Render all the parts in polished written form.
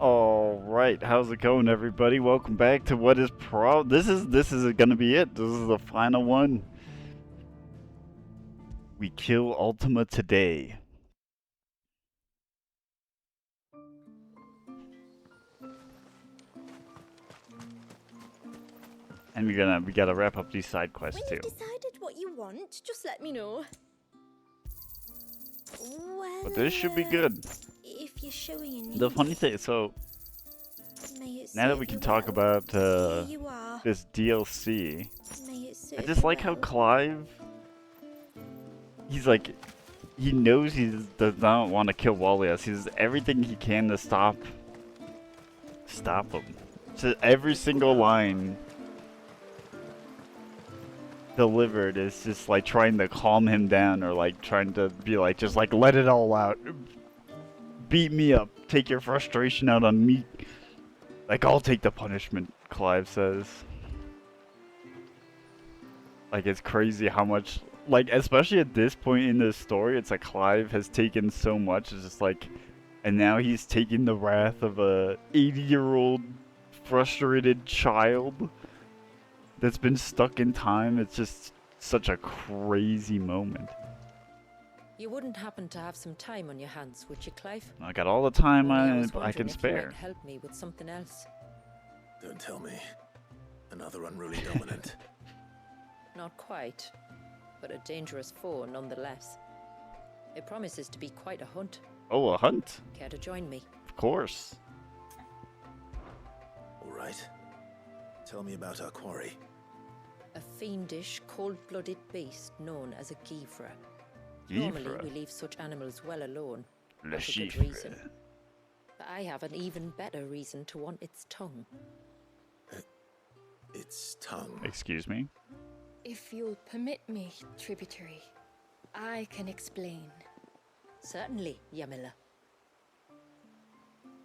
All right, how's it going, everybody? Welcome back to what is this is gonna be it. This is the final one. We kill Ultima today, and we gotta wrap up these side quests When too. you've decided what you want, just let me know. Well, But this should be good. if you're showing your The funny needs, thing, so may it now that serve we can you talk well. about Here you are. this DLC, May it I serve just you like how well. Clive, he's like, he knows he does not want to kill Wallace. He does everything he can to stop him. So every single line delivered is just like trying to calm him down, or like trying to be like, just like let it all out. Beat me up. Take your frustration out on me. Like, I'll take the punishment, Clive says. Like, it's crazy how much, like, especially at this point in the story, it's like Clive has taken so much. It's just like, and now he's taking the wrath of a 80-year-old frustrated child that's been stuck in time. It's just such a crazy moment. You wouldn't happen to have some time on your hands, would you, Clive? I got all the time Only was I wondering can if you spare. might help me with something else. Don't tell me. Another unruly dominant. Not quite, but a dangerous foe nonetheless. It promises to be quite a hunt. Oh, a hunt? Care to join me? Of course. All right. Tell me about our quarry. A fiendish, cold-blooded beast known as a Givra. Normally, we leave such animals well alone. Le For good chiffre. reason. But I have an even better reason to want its tongue. Its tongue. Excuse me? If you'll permit me, tributary, I can explain. Certainly, Yamila.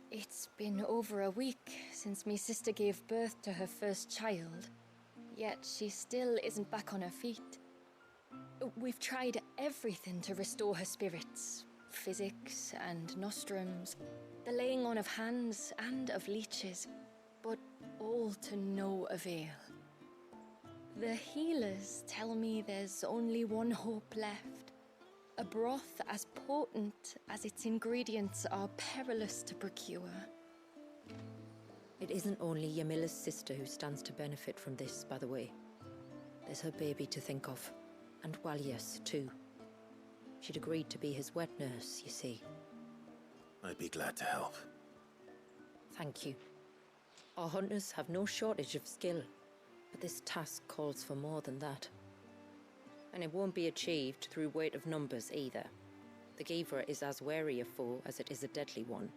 It's been over a week since me sister gave birth to her first child, yet she still isn't back on her feet. We've tried everything to restore her spirits. Physics and nostrums, the laying on of hands and of leeches, but all to no avail. The healers tell me there's only one hope left. A broth as potent as its ingredients are perilous to procure. It isn't only Yamila's sister who stands to benefit from this, by the way. There's her baby to think of. And Walias, too. She'd agreed to be his wet nurse, you see. I'd be glad to help. Thank you. Our hunters have no shortage of skill, but this task calls for more than that. And it won't be achieved through weight of numbers either. The Givra is as wary a foe as it is a deadly one.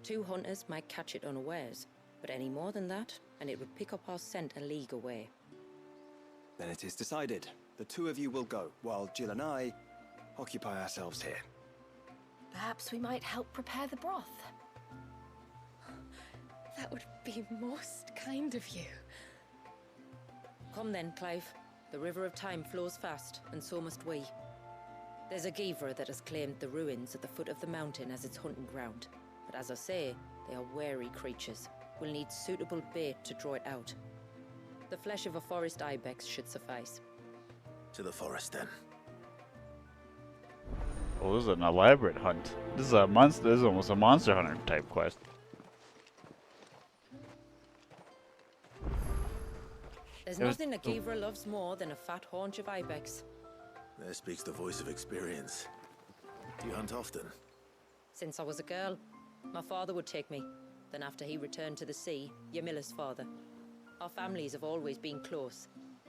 2 hunters might catch it unawares, but any more than that, and it would pick up our scent a league away. Then it is decided. The 2 of you will go, while Jill and I occupy ourselves here. Perhaps we might help prepare the broth. That would be most kind of you. Come then, Clive. The river of time flows fast, and so must we. There's a Givra that has claimed the ruins at the foot of the mountain as its hunting ground. But as I say, they are wary creatures. We'll need suitable bait to draw it out. The flesh of a forest ibex should suffice. To the forest, then. Oh, this is an elaborate hunt. This is a monster. This is almost a Monster Hunter type quest. There's It was- nothing a Givra loves more than a fat haunch of ibex. There speaks the voice of experience. Do you hunt often? Since I was a girl, my father would take me. Then after he returned to the sea, Yamila's father. Our families have always been close.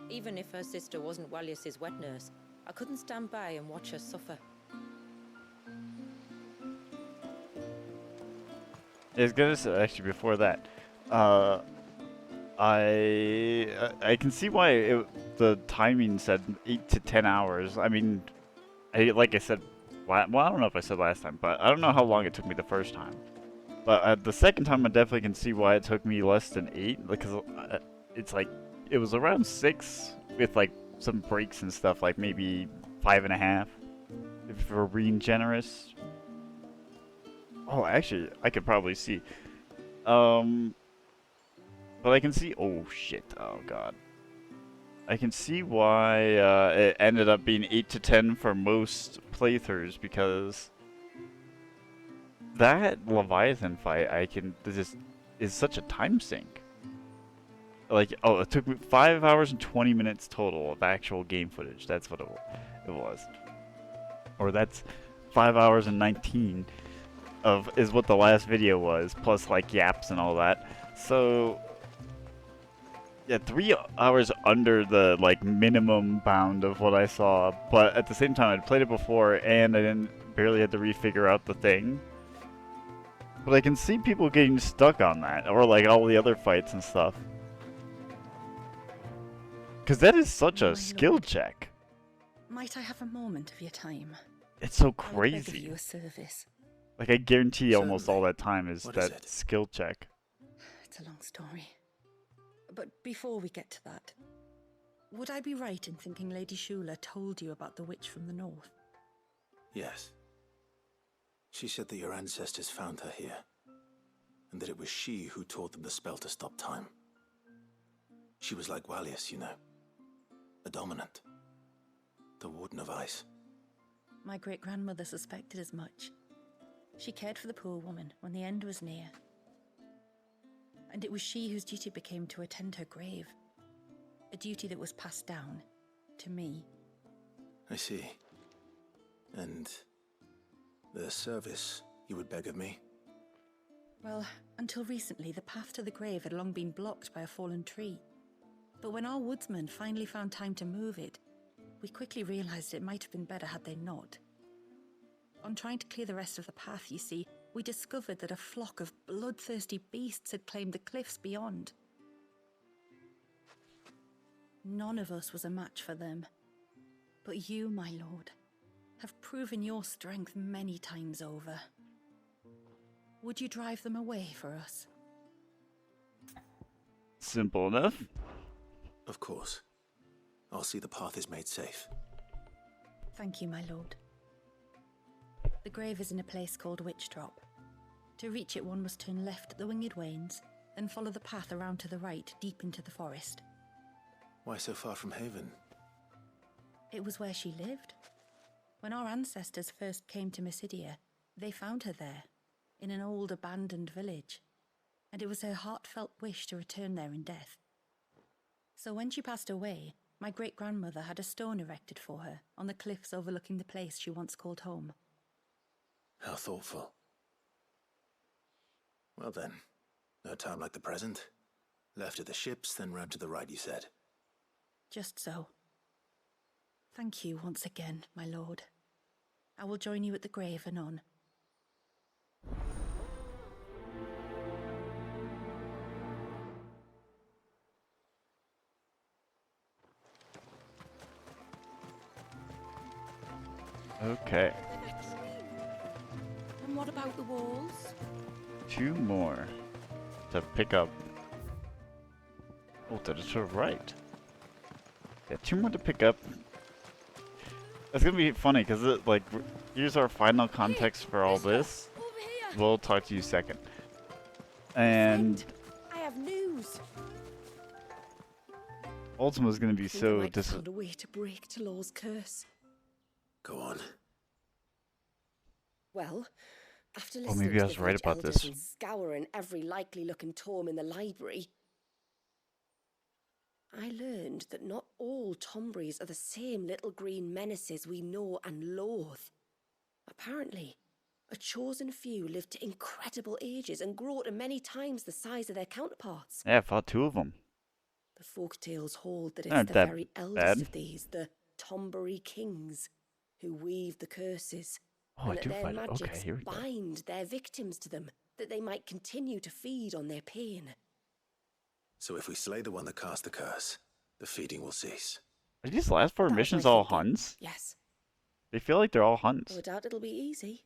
Even if her sister wasn't Walias's wet nurse, I couldn't stand by and watch her suffer. It's gonna say, actually, before that, I can see why the timing said 8 to 10 hours. I mean, like I said, well, I don't know if I said last time, but I don't know how long it took me the first time. But the second time, I definitely can see why it took me less than 8, because it's like, it was around 6 with like some breaks and stuff, like maybe 5.5 if we're being generous. Oh, actually, I could probably see. But I can see. Oh shit! Oh god. I can see why it ended up being 8 to 10 for most playthroughs because that Leviathan fight is such a time sink. Like, oh, it took me 5 hours and 20 minutes total of actual game footage. That's what it was. Or that's 5 hours and 19 is what the last video was, plus like yaps and all that. So yeah, 3 hours under the like minimum bound of what I saw, but at the same time I'd played it before and I didn't barely had to refigure out the thing. But I can see people getting stuck on that, or like all the other fights and stuff. Because that is such a skill check. Might I have a moment of your time? It's so I would beg of crazy. you a service. Like I guarantee almost all Certainly. that time is What is that it? skill check. It's a long story. But before we get to that, would I be right in thinking Lady Shula told you about the witch from the north? Yes. She said that your ancestors found her here, and that it was she who taught them the spell to stop time. She was like Walius, you know. A dominant. The Warden of Ice. My great-grandmother suspected as much. She cared for the poor woman when the end was near. And it was she whose duty became to attend her grave. A duty that was passed down to me. I see. And the service you would beg of me? Well, until recently, the path to the grave had long been blocked by a fallen tree. But when our woodsmen finally found time to move it, we quickly realized it might have been better had they not. On trying to clear the rest of the path, you see, we discovered that a flock of bloodthirsty beasts had claimed the cliffs beyond. None of us was a match for them. But you, my lord, have proven your strength many times over. Would you drive them away for us? Simple enough. Of course. I'll see the path is made safe. Thank you, my lord. The grave is in a place called Witch Drop. To reach it, one must turn left at the Winged Wains, then follow the path around to the right, deep into the forest. Why so far from Haven? It was where she lived. When our ancestors first came to Mysidia, they found her there, in an old abandoned village, and it was her heartfelt wish to return there in death. So when she passed away, my great-grandmother had a stone erected for her on the cliffs overlooking the place she once called home. How thoughtful. Well then, no time like the present. Left at the ships, then round to the right, you said. Just so. Thank you once again, my lord. I will join you at the grave anon. Okay. And what about the walls? 2 more to pick up. Oh, to the right. Yeah, 2 more to pick up. It's gonna be funny because here's our final context for all this. Over here! We'll talk to you second. And I have news. Ultima's gonna be I think I so might have found a way to break Talor's curse. Go on. Well, after Oh, listening maybe I to was the right village about elders this. and scouring every likely-looking tome in the library, I learned that not all Tomburies are the same little green menaces we know and loathe. Apparently, a chosen few live to incredible ages and grow to many times the size of their counterparts. yeah, I fought 2 of them. The folktales hold that it's Aren't the that very eldest bad. of these, the Tombury kings, who weave the curses, Oh, I and that do their fight it. Okay, magics here we go. bind their victims to them, that they might continue to feed on their pain. So if we slay the one that cast the curse, the feeding will cease. Are these last 4 That was missions my all thinking. hunts? Yes. They feel like they're all hunts. Though I doubt it'll be easy.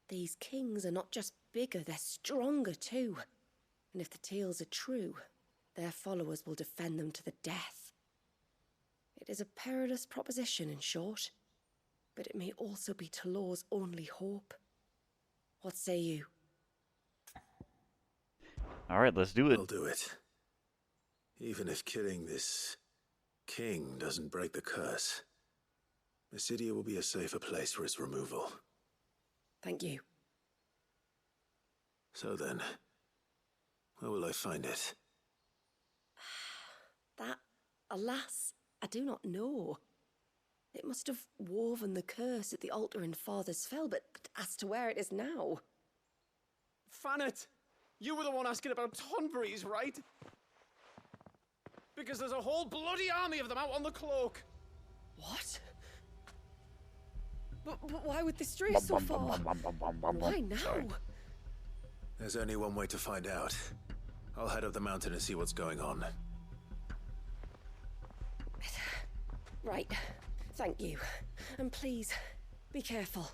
These kings are not just bigger, they're stronger too. And if the tales are true, their followers will defend them to the death. It is a perilous proposition, in short, but it may also be Talor's only hope. What say you? Alright, let's do it. I'll do it. Even if killing this king doesn't break the curse, Mysidia will be a safer place for its removal. Thank you. So then, where will I find it? That, alas, I do not know. It must have woven the curse at the altar in Father's Fell, but as to where it is now... Fanet, you were the one asking about Tonberries, right? Because there's a whole bloody army of them out on the cloak. What? But why would they stray so far? Why now? Sorry. There's only one way to find out. I'll head up the mountain and see what's going on. Right. Thank you. And please, be careful.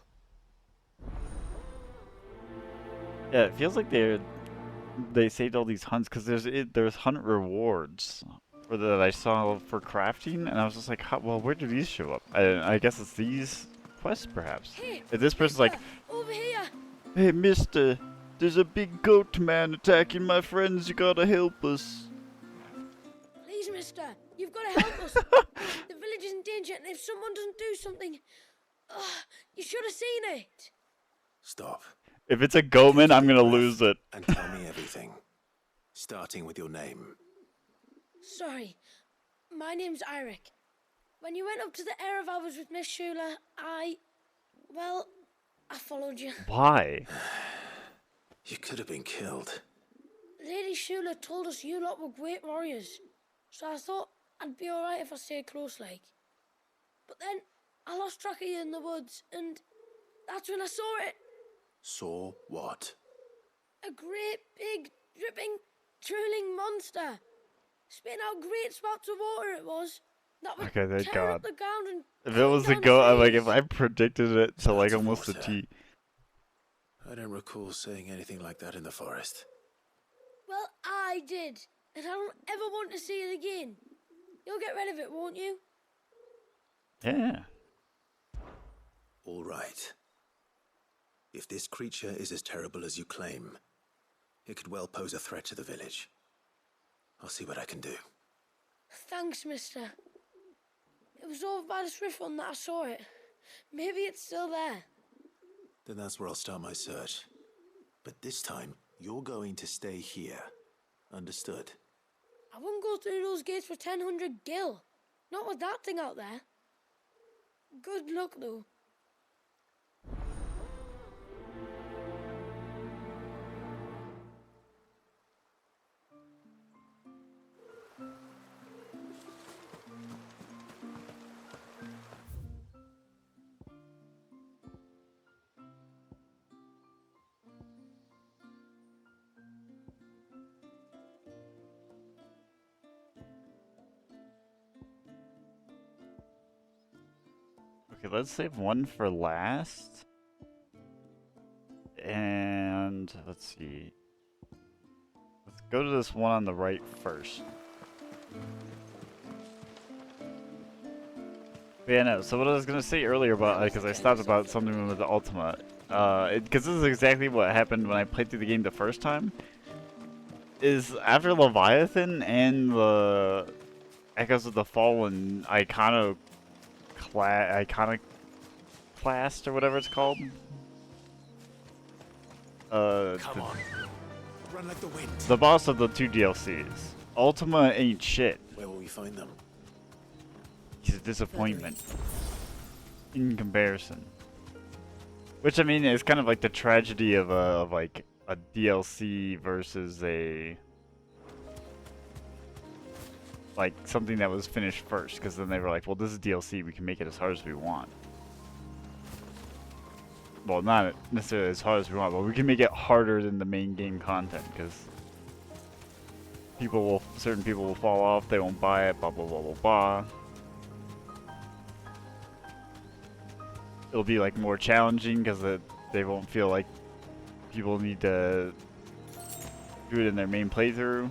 Yeah, it feels like they saved all these hunts because there's hunt rewards that I saw for crafting, and I was just like, well, where do these show up? I guess it's these quests, perhaps. Hey, If this person's like, over here! hey, mister, there's a big goat man attacking my friends, you gotta help us. Please, mister, you've got to help us. The village is in danger, and if someone doesn't do something... you should have seen it. Stop. If it's a goatman, I'm gonna lose it. And tell me everything. Starting with your name. Sorry, my name's Eirik. When you went up to the Erevalvers with Miss Shula, I followed you. Why? You could have been killed. Lady Shula told us you lot were great warriors, so I thought I'd be alright if I stayed close like. But then I lost track of you in the woods, and that's when I saw it. Saw what? A great, big, dripping, drooling monster. Spitting out great spouts of water it was. That would Okay, thank tear God. up the ground and If it was a down goat, I'm like, trees. if I predicted it to like Spouts of almost a water. T. I don't recall seeing anything like that in the forest. Well, I did. And I don't ever want to see it again. You'll get rid of it, won't you? Yeah. All right. If this creature is as terrible as you claim, it could well pose a threat to the village. I'll see what I can do. Thanks, mister. It was over by the Swift one that I saw it. Maybe it's still there. Then that's where I'll start my search. But this time, you're going to stay here. Understood? I wouldn't go through those gates for 1,000 gil. Not with that thing out there. Good luck, though. Okay, let's save one for last. And let's see. Let's go to this one on the right first. But yeah, no. So what I was gonna say earlier about, because I stopped about something with the Ultima, because this is exactly what happened when I played through the game the first time. Is after Leviathan and the Echoes of the Fallen iconoclast or whatever it's called. Come on. Run like the wind. The boss of the two DLCs. Ultima ain't shit. Where will we find them? He's a disappointment in comparison. Which I mean is kind of like the tragedy of like a DLC versus a like something that was finished first, because then they were like, well, this is DLC, we can make it as hard as we want. Well, not necessarily as hard as we want, but we can make it harder than the main game content, because certain people will fall off, they won't buy it, blah blah blah blah blah. It'll be like more challenging because they won't feel like people need to do it in their main playthrough.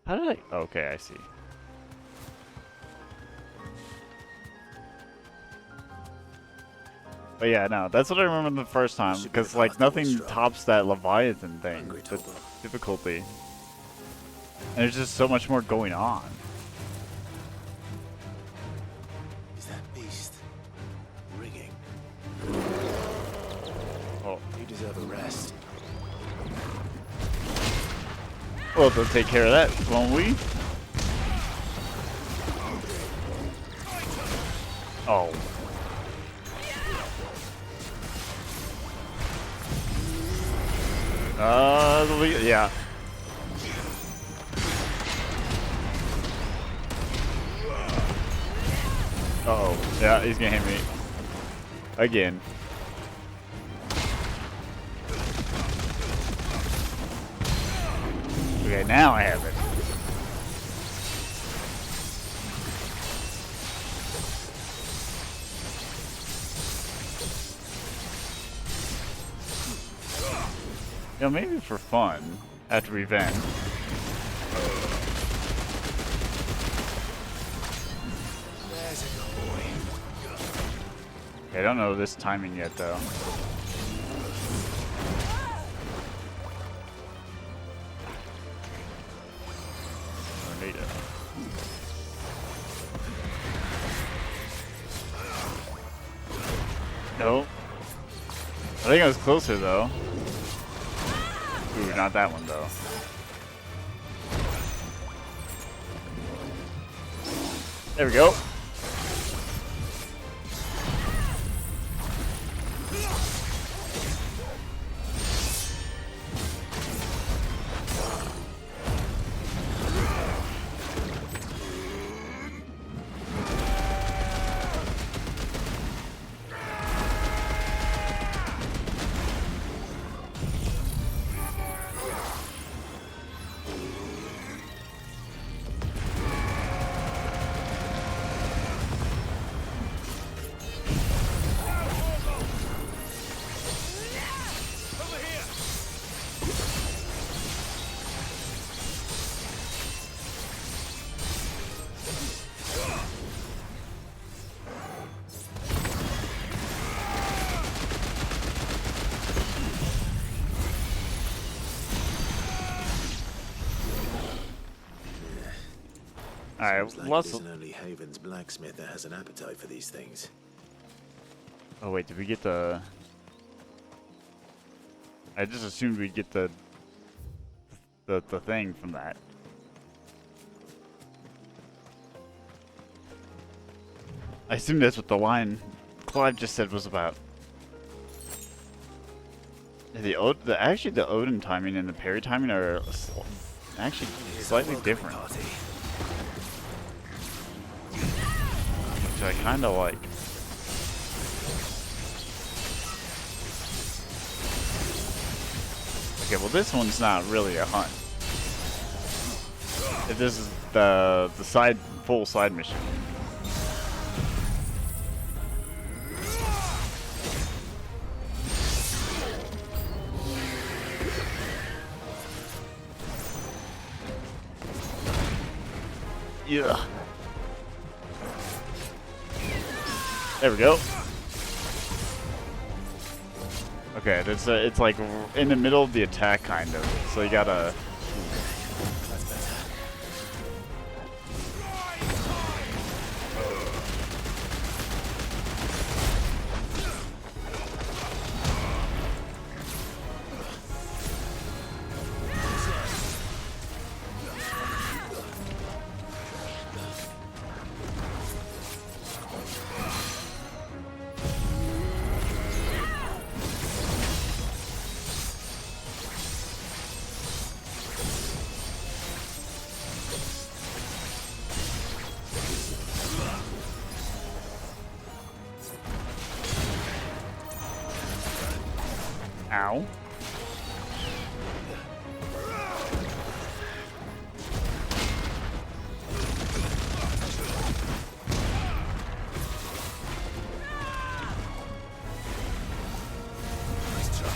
How did I? Okay, I see. But yeah, no, that's what I remember the first time, Should be because the like path towards nothing trouble. tops that Leviathan thing, Hungry the Togo. difficulty. And there's just so much more going on. Is that beast ringing? Oh, You deserve a rest. well, they'll take care of that, won't we? Oh. Yeah. Uh-oh. Yeah, he's gonna hit me. Again. Okay, now I have it. You know, maybe for fun, after revenge. There's a good boy. Okay, I don't know this timing yet, though. I need it. Nope. I think I was closer, though. Ooh, not that one, though. There we go. Alright, Seems like lots it of... isn't only Haven's blacksmith that has an appetite for these things. Oh wait, did we get the... I just assumed we'd get the thing from that. I assume that's what the line Clive just said was about. Actually, the Odin timing and the parry timing are actually slightly different, which I kind of like. Okay, well this one's not really a hunt. This is the full side mission. Yeah. There we go. Okay, that's it's like in the middle of the attack, kind of. So you gotta. That's better. Ow. Nice try.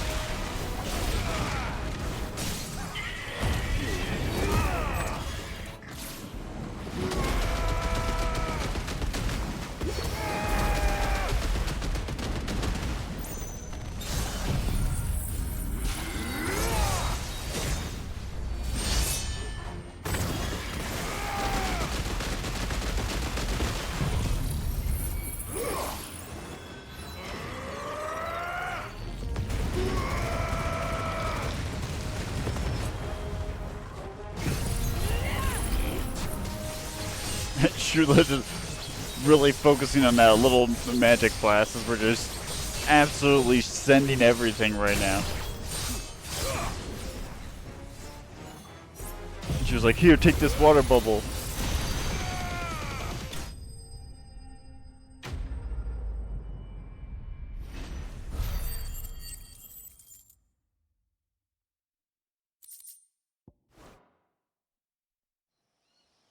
Shula just really focusing on that little magic blast as we're just absolutely sending everything right now. She was like, here, take this water bubble.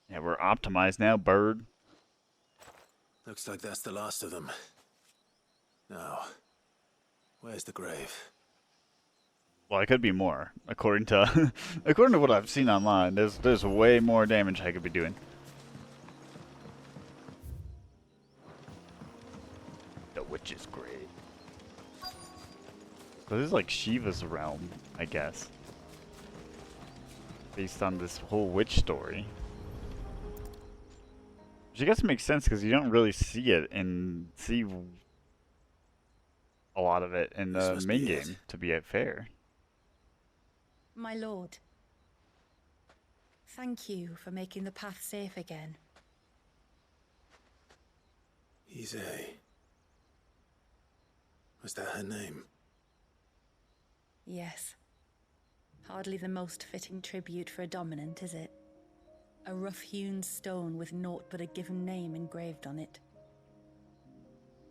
Yeah, we're optimized now, bird. Looks like that's the last of them. Now, where's the grave? Well, it could be more, according to according to what I've seen online. There's way more damage I could be doing. The witch's grave. So this is like Shiva's realm, I guess, based on this whole witch story. Which I guess makes sense because you don't really see it and see a lot of it in the main game, to be fair. My lord, thank you for making the path safe again. XVI. Was that her name? Yes. Hardly the most fitting tribute for a dominant, is it? A rough-hewn stone with naught but a given name engraved on it.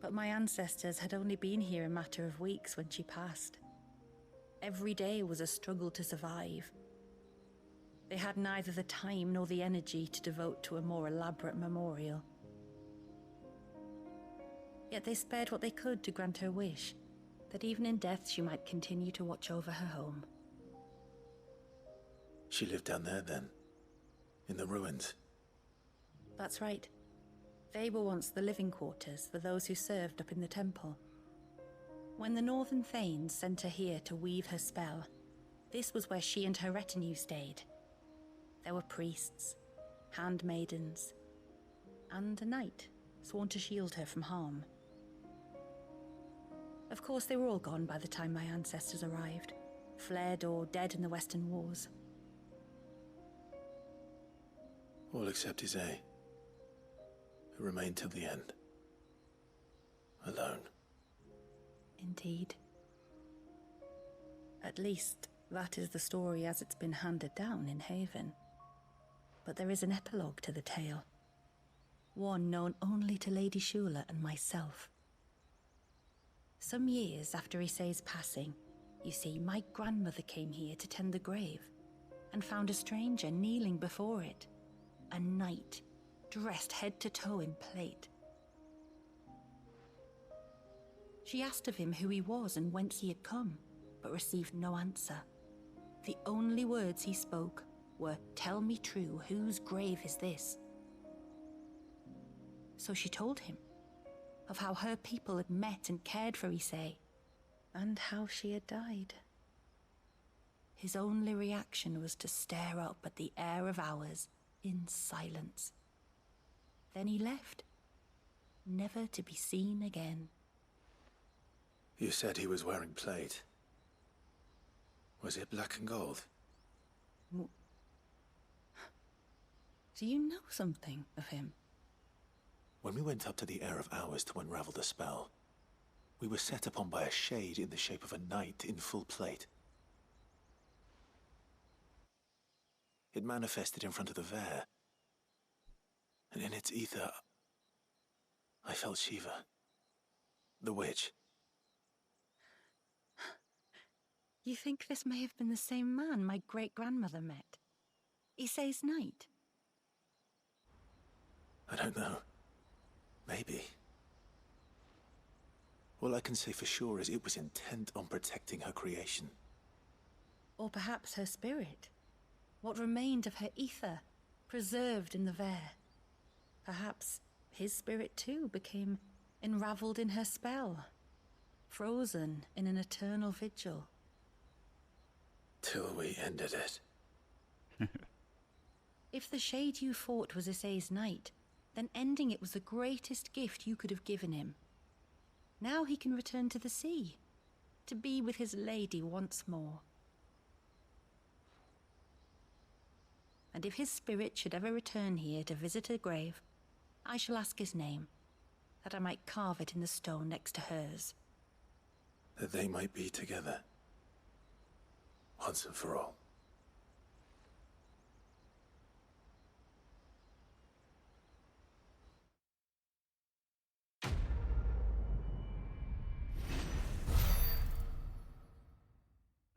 But my ancestors had only been here a matter of weeks when she passed. Every day was a struggle to survive. They had neither the time nor the energy to devote to a more elaborate memorial. Yet they spared what they could to grant her wish, that even in death she might continue to watch over her home. She lived down there then? In the ruins? That's right. They were once the living quarters for those who served up in the temple. When the Northern Thanes sent her here to weave her spell, this was where she and her retinue stayed. There were priests, handmaidens, and a knight sworn to shield her from harm. Of course, they were all gone by the time my ancestors arrived, fled or dead in the Western Wars. All except XVI, who remained till the end. Alone. Indeed. At least, that is the story as it's been handed down in Haven. But there is an epilogue to the tale. One known only to Lady Shula and myself. Some years after XVI's passing, you see, my grandmother came here to tend the grave, and found a stranger kneeling before it. A knight, dressed head to toe in plate. She asked of him who he was and whence he had come, but received no answer. The only words he spoke were, "Tell me true, whose grave is this?" So she told him of how her people had met and cared for XVII, and how she had died. His only reaction was to stare up at the air of hours in silence. Then he left, never to be seen again. You said he was wearing plate. Was it black and gold? Do you know something of him? When we went up to the Air of Hours to unravel the spell, we were set upon by a shade in the shape of a knight in full plate. It manifested in front of the Vare, and in its ether, I felt Shiva, the witch. You think this may have been the same man my great-grandmother met? XVI's knight? I don't know. Maybe. All I can say for sure is it was intent on protecting her creation. Or perhaps her spirit? What remained of her ether, preserved in the Vare? Perhaps his spirit too became enraveled in her spell, frozen in an eternal vigil. Till we ended it. If the shade you fought was XVI's knight, then ending it was the greatest gift you could have given him. Now he can return to the sea, to be with his lady once more. And if his spirit should ever return here to visit her grave, I shall ask his name, that I might carve it in the stone next to hers. That they might be together. Once and for all.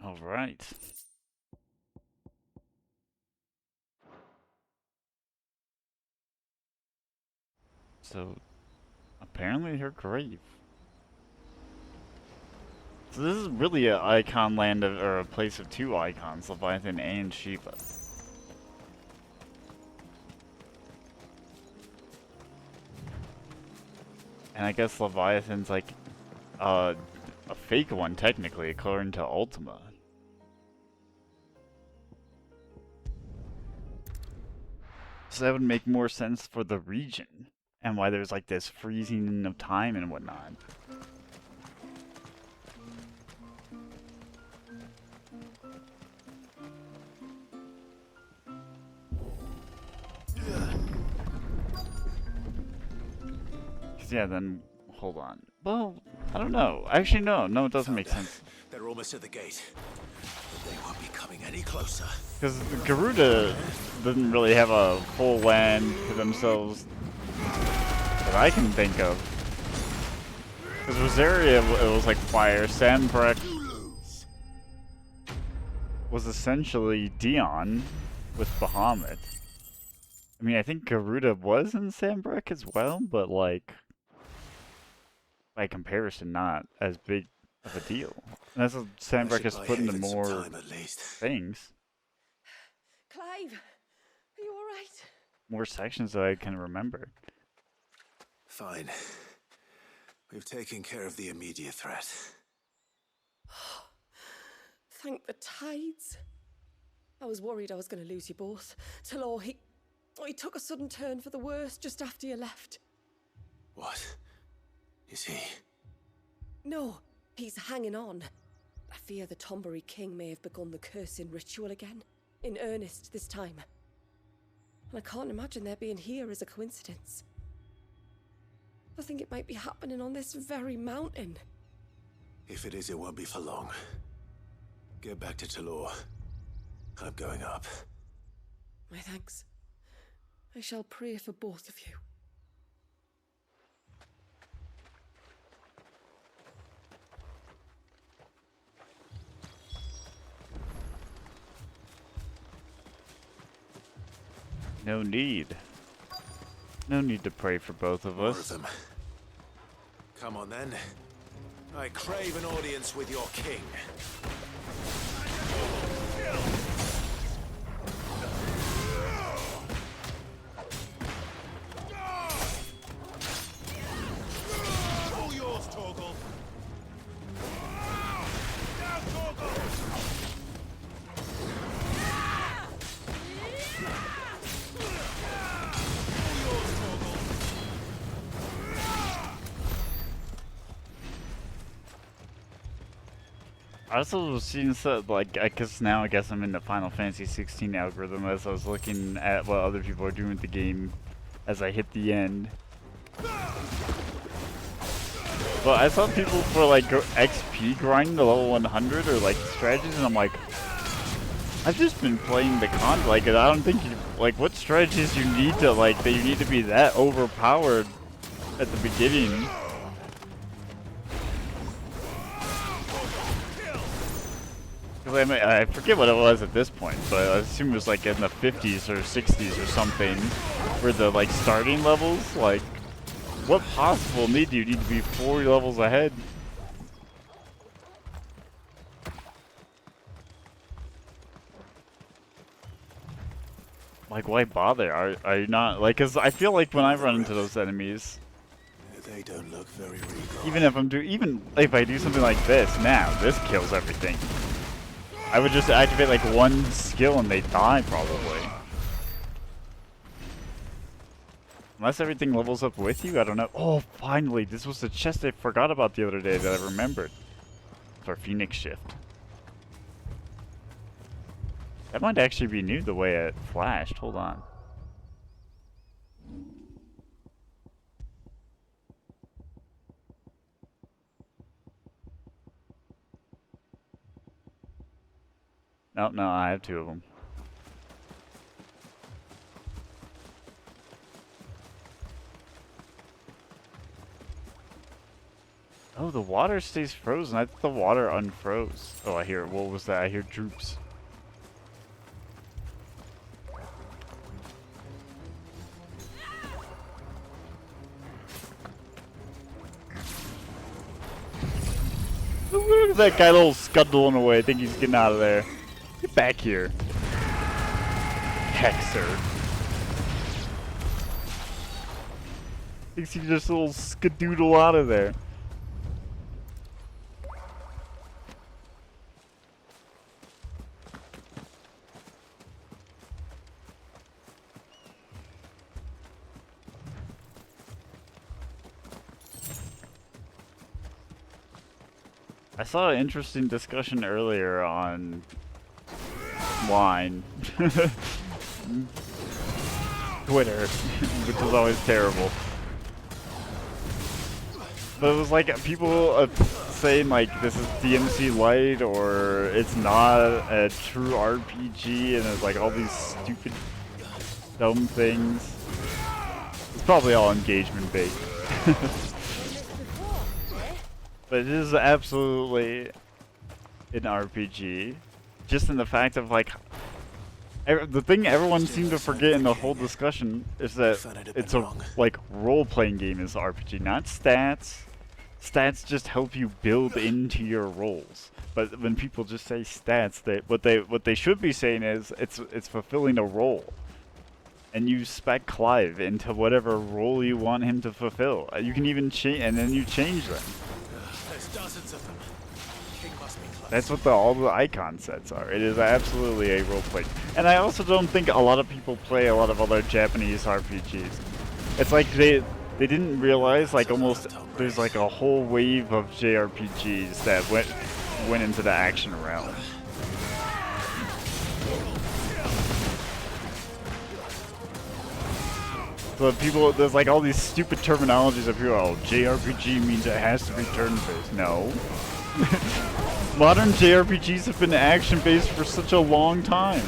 All right. So, apparently her grave. So this is really an icon land of, or a place of two icons, Leviathan and Sheba. And I guess Leviathan's like a fake one technically, according to Ultima. So that would make more sense for the region, and why there's like this freezing of time and whatnot. Yeah, then hold on. Well, I don't know. Actually, no, it doesn't make sense. They're almost at the gate. But they won't be coming any closer. Because Garuda doesn't really have a full land to themselves that I can think of. Because Rosaria, it was like fire. Sambrek was essentially Dion with Bahamut. I mean, I think Garuda was in Sambrek as well, but like, by comparison, not as big of a deal. And that's what Sambrek has put into more things. Clive, are you alright? More sections that I can remember. Fine. We've taken care of the immediate threat. Thank the tides. I was worried I was going to lose you both. Talor, he took a sudden turn for the worse just after you left. What? Is he? No, he's hanging on. I fear the Tombury King may have begun the cursing ritual again. In earnest this time. And I can't imagine their being here as a coincidence. I think it might be happening on this very mountain. If it is, it won't be for long. Get back to Talor. I'm going up. My thanks. I shall pray for both of you. No need. No need to pray for both of us. More of them. Come on then. I crave an audience with your king. All yours, Torgal. Now, Torgal. I also was seeing stuff like, I guess I'm in the Final Fantasy 16 algorithm as I was looking at what other people are doing with the game as I hit the end. But I saw people for like XP grinding to level 100 or like strategies, and I'm like, I've just been playing the like, I don't think you, like, what strategies you need to, like, that you need to be that overpowered at the beginning. I forget what it was at this point, but I assume it was like in the 50s or 60s or something, for the like starting levels. Like, what possible need do you need to be 40 levels ahead? Like, why bother? Are you not, like, cause I feel like when I run into those enemies, They don't look very regal. even if I do something like this now, this kills everything. I would just activate like one skill and they die probably. Unless everything levels up with you, I don't know. Oh, finally, this was the chest I forgot about the other day that I remembered. For Phoenix Shift. That might actually be new the way it flashed. Hold on. No, no, I have 2 of them. Oh, the water stays frozen. I thought the water unfroze. Oh, I hear it. What was that? I hear droops. Look at that guy little scuttling away. I think he's getting out of there. Get back here. Hexer. Thinks he just a little skadoodle out of there. I saw an interesting discussion earlier on line. Twitter, which is always terrible. But it was like people saying like this is DMC light or it's not a true RPG, and it's like all these stupid, dumb things. It's probably all engagement based. But it is absolutely an RPG, just in the fact of like, the thing everyone seemed to forget in the whole discussion is that it's a like role-playing game is RPG, not stats. Stats just help you build into your roles. But when people just say stats, what they should be saying is it's fulfilling a role. And you spec Clive into whatever role you want him to fulfill. You can even change, and then you change them. There's dozens of them. King must be close. That's what all the icon sets are. It is absolutely a roleplay. And I also don't think a lot of people play a lot of other Japanese RPGs. It's like they didn't realize like almost there's like a whole wave of JRPGs that went into the action realm. So people, there's like all these stupid terminologies of people, oh, JRPG means it has to be turn-based. No. Modern JRPGs have been action-based for such a long time.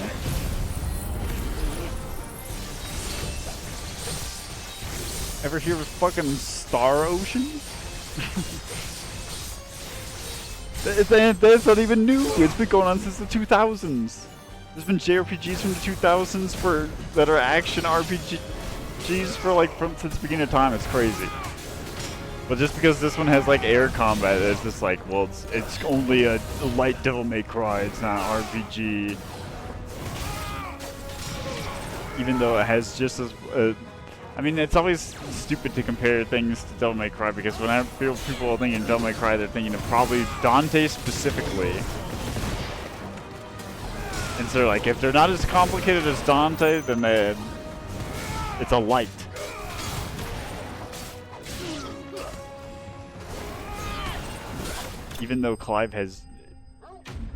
Ever hear of fucking Star Ocean? That's not even new. It's been going on since the 2000s. There's been JRPGs from the 2000s that are action RPGs for since the beginning of time. It's crazy. But just because this one has like air combat, it's just like, well, it's only a light Devil May Cry. It's not an RPG. Even though it has just as I mean, it's always stupid to compare things to Devil May Cry, because when I feel people are thinking Devil May Cry, they're thinking of probably Dante specifically. And so, like, if they're not as complicated as Dante, then it's a light. Even though Clive has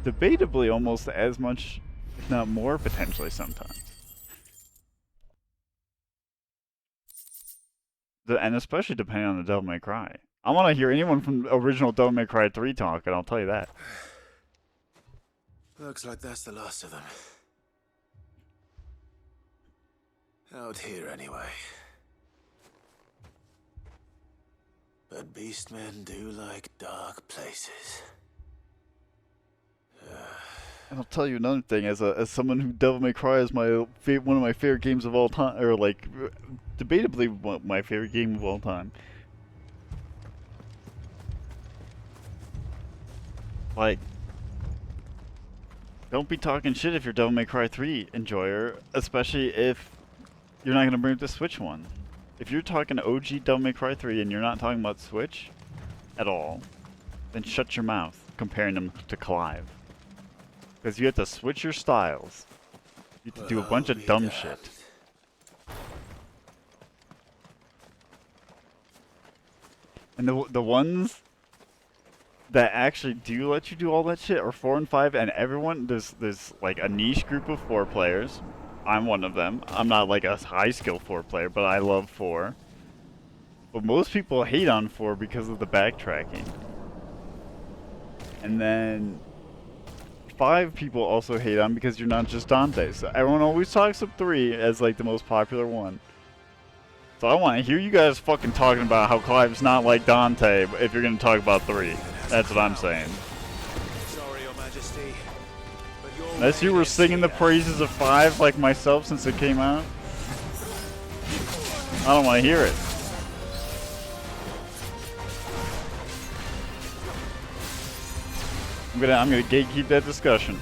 debatably almost as much, if not more, potentially sometimes. And especially depending on the Devil May Cry. I want to hear anyone from original Devil May Cry 3 talk, and I'll tell you that. Looks like that's the last of them. Out here, anyway. But beastmen do like dark places. And I'll tell you another thing, as someone who Devil May Cry is one of my favorite games of all time, or like debatably my favorite game of all time. Like, don't be talking shit if you're Devil May Cry 3 enjoyer, especially if you're not going to bring up the Switch one. If you're talking OG Devil May Cry 3 and you're not talking about Switch at all, then shut your mouth comparing them to Clive. Because you have to switch your styles. You have to do a bunch of dumb shit. And the ones that actually do let you do all that shit are 4 and 5, and everyone, there's like a niche group of 4 players. I'm one of them. I'm not like a high skill 4 player, but I love 4. But most people hate on 4 because of the backtracking. And then 5 people also hate on because you're not just Dante. So everyone always talks up 3 as like the most popular one. So I want to hear you guys fucking talking about how Clive's not like Dante if you're going to talk about 3. That's what I'm saying. Sorry, Your Majesty, but your Unless you were reign is singing the here. praises of 5 like myself since it came out. I don't want to hear it. I'm gonna gatekeep that discussion.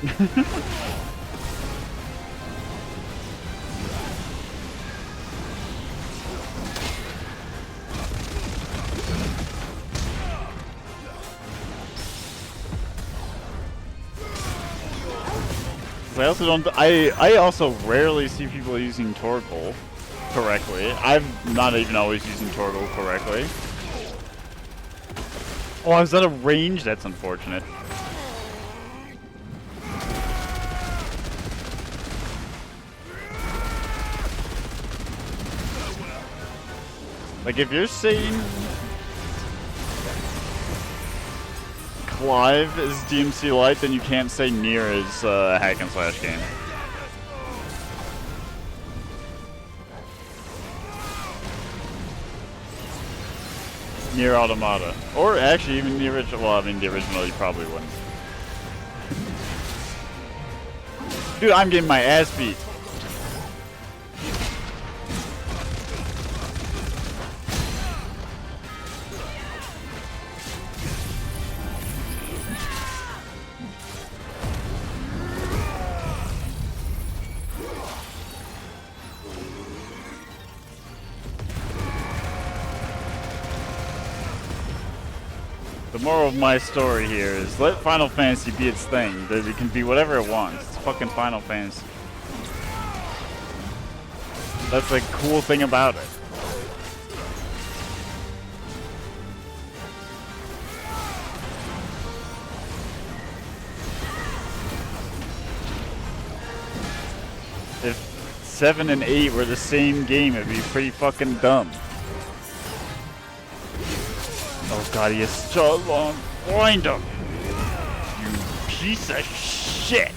I also don't. I also rarely see people using Torgal correctly. I'm not even always using Torgal correctly. Oh, I was out of range? That's unfortunate. Like, if you're saying Clive is DMC Light, then you can't say Nier is a hack and slash game. Nier Automata. Or actually even the original. Well, I mean, the original you probably wouldn't. Dude, I'm getting my ass beat. The moral of my story here is let Final Fantasy be its thing. That it can be whatever it wants. It's fucking Final Fantasy. That's the cool thing about it. If 7 and 8 were the same game, it'd be pretty fucking dumb. Oh god, he has so long. Find him! You piece of shit!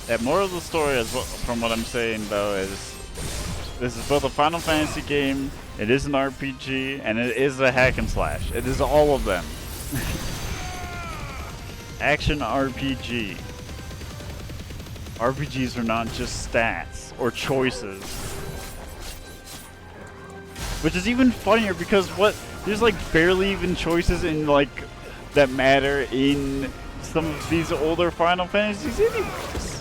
Yeah, moral of the story, is from what I'm saying though, is this is both a Final Fantasy game, it is an RPG, and it is a hack and slash. It is all of them. Action RPG. RPGs are not just stats or choices. Which is even funnier because there's like barely even choices in like that matter in some of these older Final Fantasies anyways.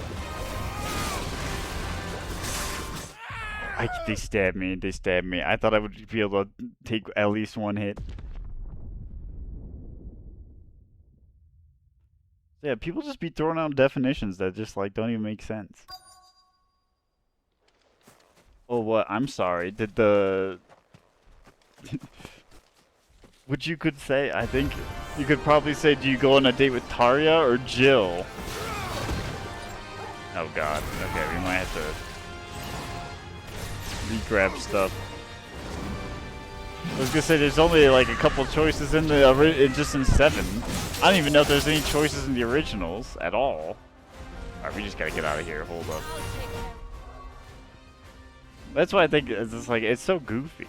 They stabbed me. They stabbed me. I thought I would be able to take at least one hit. Yeah, people just be throwing out definitions that just like don't even make sense. Oh, what? I'm sorry. Did the... Which you could say, I think you could probably say, do you go on a date with Tarja or Jill? Oh god. Okay, we might have to re-grab stuff. I was gonna say there's only like a couple choices in the just in 7. I don't even know if there's any choices in the originals at all. Alright, we just gotta get out of here. Hold up. That's why I think it's just like it's so goofy.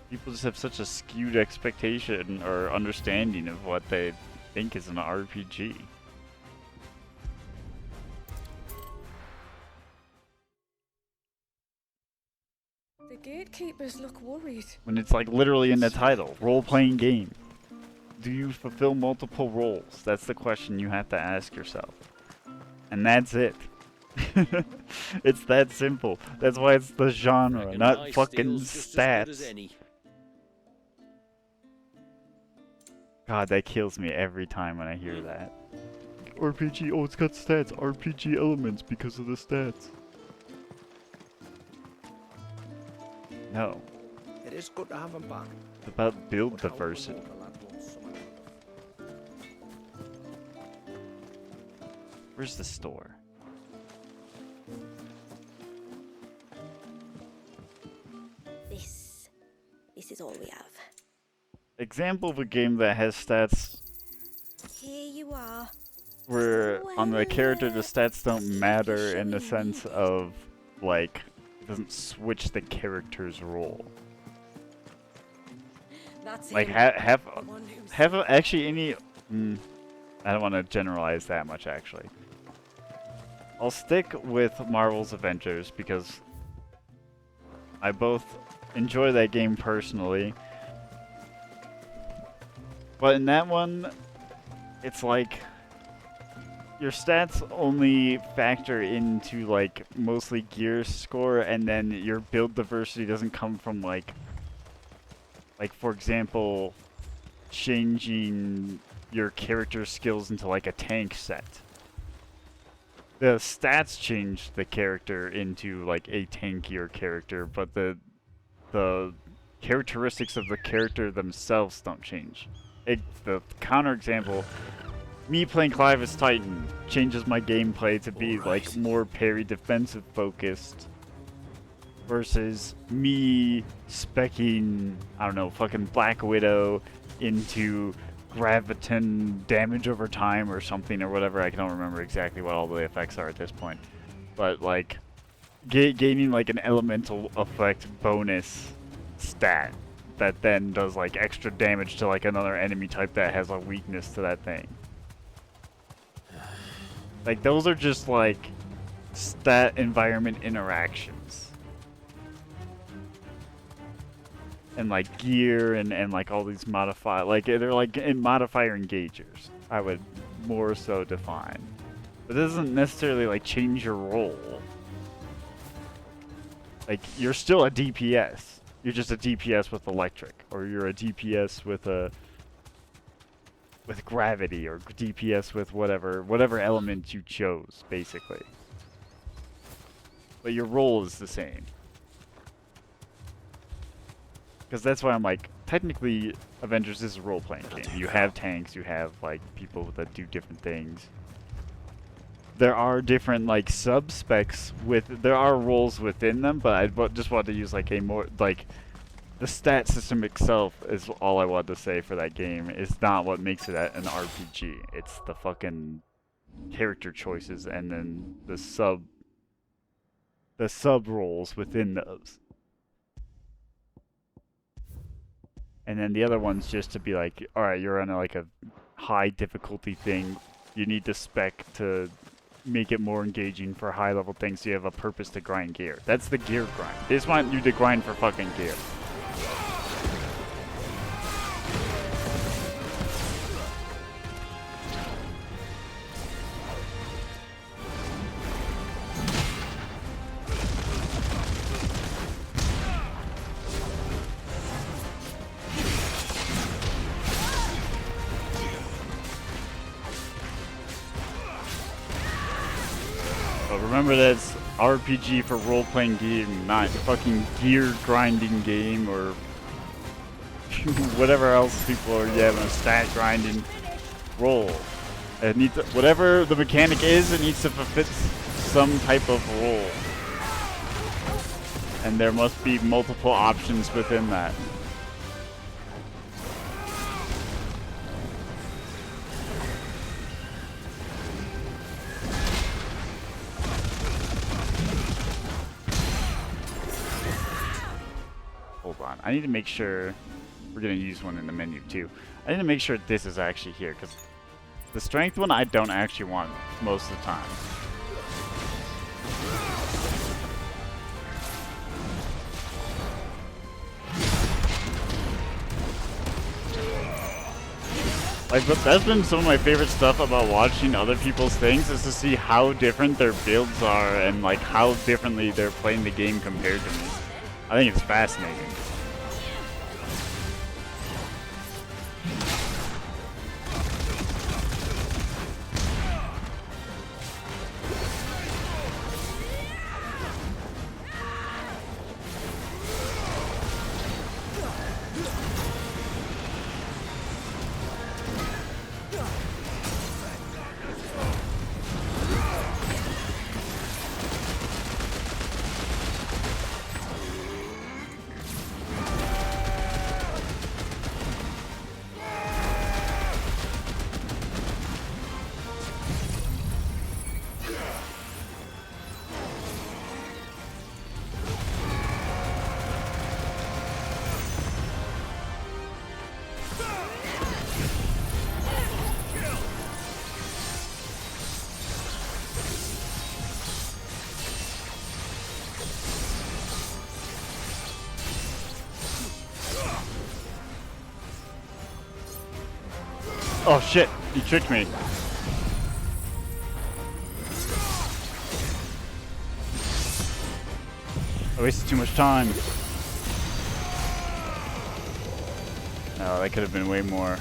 People just have such a skewed expectation or understanding of what they think is an RPG. The gatekeepers look worried. When it's like literally in the title, role-playing game. Do you fulfill multiple roles? That's the question you have to ask yourself. And that's it. It's that simple. That's why it's the genre, not fucking stats. God, that kills me every time when I hear that. RPG, oh, it's got stats. RPG elements because of the stats. No. It is good to have him back. It's about build But how will the diversity. water lad want someone- Where's the store? This is all we have. Example of a game that has stats Here you are. where on the character the Well, stats don't matter in the showing sense me. of like it doesn't switch the character's role. That's Like him. have The one who's- actually any I don't want to generalize that much actually. I'll stick with Marvel's Avengers because I both enjoy that game personally. But in that one, it's like your stats only factor into like mostly gear score, and then your build diversity doesn't come from like for example, changing your character skills into like a tank set. The stats change the character into like a tankier character, but the characteristics of the character themselves don't change. The counterexample, me playing Clive as Titan changes my gameplay to be like more parry defensive focused versus me specking, I don't know, fucking Black Widow into graviton damage over time or something or whatever. I don't remember exactly what all the effects are at this point. But like gaining like an elemental effect bonus stat that then does like extra damage to like another enemy type that has a weakness to that thing. Like those are just like stat environment interactions. And like gear and like all these modifier, like they're like in modifier engagers, I would more so define. But it doesn't necessarily like change your role. Like you're still a DPS. You're just a DPS with electric, or you're a DPS with gravity, or DPS with whatever element you chose, basically. But your role is the same. Because that's why I'm like, technically, Avengers is a role-playing game. You have tanks, you have like people that do different things. There are different like sub-specs there are roles within them, but I just wanted to use like a more, like, the stat system itself is all I wanted to say for that game. It's not what makes it an RPG. It's the fucking character choices and then the sub roles within those. And then the other one's just to be like, alright, you're on like a high difficulty thing. You need to spec to make it more engaging for high level things so you have a purpose to grind gear. That's the gear grind. They just want you to grind for fucking gear. But remember, that's RPG for role-playing game, not fucking gear grinding game or whatever else people are having a stat grinding role. It needs to, whatever the mechanic is, it needs to fit some type of role. And there must be multiple options within that. Hold on, I need to make sure we're gonna use one in the menu too. I need to make sure this is actually here, because the strength one I don't actually want most of the time. Like, but that's been some of my favorite stuff about watching other people's things, is to see how different their builds are and like how differently they're playing the game compared to me. I think it's fascinating. Oh shit, he tricked me. I wasted too much time. No, that could have been way more.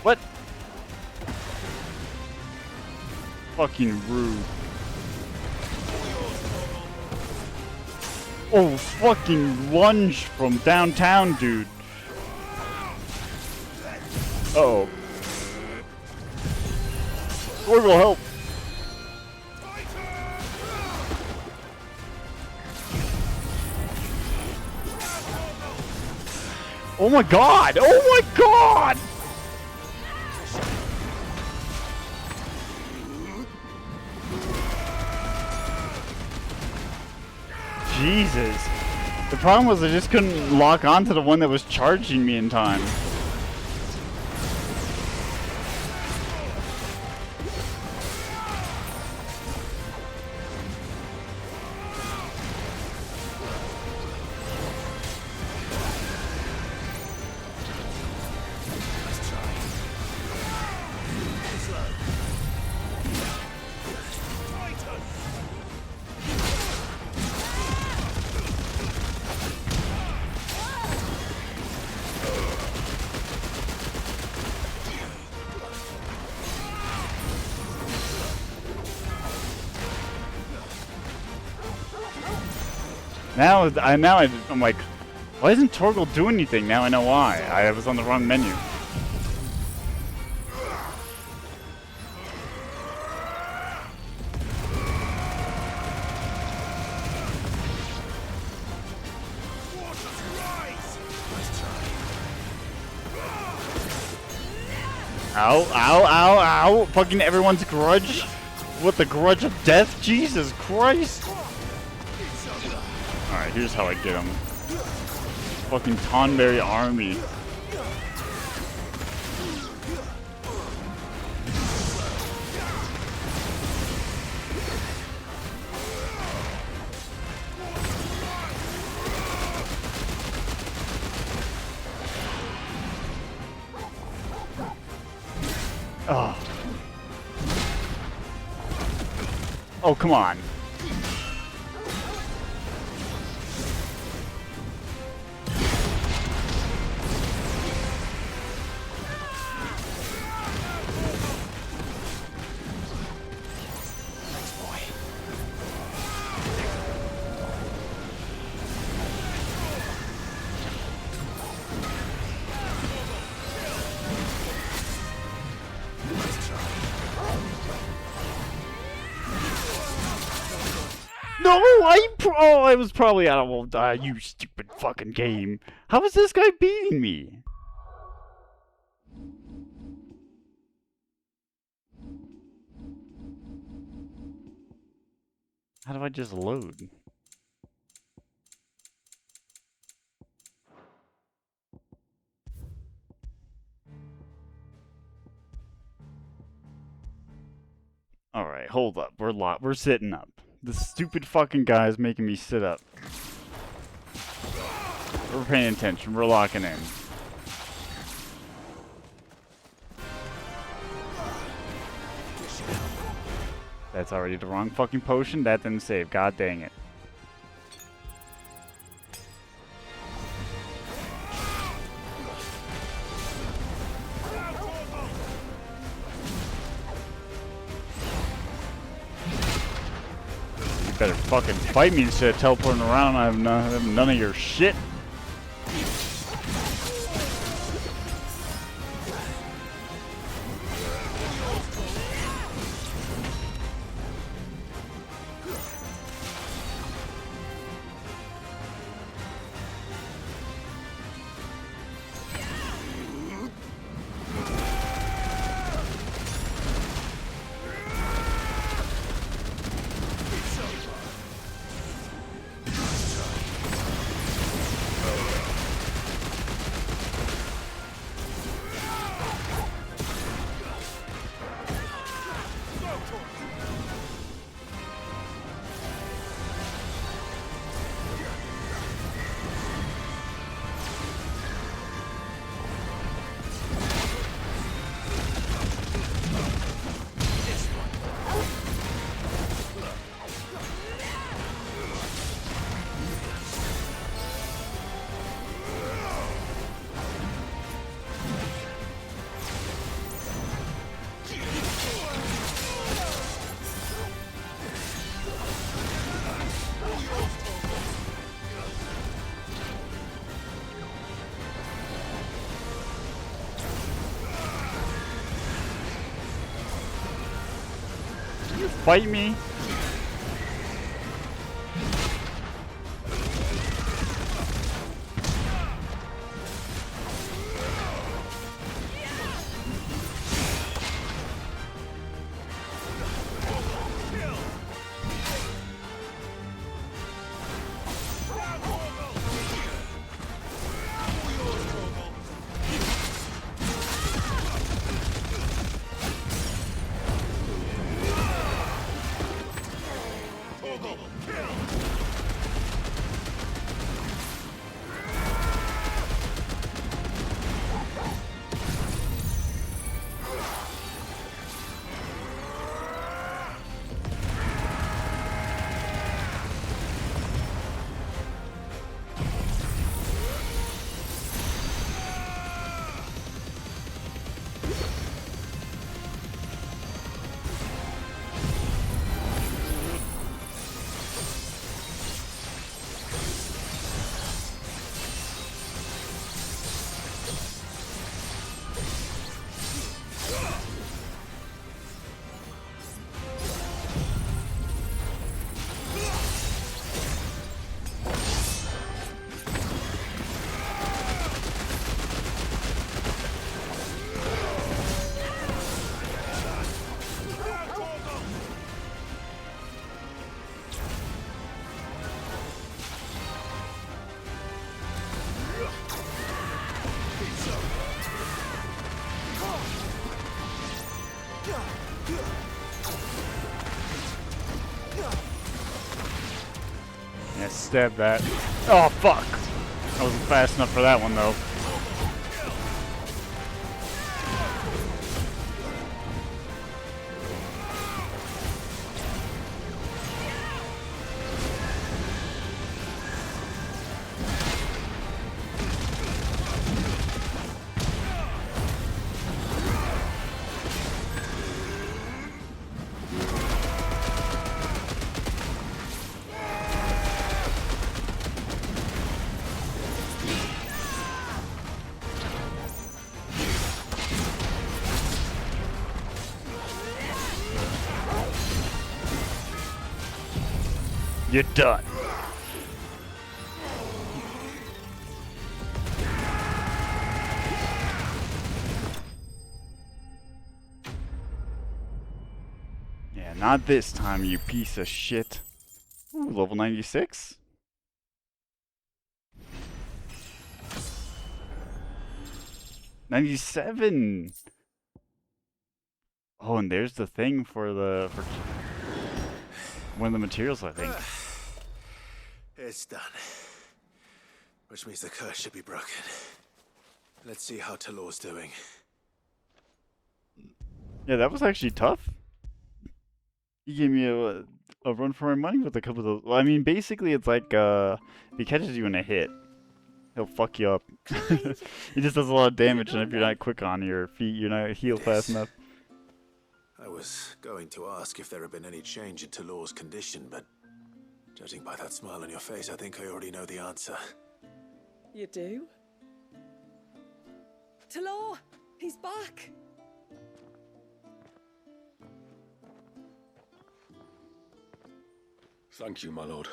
What? Fucking rude. Oh, fucking lunge from downtown, dude. Uh-oh. Lord will help. Oh my god! Oh my god! Jesus. The problem was I just couldn't lock onto the one that was charging me in time. I'm like, why isn't Torgal doing anything? Now I know why. I was on the wrong menu. Ow, ow, ow, ow. Fucking everyone's grudge. What, the grudge of death? Jesus Christ. Alright, here's how I get him. Fucking Tonberry army. Oh. Oh, come on. No, I was probably out of you stupid fucking game. How is this guy beating me? How do I just load? Alright, hold up. We're sitting up. This stupid fucking guy is making me sit up. We're paying attention. We're locking in. That's already the wrong fucking potion. That didn't save. God dang it. Better fucking fight me instead of teleporting around. I have none of your shit. Fight me. Yeah, stab that. Oh, fuck! I wasn't fast enough for that one, though. You're done. Yeah, not this time, you piece of shit. Ooh, level 96? $97! Oh, and there's the thing for one of the materials, I think. It's done. Which means the curse should be broken. Let's see how Talor's doing. Yeah, that was actually tough. He gave me a run for my money with a couple of those. Well, I mean, basically, it's like, if he catches you in a hit, he'll fuck you up. He just does a lot of damage, and if you're not quick on your feet, you're not healed fast enough. I was going to ask if there had been any change in Talor's condition, but judging by that smile on your face, I think I already know the answer. You do? Talor! He's back! Thank you, my lord.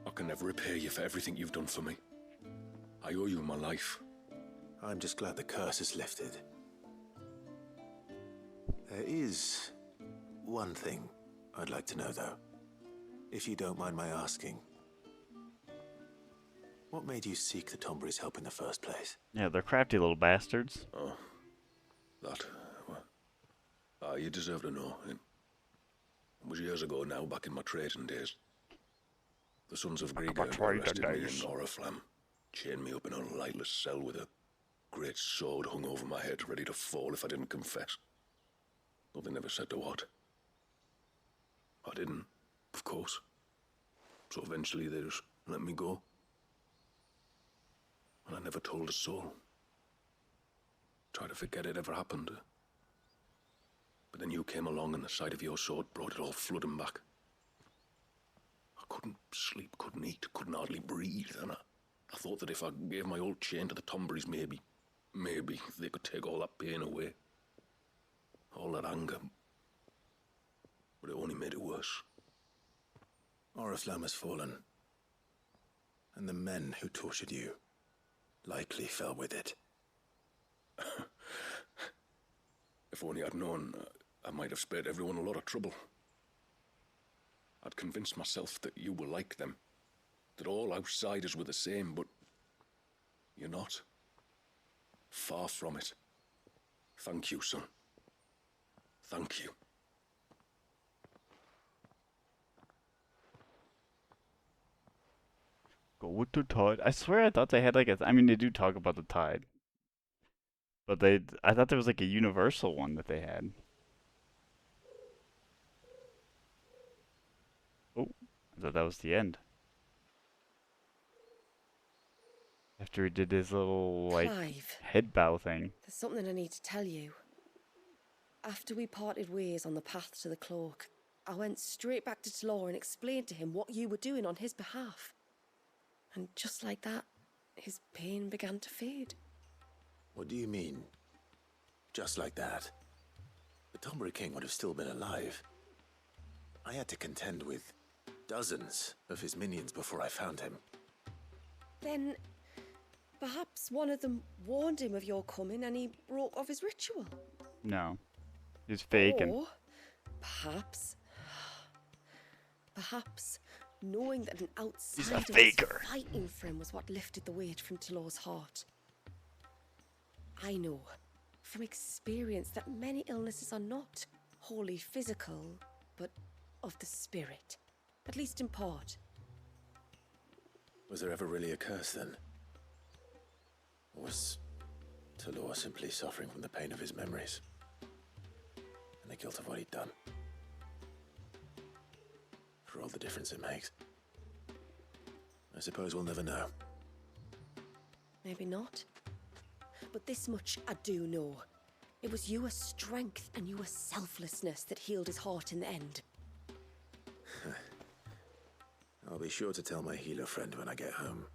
I can never repay you for everything you've done for me. I owe you my life. I'm just glad the curse is lifted. There is one thing I'd like to know, though. If you don't mind my asking. What made you seek the Tombury's help in the first place? Yeah, they're crafty little bastards. Oh, that. Well, you deserve to know. It was years ago now, back in my trading days. The sons of Grieger arrested me in Oriflamme, chained me up in a lightless cell with a great sword hung over my head, ready to fall if I didn't confess. Though they never said to what. I didn't, of course. So eventually they just let me go. And I never told a soul. Tried to forget it ever happened. But then you came along and the sight of your sword brought it all flooding back. I couldn't sleep, couldn't eat, couldn't hardly breathe, and I thought that if I gave my old chain to the Tomburys, maybe they could take all that pain away. All that anger. but it only made it worse. Oriflamme has fallen, and the men who tortured you likely fell with it. If only I'd known, I might have spared everyone a lot of trouble. I'd convinced myself that you were like them, that all outsiders were the same, but you're not. Far from it. Thank you, son. Thank you. Go with the tide. I swear I thought they had like a. I mean, they do talk about the tide, but I thought there was like a universal one that they had. Oh, I thought that was the end. After he did his little like Clive, head bow thing. there's something I need to tell you. After we parted ways on the path to the cloak, I went straight back to Talor and explained to him what you were doing on his behalf. And just like that, his pain began to fade. What do you mean? Just like that? The Tonberry King would have still been alive. I had to contend with dozens of his minions before I found him. Then, perhaps one of them warned him of your coming and he broke off his ritual. No, he's faking. Or, perhaps, knowing that an outsider was faker. fighting for him was what lifted the weight from Talor's heart. I know, from experience, that many illnesses are not wholly physical, but of the spirit, at least in part. Was there ever really a curse then? Or was Talor simply suffering from the pain of his memories? And the guilt of what he'd done? For all the difference it makes. I suppose we'll never know. Maybe not. But this much I do know. It was your strength and your selflessness that healed his heart in the end. I'll be sure to tell my healer friend when I get home.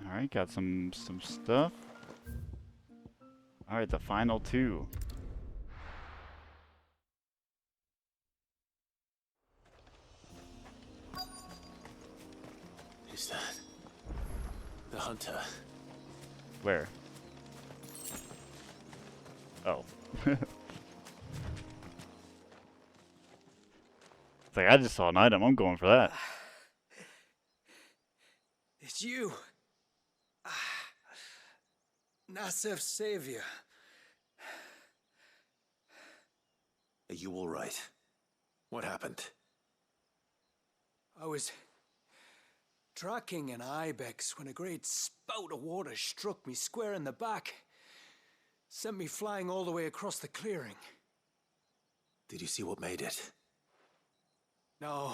Alright, got some stuff. Alright, the final two. Is that the hunter? Where? Oh. It's like, I just saw an item, I'm going for that. It's you. Nasef's savior. Are you all right? What happened? I was tracking an ibex when a great spout of water struck me square in the back. Sent me flying all the way across the clearing. Did you see what made it? No.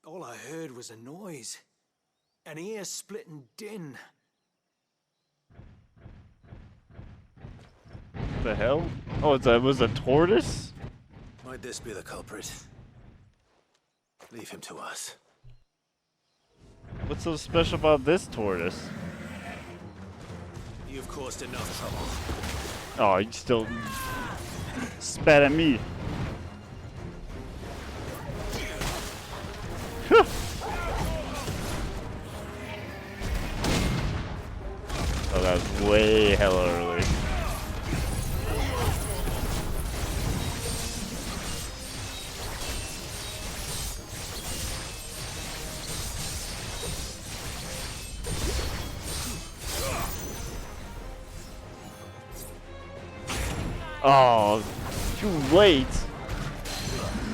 All I heard was a noise. An ear-splitting din. What the hell? Oh, it was a tortoise? Might this be the culprit? Leave him to us. What's so special about this tortoise? You've caused enough trouble. Oh, you still spat at me. Oh, that was way hella early. Oh, too late.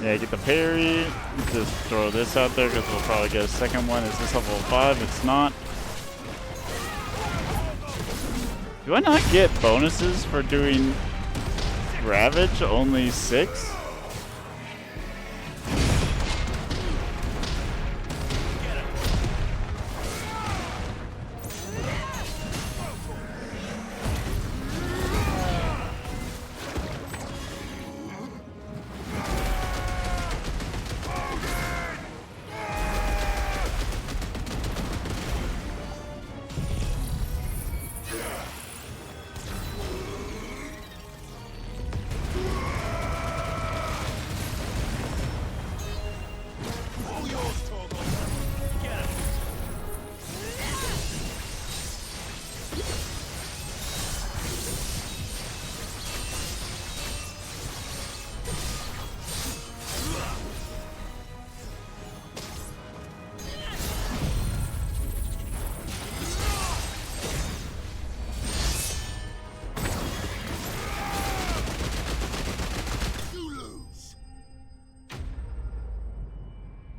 Yeah, get the parry. Just throw this out there because we'll probably get a second one. Is this level 5? It's not. Do I not get bonuses for doing Ravage? Only 6?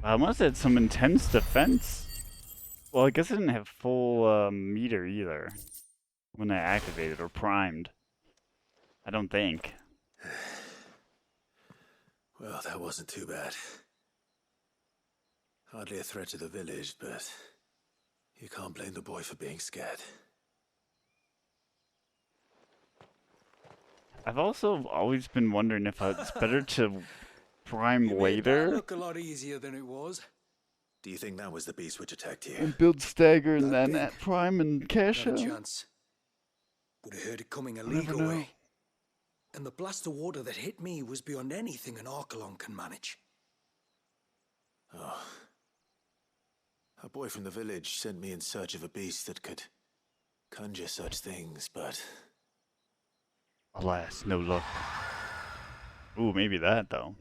I must have had some intense defense. Well, I guess I didn't have full meter either when I activated or primed. I don't think. Well, that wasn't too bad. Hardly a threat to the village, but you can't blame the boy for being scared. I've also always been wondering if it's better to prime You made that later. look a lot easier than it was. Do you think that was the beast which attacked you? And build stagger and That then big. at prime and cash Not a out. chance. Would have heard it coming a Never league know. away. And the blast of water that hit me was beyond anything an Archelon can manage. Oh. A boy from the village sent me in search of a beast that could conjure such things, but... Alas, no luck. Ooh, maybe that though.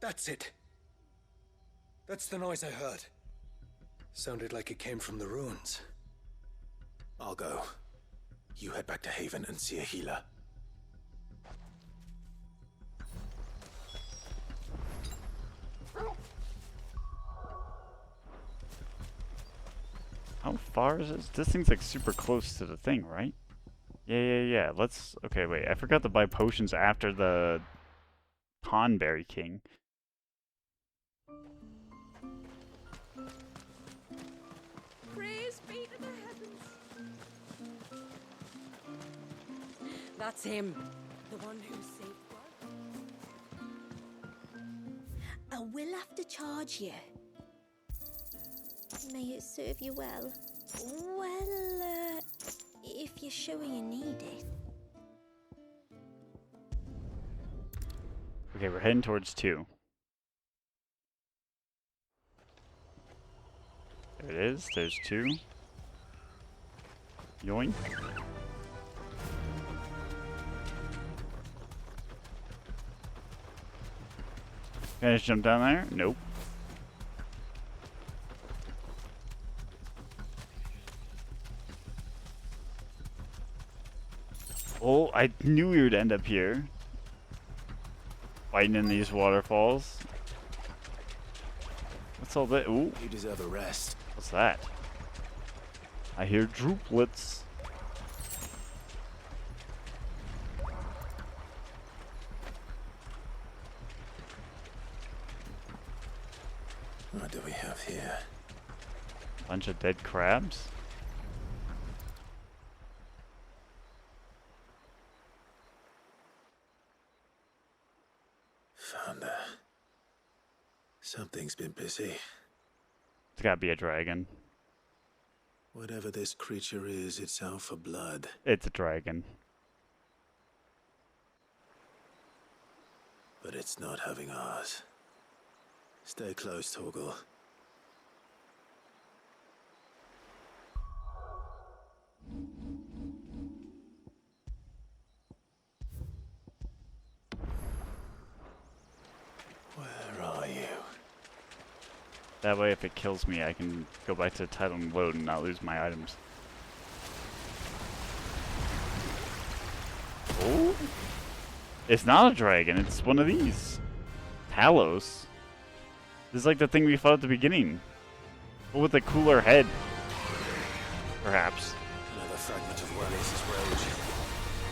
That's it. That's the noise I heard. Sounded like it came from the ruins. I'll go. You head back to Haven and see a healer. How far is this? This thing's like super close to the thing, right? Yeah. Let's... Okay, wait. I forgot to buy potions after the Tonberry King. Praise be to the heavens. That's him. The one who saved world. I will have to charge you. May it serve you well. Well, if you're sure you need it. Okay, we're heading towards 2. There it is. There's 2. Yoink. Can I just jump down there? Nope. Oh, I knew we would end up here. Fighting in these waterfalls. What's all that? Ooh, You deserve a rest. what's that? I hear drooplets. What do we have here? Bunch of dead crabs. Found her. Something's been busy. It's gotta be a dragon. Whatever this creature is, it's out for blood. It's a dragon. But it's not having ours. Stay close, Torgal. Where are you? That way, if it kills me, I can go back to the title and load and not lose my items. Oh! It's not a dragon, it's one of these. Talos. This is like the thing we fought at the beginning. But with a cooler head. Perhaps. Another fragment of Wallis's rage.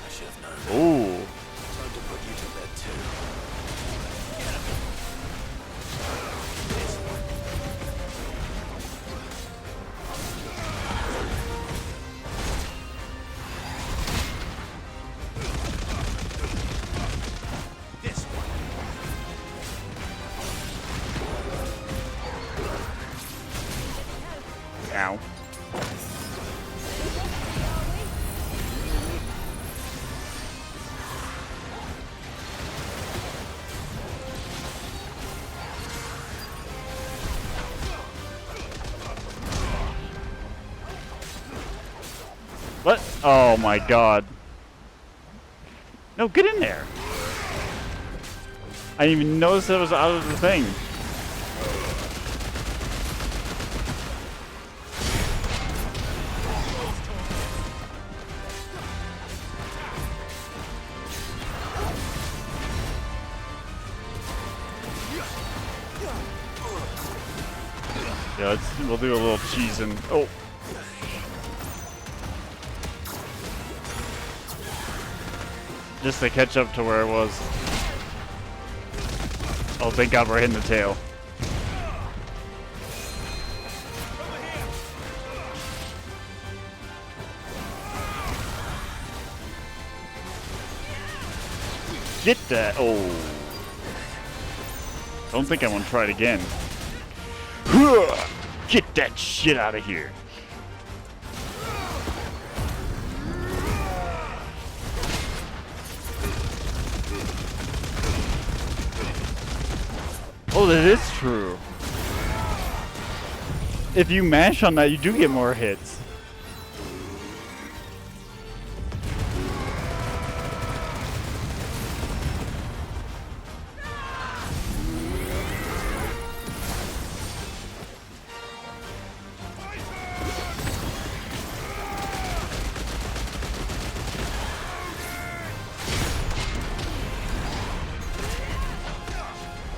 I should have known. Ooh. Time to put you to bed too. This one. Ow. What? Oh my god. No, get in there. I didn't even notice that it was out of the thing. Yeah, we'll do a little cheesing. Oh. Just to catch up to where it was. Oh, thank God we're hitting the tail. Get that. Oh. Don't think I want to try it again. Get that shit out of here. Oh, that is true. If you mash on that, you do get more hits.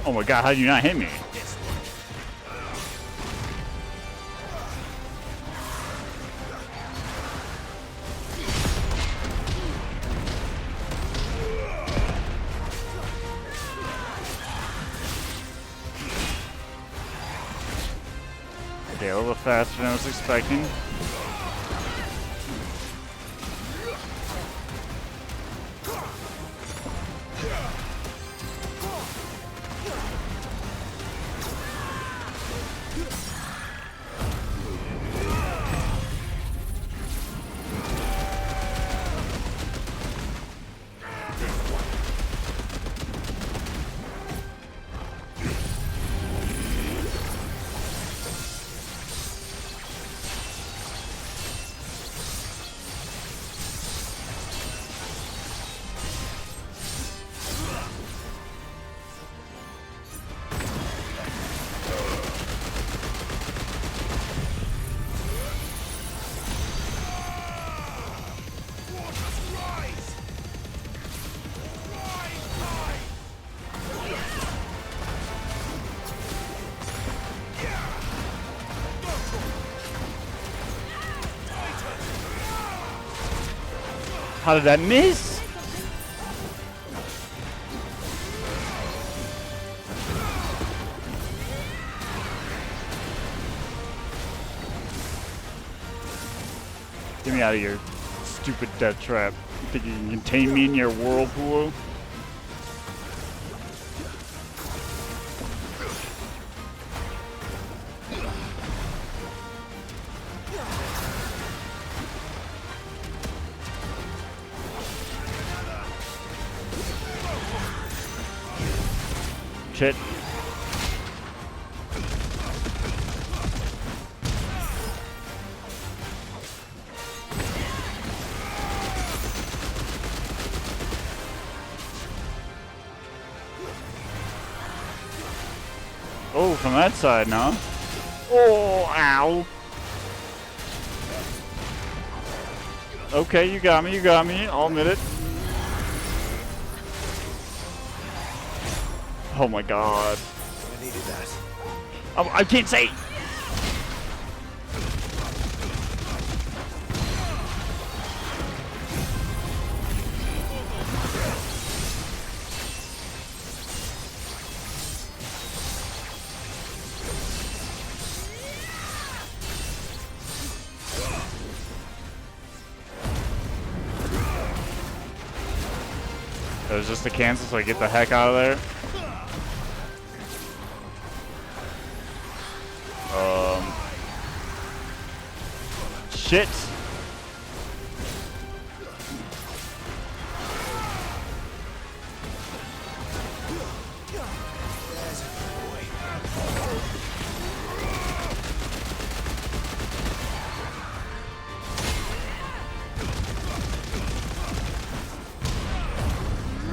Oh my God, how did you not hit me? Okay, a little faster than I was expecting. How did that miss? Get me out of here, stupid death trap. You think you can contain me in your whirlpool? Shit. Oh, from that side, no? Oh, ow. Okay, you got me, I'll admit it. Oh my God. I needed that. I can't say. That was just a cancel, so I get the heck out of there. Shit.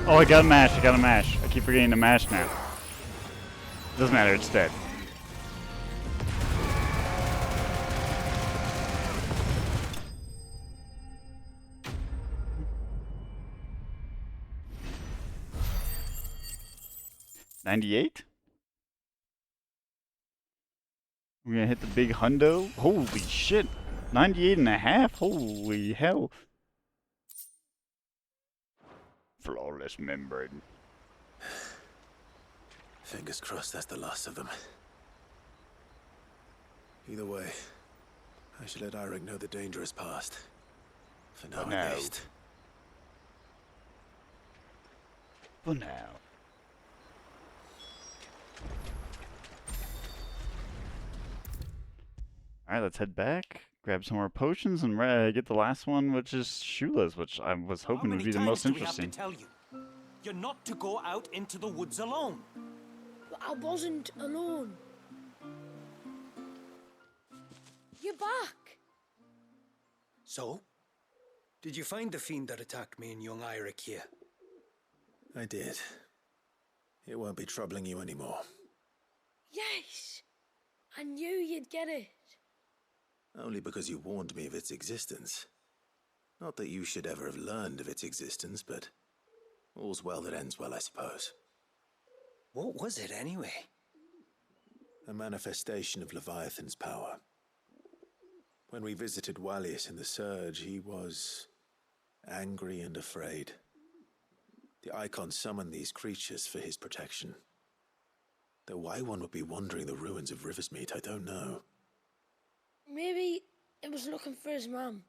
Oh, I got a mash, I keep forgetting to mash now. Doesn't matter, it's dead. $98? We're gonna hit the big hundo. Holy shit. 98.5? Holy hell. Flawless membrane. Fingers crossed that's the last of them. Either way, I should let Eirik know the danger is past. For now, at least. For now. Alright, let's head back, grab some more potions, and get the last one, which is Shula's, which I was hoping would be the most interesting. How many times do we have to tell you? You're not to go out into the woods alone. But I wasn't alone. You're back. So? Did you find the fiend that attacked me and young Eirik here? I did. It won't be troubling you anymore. Yes. I knew you'd get it. Only because you warned me of its existence. Not that you should ever have learned of its existence, but all's well that ends well, I suppose. What was it, anyway? A manifestation of Leviathan's power. When we visited Wallius in the Surge, he was angry and afraid. The Icon summoned these creatures for his protection. Though why one would be wandering the ruins of Riversmeet, I don't know. Maybe it was looking for his mum.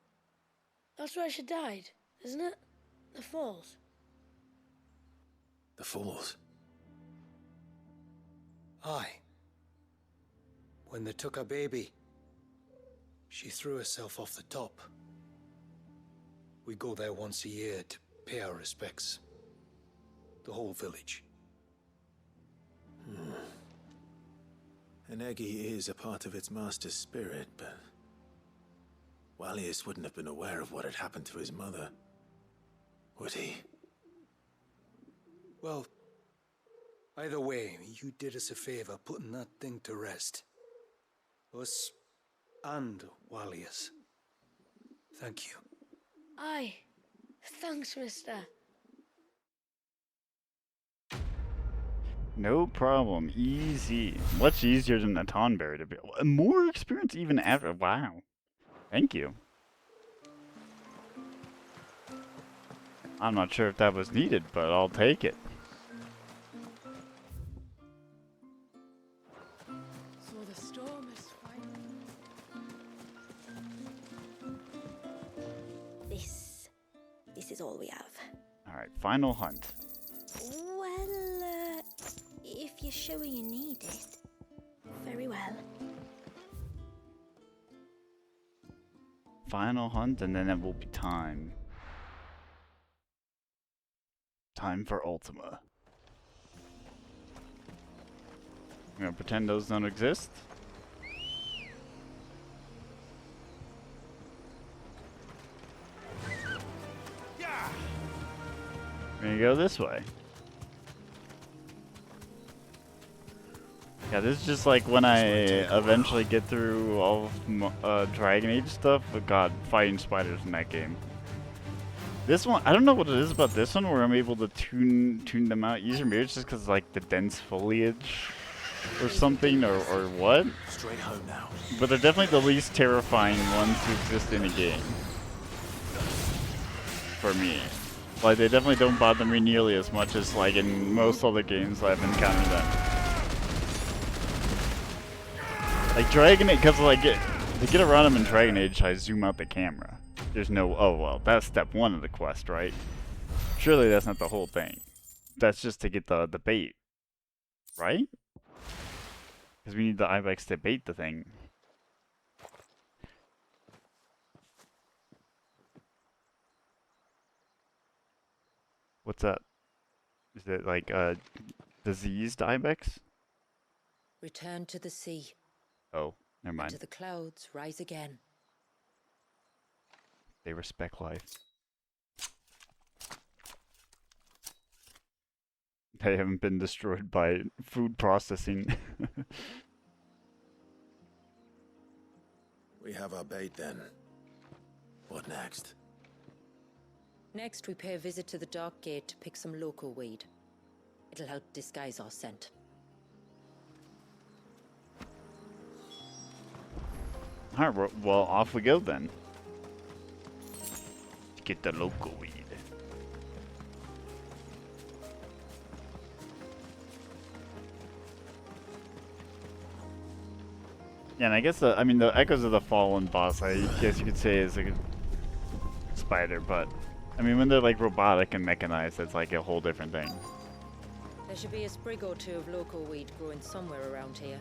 That's where she died, isn't it? The Falls. The Falls? Aye. When they took her baby, she threw herself off the top. We go there once a year to pay our respects. The whole village. An Eggy is a part of its master's spirit, but Wallius wouldn't have been aware of what had happened to his mother, would he? Well, either way, you did us a favor putting that thing to rest. Us and Wallius. Thank you. Aye. Thanks, mister. No problem. Easy. Much easier than a Tonberry to be. More experience even after. Wow. Thank you. I'm not sure if that was needed, but I'll take it. So the storm is finally. This is all we have. Alright, final hunt. Well, if you're sure you need it, very well. Final hunt, and then it will be time. Time for Ultima. I'm gonna pretend those don't exist. We're gonna go this way. Yeah, this is just like when I eventually get through all of Dragon Age stuff. But God, fighting spiders in that game. This one, I don't know what it is about this one where I'm able to tune them out easier. Maybe it's just because like the dense foliage or something, or what. Straight home now. But they're definitely the least terrifying ones to exist in a game. For me. Like, they definitely don't bother me nearly as much as like in most other games I've encountered them. Like Dragon Age, because like to get around them in Dragon Age, I zoom out the camera. There's no, oh well, that's step one of the quest, right? Surely that's not the whole thing. That's just to get the bait, right? Because we need the ibex to bait the thing. What's that? Is it like a diseased ibex? Return to the sea. Oh, never mind. To the clouds rise again. They respect life. They haven't been destroyed by food processing. We have our bait then. What next? Next, we pay a visit to the Dark Gate to pick some local weed. It'll help disguise our scent. Alright, well, off we go then. Get the local weed. Yeah, and I guess I mean, the Echoes of the Fallen boss, I guess you could say is like a spider, but I mean, when they're like robotic and mechanized, it's like a whole different thing. There should be a sprig or two of local weed growing somewhere around here.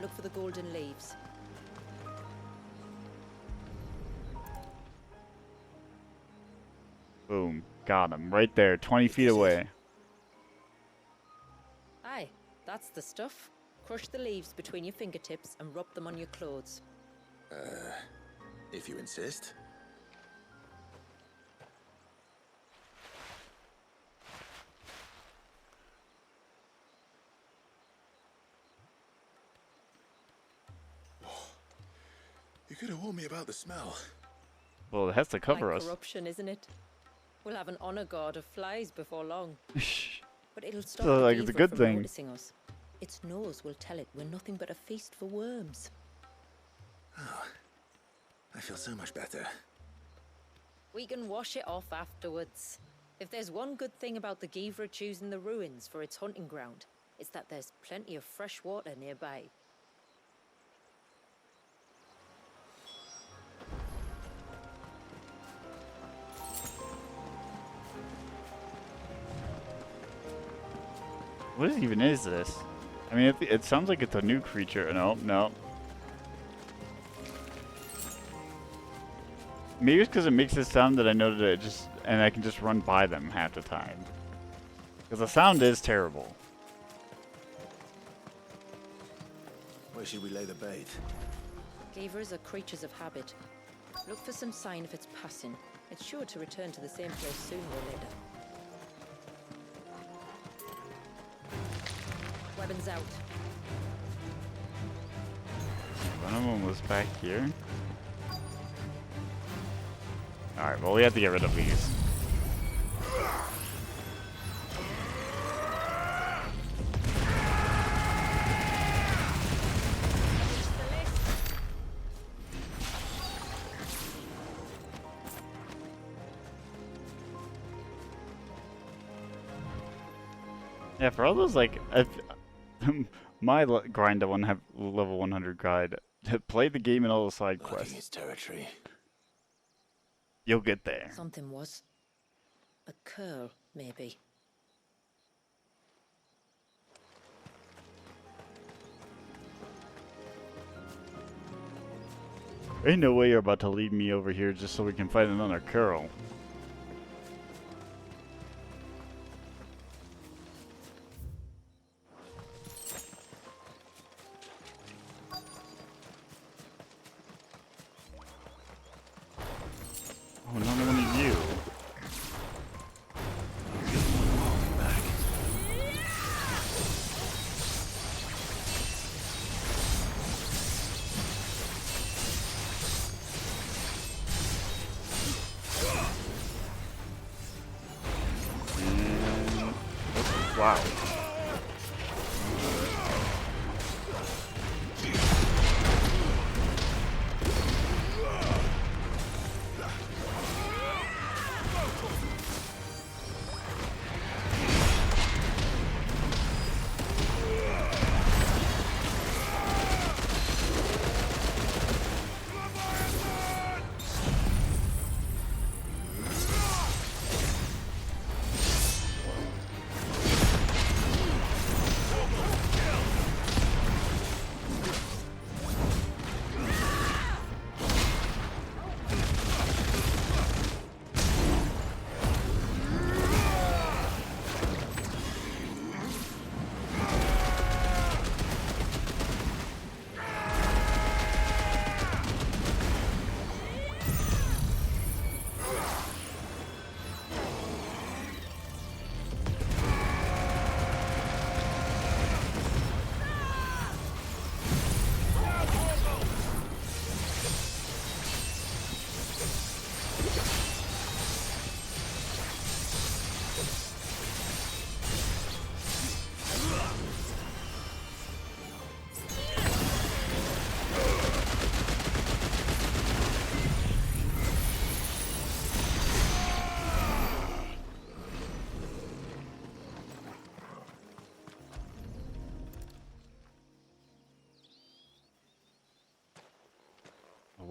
Look for the golden leaves. Boom. Got him. Right there, 20 feet away. Aye, that's the stuff. Crush the leaves between your fingertips and rub them on your clothes. If you insist. You could have warned me about the smell. Well, it has to cover like us. Corruption, isn't it? We'll have an honor guard of flies before long. But it'll stop So, the like, it's a beaver good from thing. noticing us. Its nose will tell it we're nothing but a feast for worms. Oh, I feel so much better. We can wash it off afterwards. If there's one good thing about the Givra choosing the ruins for its hunting ground, it's that there's plenty of fresh water nearby. What even is this? I mean, it sounds like it's a new creature. No, no. Maybe it's because it makes this sound that I know that and I can just run by them half the time. Because the sound is terrible. Where should we lay the bait? Givras are creatures of habit. Look for some sign of its passing. It's sure to return to the same place sooner or later. Weapons out. One of them was back here. Alright, well, we have to get rid of these. Yeah, for all those, like, my grind to have level 100 guide, play the game and all the side quests. His territory. You'll get there. Something was. A curl, maybe. Ain't no way you're about to lead me over here just so we can fight another curl. Oh, another one of you. Wow.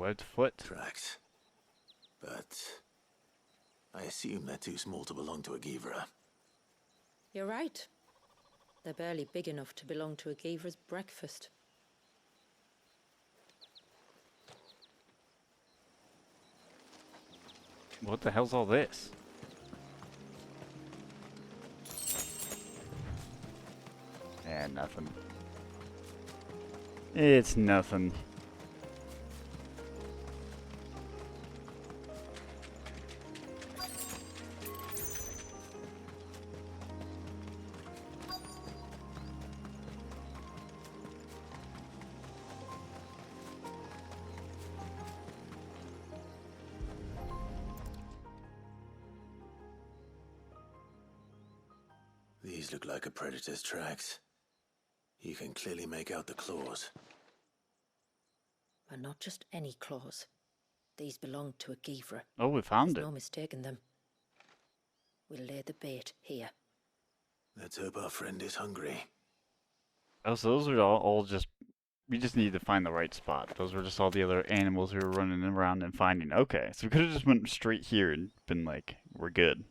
webbed foot. Tracks. But I assume they're too small to belong to a Givra. You're right. They're barely big enough to belong to a Givra's breakfast. What the hell's all this? Nothing. It's nothing. These look like a predator's tracks. You can clearly make out the claws. And not just any claws. These belong to a Givra. Oh, we found There's it. no mistaking them. We'll lay the bait here. Let's hope our friend is hungry. Oh, so those are all just... We just need to find the right spot. Those were just all the other animals we were running around and finding. Okay, so we could have just went straight here and been like, we're good.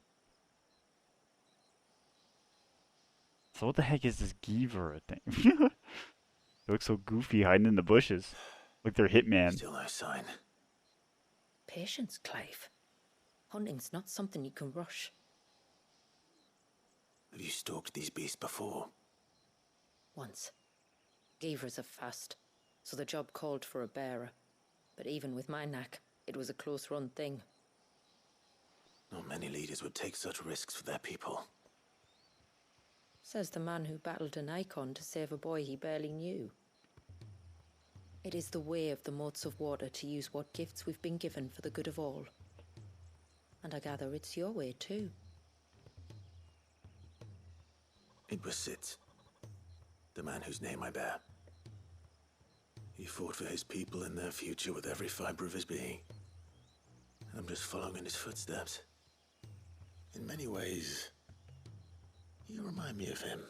So what the heck is this Givra thing? They look so goofy hiding in the bushes. Like they're Hitman. Still no sign. Patience, Clive. Hunting's not something you can rush. Have you stalked these beasts before? Once. Givras are fast, so the job called for a bearer. But even with my knack, it was a close-run thing. Not many leaders would take such risks for their people. Says the man who battled an icon to save a boy he barely knew. It is the way of the moats of water to use what gifts we've been given for the good of all. And I gather it's your way too. It was Sid, the man whose name I bear. He fought for his people and their future with every fiber of his being. I'm just following in his footsteps. In many ways, you remind me of him.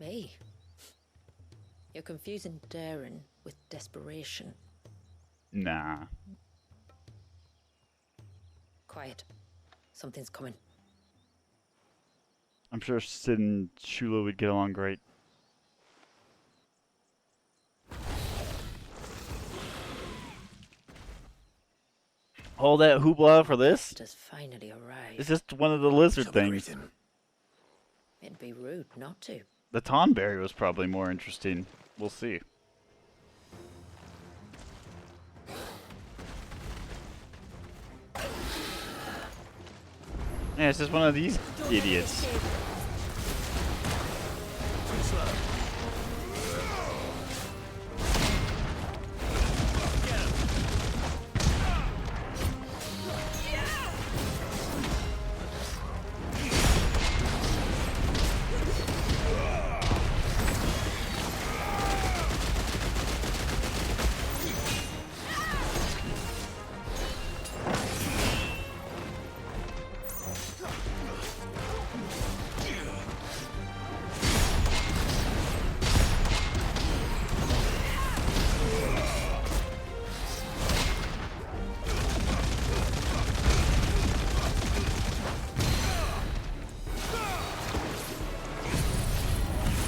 Me? You're confusing daring with desperation. Nah. Quiet. Something's coming. I'm sure Sid and Shula would get along great. All that hoopla for this? Just finally arrived. It's just one of the lizard things. It'd be rude not to. The Tonberry was probably more interesting. We'll see. Yeah, it's just one of these idiots.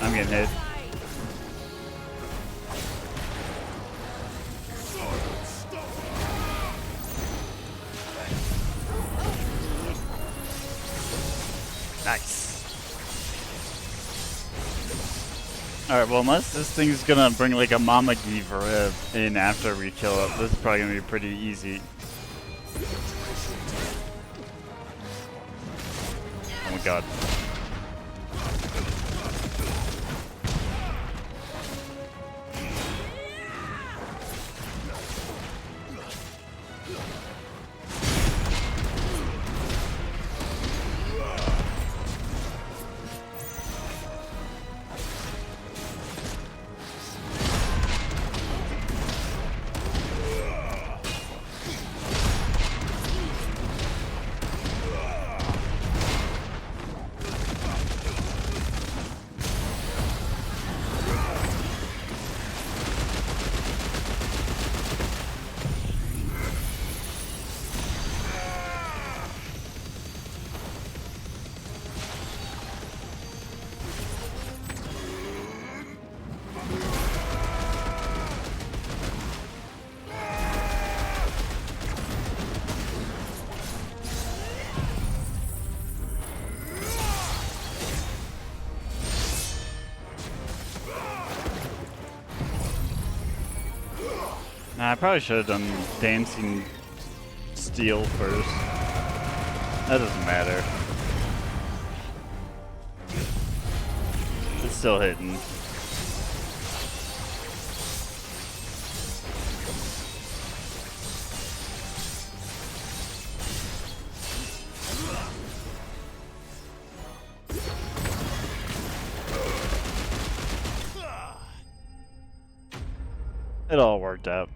I'm getting hit. Nice. Alright, well, unless this thing's gonna bring like a Mama Givra in after we kill it, this is probably gonna be pretty easy. Oh my god. Nah, I probably should have done dancing steel first. That doesn't matter. It's still hitting. It all worked out.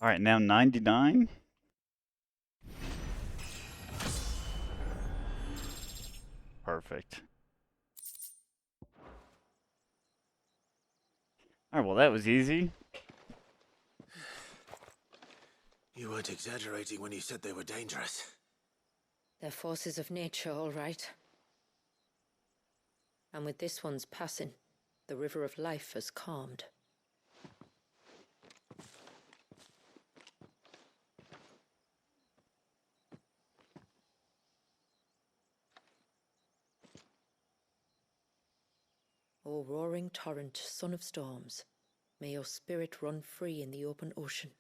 Alright, now 99. Perfect. Alright, well that was easy. You weren't exaggerating when you said they were dangerous. They're forces of nature, all right. And with this one's passing, the river of life has calmed. O roaring torrent, son of storms, may your spirit run free in the open ocean.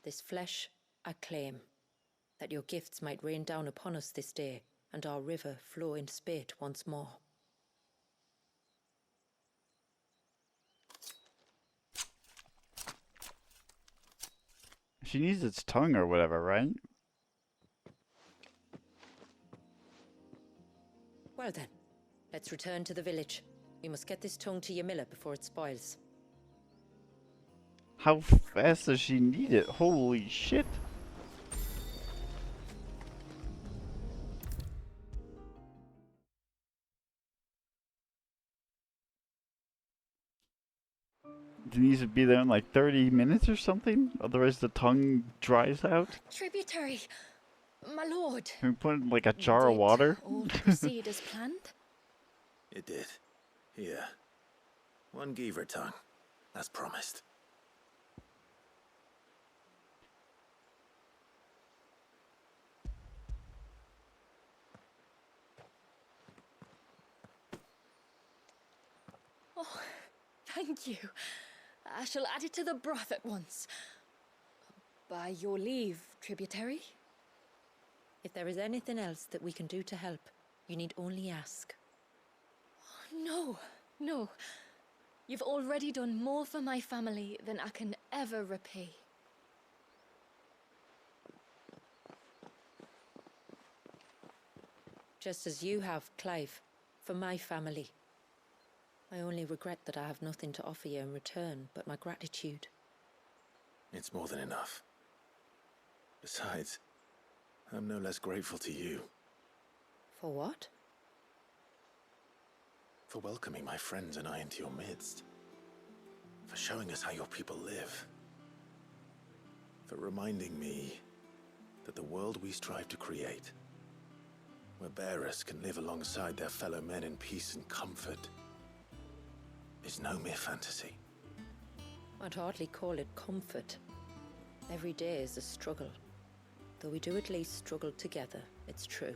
This flesh I claim, that your gifts might rain down upon us this day, and our river flow in spate once more. She needs its tongue or whatever, right? Well then, let's return to the village. We must get this tongue to Ymilla before it spoils. How fast does she need it? Holy shit. It needs to be there in like 30 minutes or something? Otherwise the tongue dries out? Tributary, my lord. Can we put it in like a jar of water? All proceed as planned? It did. Here. One Geaver tongue, as promised. Oh, thank you. I shall add it to the broth at once. By your leave, tributary. If there is anything else that we can do to help, you need only ask. No, no. You've already done more for my family than I can ever repay. Just as you have, Clive, for my family. I only regret that I have nothing to offer you in return but my gratitude. It's more than enough. Besides, I'm no less grateful to you. For what? For welcoming my friends and I into your midst. For showing us how your people live. For reminding me that the world we strive to create, where bearers can live alongside their fellow men in peace and comfort, is no mere fantasy. I'd hardly call it comfort. Every day is a struggle. Though we do at least struggle together, it's true.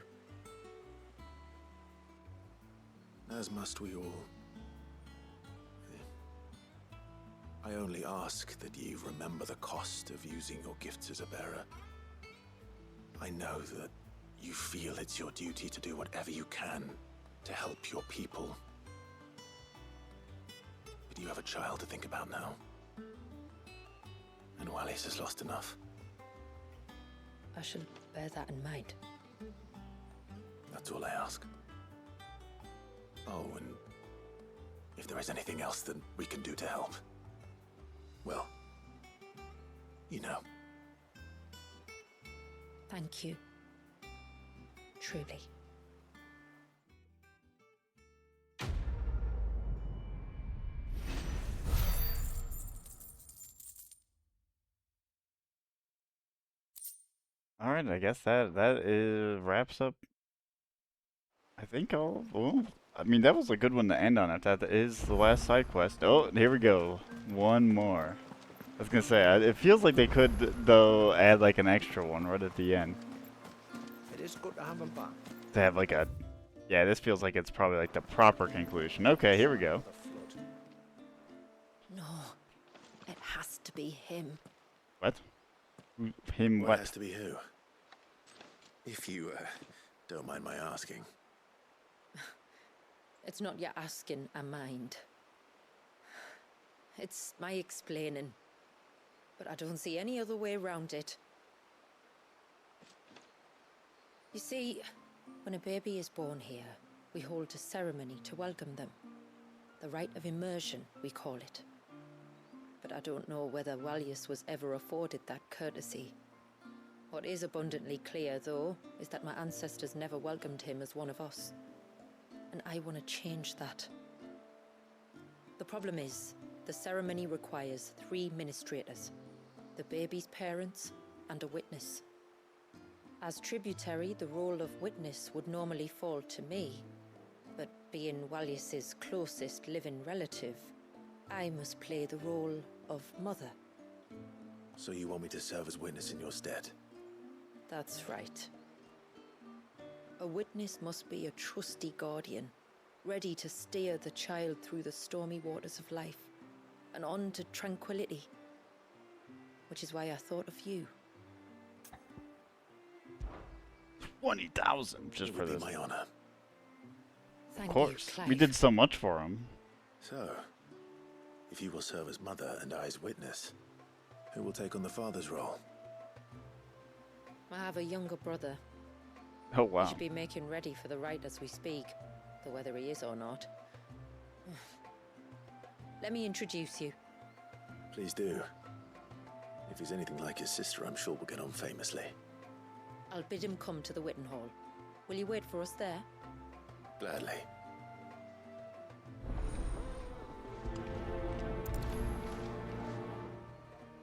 As must we all. I only ask that you remember the cost of using your gifts as a bearer. I know that you feel it's your duty to do whatever you can to help your people. But you have a child to think about now. And Wallis has lost enough. I shall bear that in mind. That's all I ask. Oh, and if there is anything else that we can do to help, well, you know. Thank you. Truly. Alright, I guess that wraps up. I think all. Oh, I mean, that was a good one to end on. If that is the last side quest. Oh, here we go. One more. I was gonna say, it feels like they could, though, add like an extra one right at the end. It is good to have him back. to have like a... Yeah, this feels like it's probably like the proper conclusion. Okay, here we go. No, it has to be him. What? Him Well, what? it has to be who? If you, don't mind my asking. It's not your asking, I mind. It's my explaining. But I don't see any other way around it. You see, when a baby is born here, we hold a ceremony to welcome them. The rite of immersion, we call it. But I don't know whether Walius was ever afforded that courtesy. What is abundantly clear, though, is that my ancestors never welcomed him as one of us. And I want to change that. The problem is, the ceremony requires 3 ministrators. The baby's parents, and a witness. As tributary, the role of witness would normally fall to me. But being Walius's closest living relative, I must play the role of mother. So you want me to serve as witness in your stead? That's right. A witness must be a trusty guardian, ready to steer the child through the stormy waters of life, and on to tranquility. Which is why I thought of you. 20,000 just for It would this. be my honor. Thank Of course. you, Clive. We did so much for him. So, if you will serve as mother and I as witness, who will take on the father's role? I have a younger brother. Oh, He wow. should be making ready for the rite as we speak, though whether he is or not. Let me introduce you. Please do. If he's anything like his sister, I'm sure we'll get on famously. I'll bid him come to the Witten Hall. Will you wait for us there? Gladly.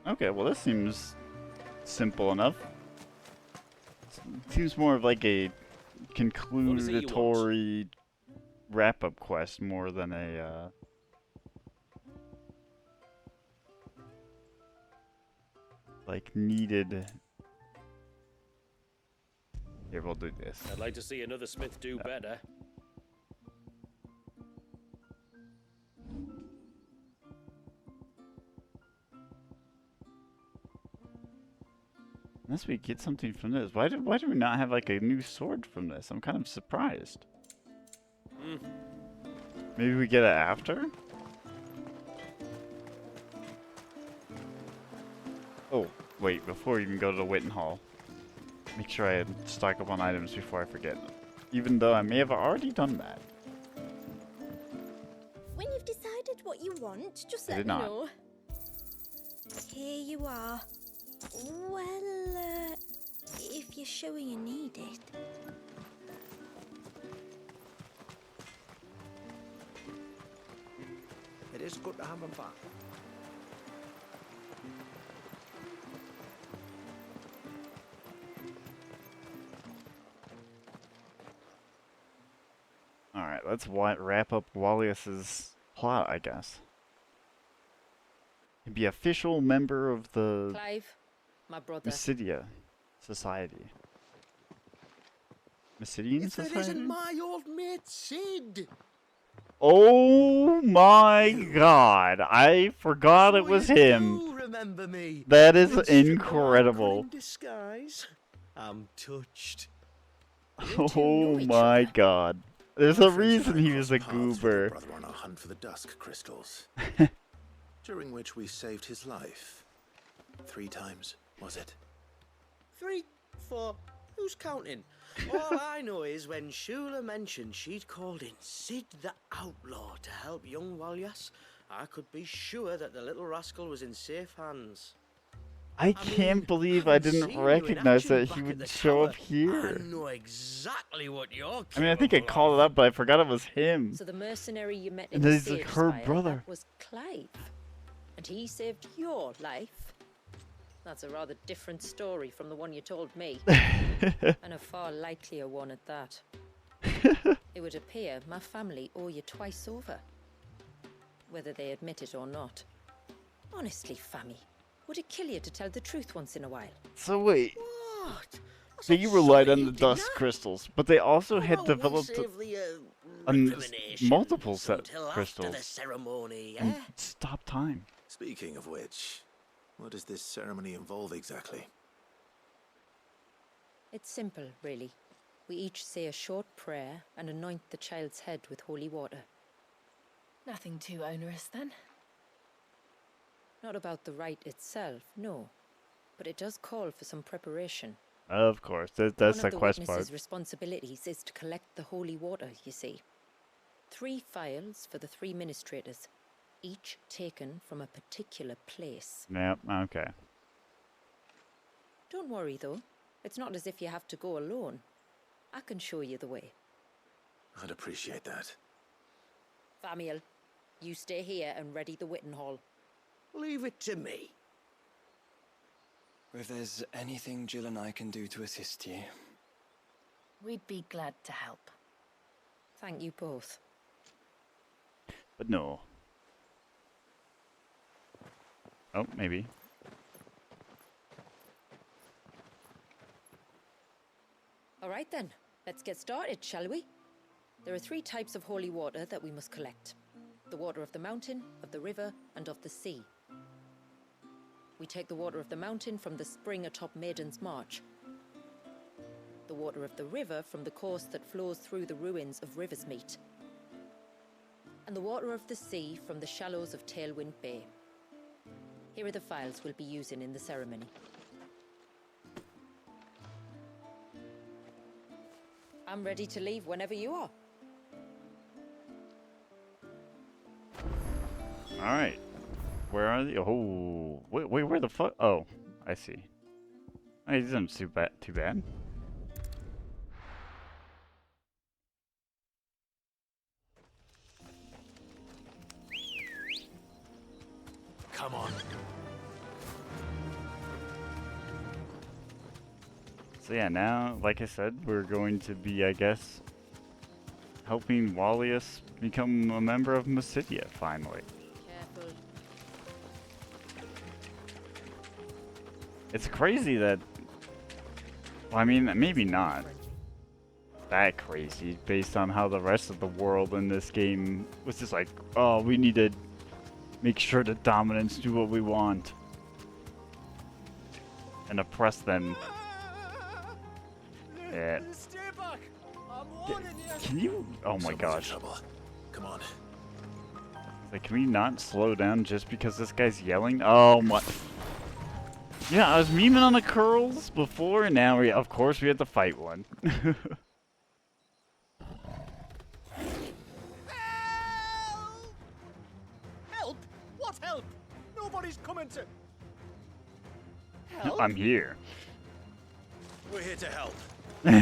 Okay, well this seems simple enough. Seems more of like a concludatory wrap-up quest more than a like needed. Here, we'll do this. I'd like to see another smith do better. Unless we get something from this. Why do we not have like a new sword from this? I'm kind of surprised. Maybe we get it after? Oh, wait, before we even go to the Witten Hall. Make sure I stock up on items before I forget. Even though I may have already done that. When you've decided what you want, just I let did me not. know. Here you are. Well, if you're sure you need it. It is good to have them back. Alright, let's wrap up Walius's plot, I guess. Be official member of the Clive, my brother. Mysidia Society. Mysidian If Society? it isn't my old mate Sid! Oh my god, I forgot it was him. You remember me? That is Mr. Barker incredible. in disguise. I'm touched. Oh my god. There's a reason he was a Paths with your goober. brother on our hunt for the dusk crystals. During which we saved his life. 3 times, was it? 3, 4, who's counting? All I know is when Shula mentioned she'd called in Sid the Outlaw to help young Walyas, I could be sure that the little rascal was in safe hands. I can't believe I didn't recognize that he would show up I here. know exactly what you're I mean, I think I called it up, but I forgot it was him. So the mercenary you met in And the then he's like Sage her Spire, brother. that was Clive. And he saved your life. That's a rather different story from the one you told me. And a far likelier one at that. It would appear my family owe you twice over. Whether they admit it or not. Honestly, Fammy, would it kill you to tell the truth once in a while? So wait, What? they relied on the dust crystals, but they also had We'll developed save the an- recriminations multiple set until after crystals. the ceremony, And eh? stop time. Speaking of which, what does this ceremony involve exactly? It's simple, really. We each say a short prayer and anoint the child's head with holy water. Nothing too onerous then. Not about the rite itself, no. But it does call for some preparation. Of course, that's One the of the quest witness's part. responsibilities is to collect the holy water, you see. 3 phials for the 3 ministrators, each taken from a particular place. Yep, okay. Don't worry, though. It's not as if you have to go alone. I can show you the way. I'd appreciate that. Famiel, you stay here and ready the Witten Hall. Leave it to me. If there's anything Jill and I can do to assist you. We'd be glad to help. Thank you both. But no. Oh, maybe. All right then, let's get started, shall we? There are 3 types of holy water that we must collect. The water of the mountain, of the river, and of the sea. We take the water of the mountain from the spring atop Maiden's March. The water of the river from the course that flows through the ruins of Riversmeet. And the water of the sea from the shallows of Tailwind Bay. Here are the phials we'll be using in the ceremony. I'm ready to leave whenever you are. Alright. Where are they? Oh, wait, where the fuck? Oh, I see. Hey, this isn't too bad. Come on. So yeah, now, like I said, we're going to be, I guess, helping Wallius become a member of Mysidia, finally. Careful. It's crazy that... Well, I mean, maybe not that crazy, based on how the rest of the world in this game was just like, oh, we need to make sure the dominants do what we want. And oppress them. Yeah. Stay back. I'm warning you. Can you... Oh my gosh. Come on. Like, can we not slow down just because this guy's yelling? Oh my... Yeah, I was memeing on the curls before, and now we, of course, we have to fight one. Help! What help? Nobody's coming to. Help? I'm here. We're here to help. Keep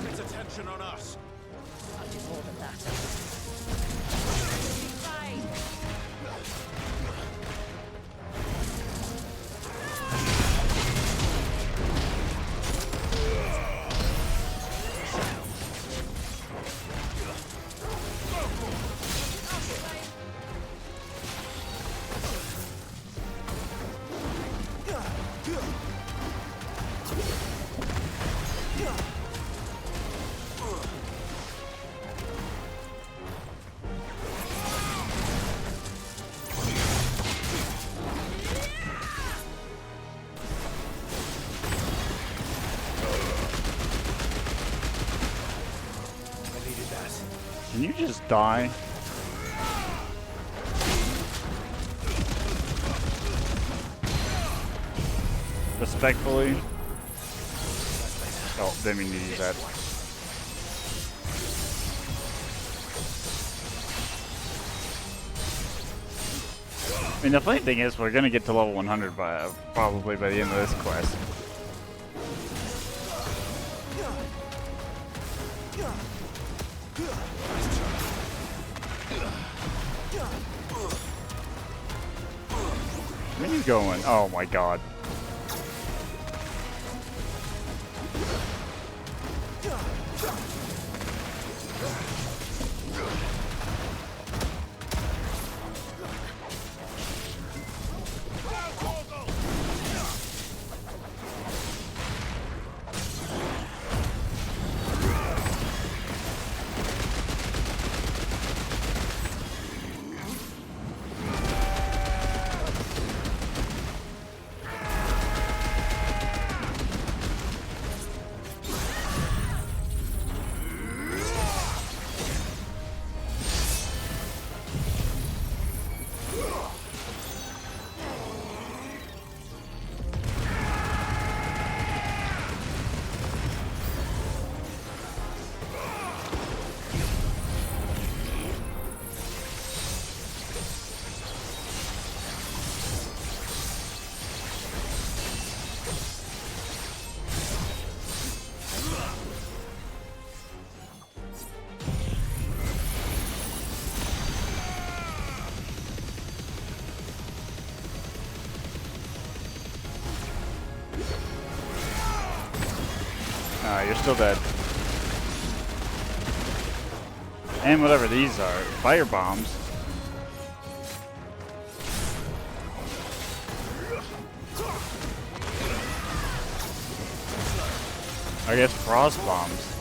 its attention on us. I'll do more than that. Can you just die? Respectfully. Oh, didn't mean to use that. I mean, the funny thing is, we're gonna get to level 100 by probably by the end of this quest. Where are you going? Oh my god. You're still dead. And whatever these are, fire bombs. I guess frost bombs.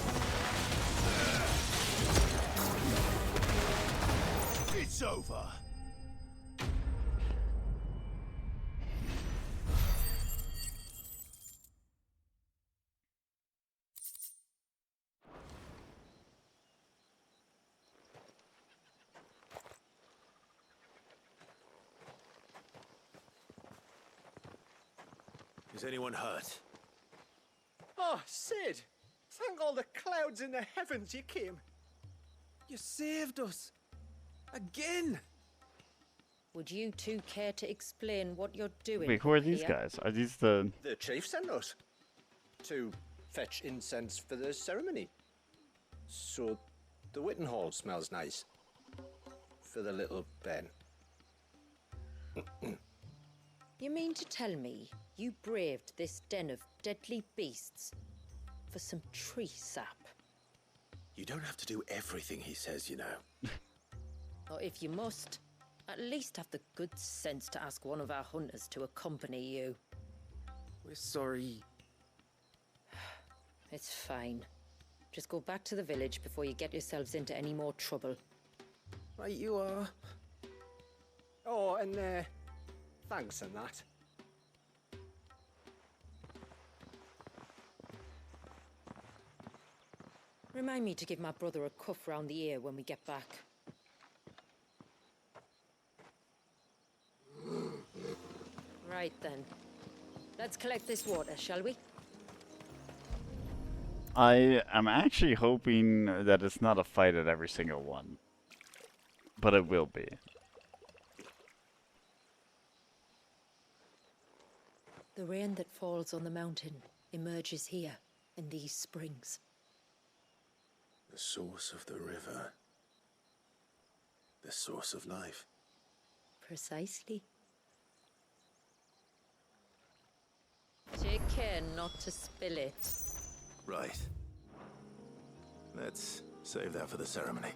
It's over. Is anyone hurt? Oh, Sid! Thank all the clouds in the heavens you came. You saved us. Again! Would you two care to explain what you're doing? Wait, who are these here? guys? Are these the... The chief sent us to fetch incense for the ceremony. So the Witten Hall smells nice. For the little Ben. You mean to tell me you braved this den of deadly beasts for some tree sap? You don't have to do everything he says, you know. Or if you must, at least have the good sense to ask one of our hunters to accompany you. We're sorry. It's fine. Just go back to the village before you get yourselves into any more trouble. Right you are. Oh, and thanks and that. Remind me to give my brother a cuff round the ear when we get back. Right then. Let's collect this water, shall we? I am actually hoping that it's not a fight at every single one. But it will be. The rain that falls on the mountain emerges here, in these springs. The source of the river. The source of life. Precisely. Take care not to spill it. Right. Let's save that for the ceremony.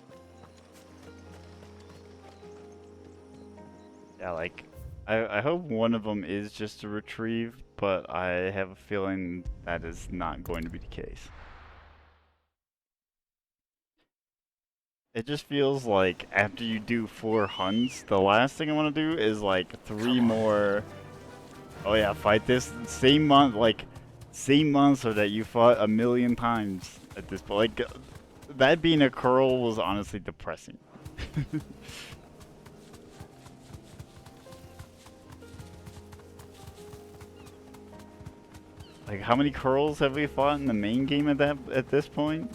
Yeah, like, I hope one of them is just a retrieve, but I have a feeling that is not going to be the case. It just feels like after you do 4 hunts, the last thing I want to do is like 3 more. Oh yeah, fight this same month, like same monster that you fought 1,000,000 times at this point. Like that being a curl was honestly depressing. Like how many curls have we fought in the main game at this point?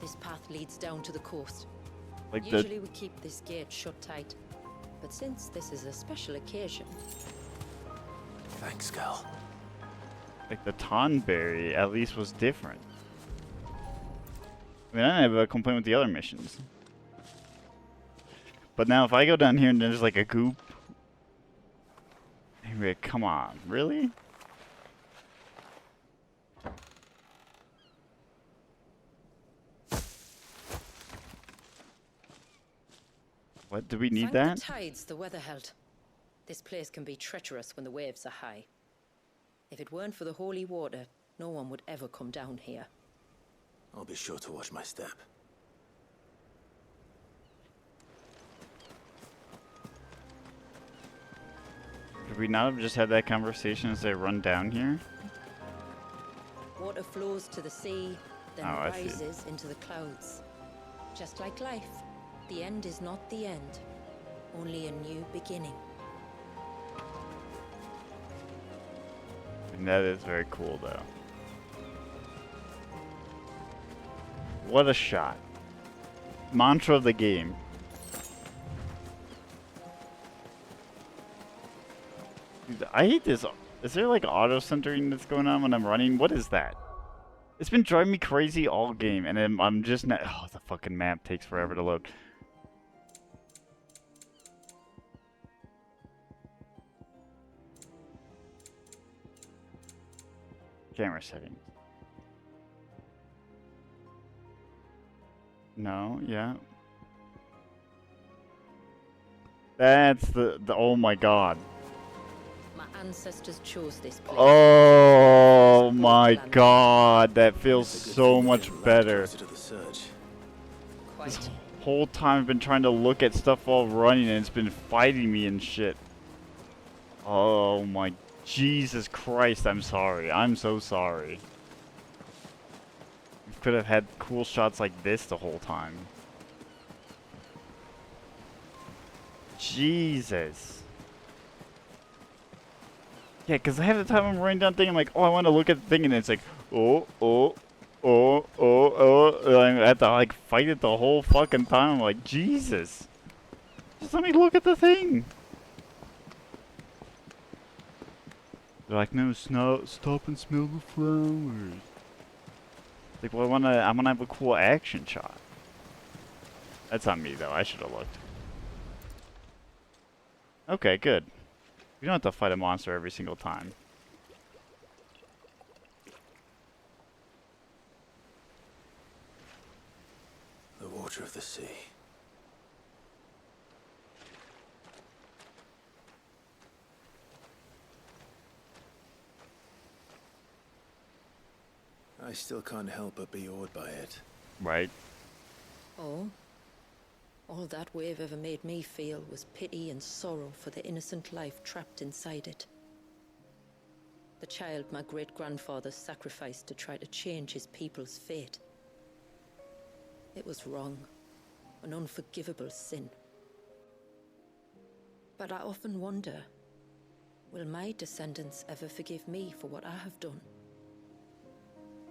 This path leads down to the coast. Like Usually we keep this gate shut tight, but since this is a special occasion... Thanks, girl. Like the Tonberry at least was different. I mean, I didn't have a complaint with the other missions. But now if I go down here and there's like a goop... Anyway, come on, really? What, do we need Thank that? the tides the weather held. This place can be treacherous when the waves are high. If it weren't for the holy water, no one would ever come down here. I'll be sure to watch my step. Could we not have just had that conversation as they run down here? Water flows to the sea, then Oh, I see. rises into the clouds. Just like life, the end is not the end, only a new beginning. And that is very cool, though. What a shot. Mantra of the game. Dude, I hate this. Is there like auto centering that's going on when I'm running? What is that? It's been driving me crazy all game, and I'm just not. Oh, the fucking map takes forever to load. Camera settings. No, yeah. That's the oh my god. My ancestors chose this place. Oh my god, that feels so much better. This whole time I've been trying to look at stuff while running and it's been fighting me and shit. Oh my Jesus Christ, I'm sorry. I'm so sorry. We could have had cool shots like this the whole time. Jesus. Yeah, because half the time I'm running down thing, I'm like, oh, I want to look at the thing, and it's like, oh, and I have to, like, fight it the whole fucking time. I'm like, Jesus. Just let me look at the thing. They're like, no, stop and smell the flowers. Like, well, I wanna have a cool action shot. That's on me, though. I should have looked. Okay, good. We don't have to fight a monster every single time. The water of the sea. I still can't help but be awed by it. Right. Oh? All that wave ever made me feel was pity and sorrow for the innocent life trapped inside it. The child my great-grandfather sacrificed to try to change his people's fate. It was wrong, an unforgivable sin. But I often wonder, will my descendants ever forgive me for what I have done?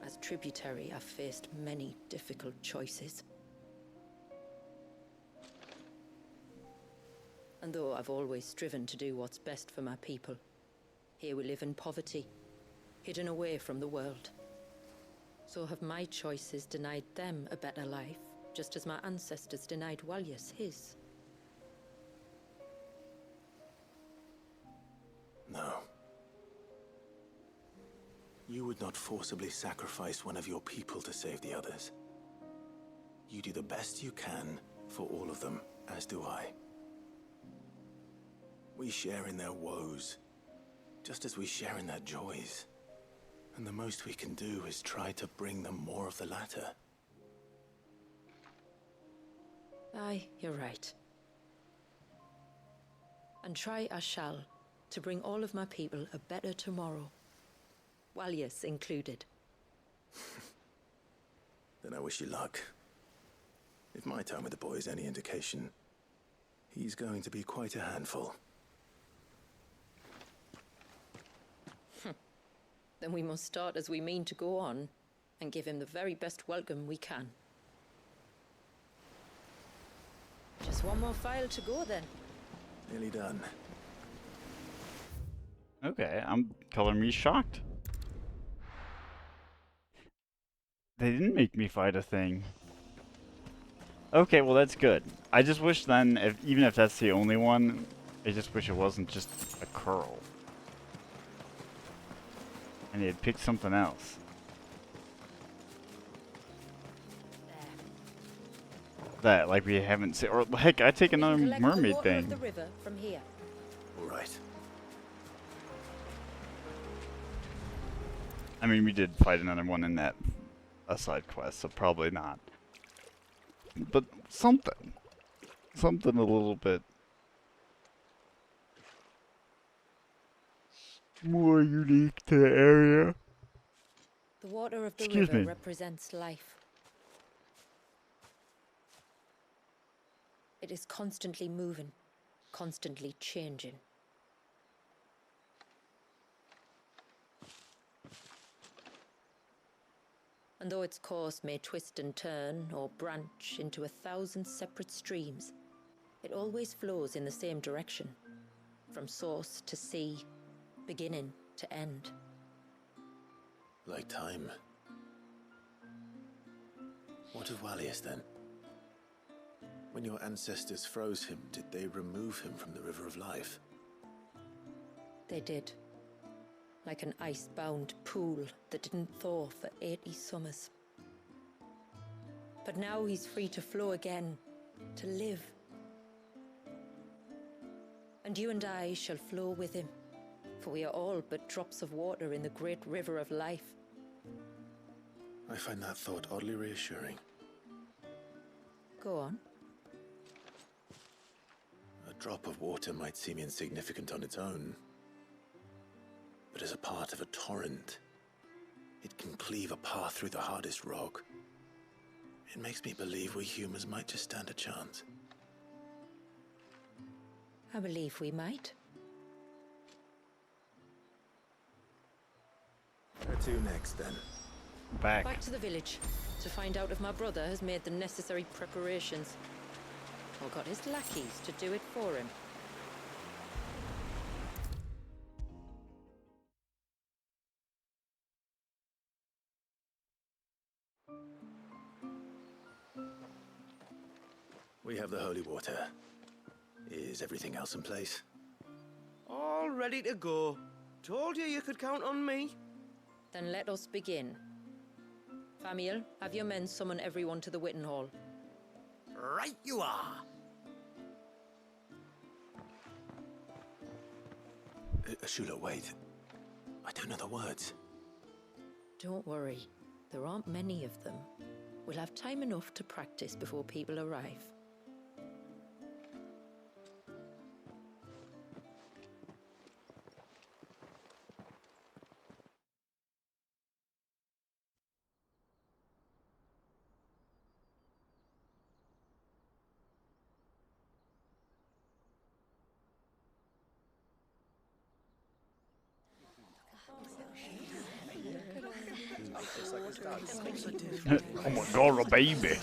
As tributary, I've faced many difficult choices. And though I've always striven to do what's best for my people, here we live in poverty, hidden away from the world. So have my choices denied them a better life, just as my ancestors denied Walyas his? No. You would not forcibly sacrifice one of your people to save the others. You do the best you can for all of them, as do I. We share in their woes, just as we share in their joys. And the most we can do is try to bring them more of the latter. Aye, you're right. And try I shall, to bring all of my people a better tomorrow. Walyas included. Then I wish you luck. If my time with the boy is any indication, he's going to be quite a handful. Then we must start as we mean to go on, and give him the very best welcome we can. Just one more file to go then. Nearly done. Okay, I'm coloring me shocked. They didn't make me fight a thing. Okay, well that's good. I just wish then, even if that's the only one, I just wish it wasn't just a curl. And he had picked something else. That, like we haven't seen, or heck, I'd take another mermaid thing. The river from here. All right. I mean, we did fight another one in that a side quest, so probably not. But something a little bit more unique to the area. The water of the Excuse river me. represents life. It is constantly moving, constantly changing. And though its course may twist and turn or branch into 1,000 separate streams, it always flows in the same direction, from source to sea, beginning to end. Like time. What of Walyas then? When your ancestors froze him, did they remove him from the River of Life? They did. like an ice-bound pool that didn't thaw for 80 summers. But now he's free to flow again, to live. And you and I shall flow with him, for we are all but drops of water in the great river of life. I find that thought oddly reassuring. Go on. A drop of water might seem insignificant on its own, but as a part of a torrent, it can cleave a path through the hardest rock. It makes me believe we humans might just stand a chance. I believe we might. Where to next, then? Back to the village, to find out if my brother has made the necessary preparations. Or got his lackeys to do it for him. We have the holy water. Is everything else in place? All ready to go. Told you could count on me. Then let us begin. Famiel, have your men summon everyone to the Witten Hall. Right you are. Shula, wait. I don't know the words. Don't worry. There aren't many of them. We'll have time enough to practice before people arrive. Oh my god, a baby.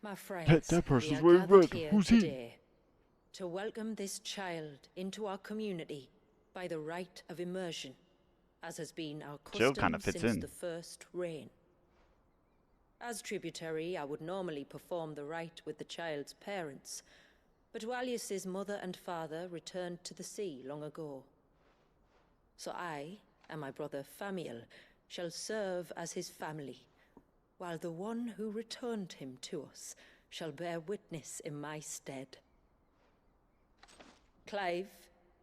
My friends, that person's we are wearing gathered red. here Who's he? today to welcome this child into our community by the rite of immersion, as has been our Jill custom kinda fits since in. the first reign. As tributary, I would normally perform the rite with the child's parents, but Walius's mother and father returned to the sea long ago. So I and my brother Famiel shall serve as his family, while the one who returned him to us shall bear witness in my stead. Clive,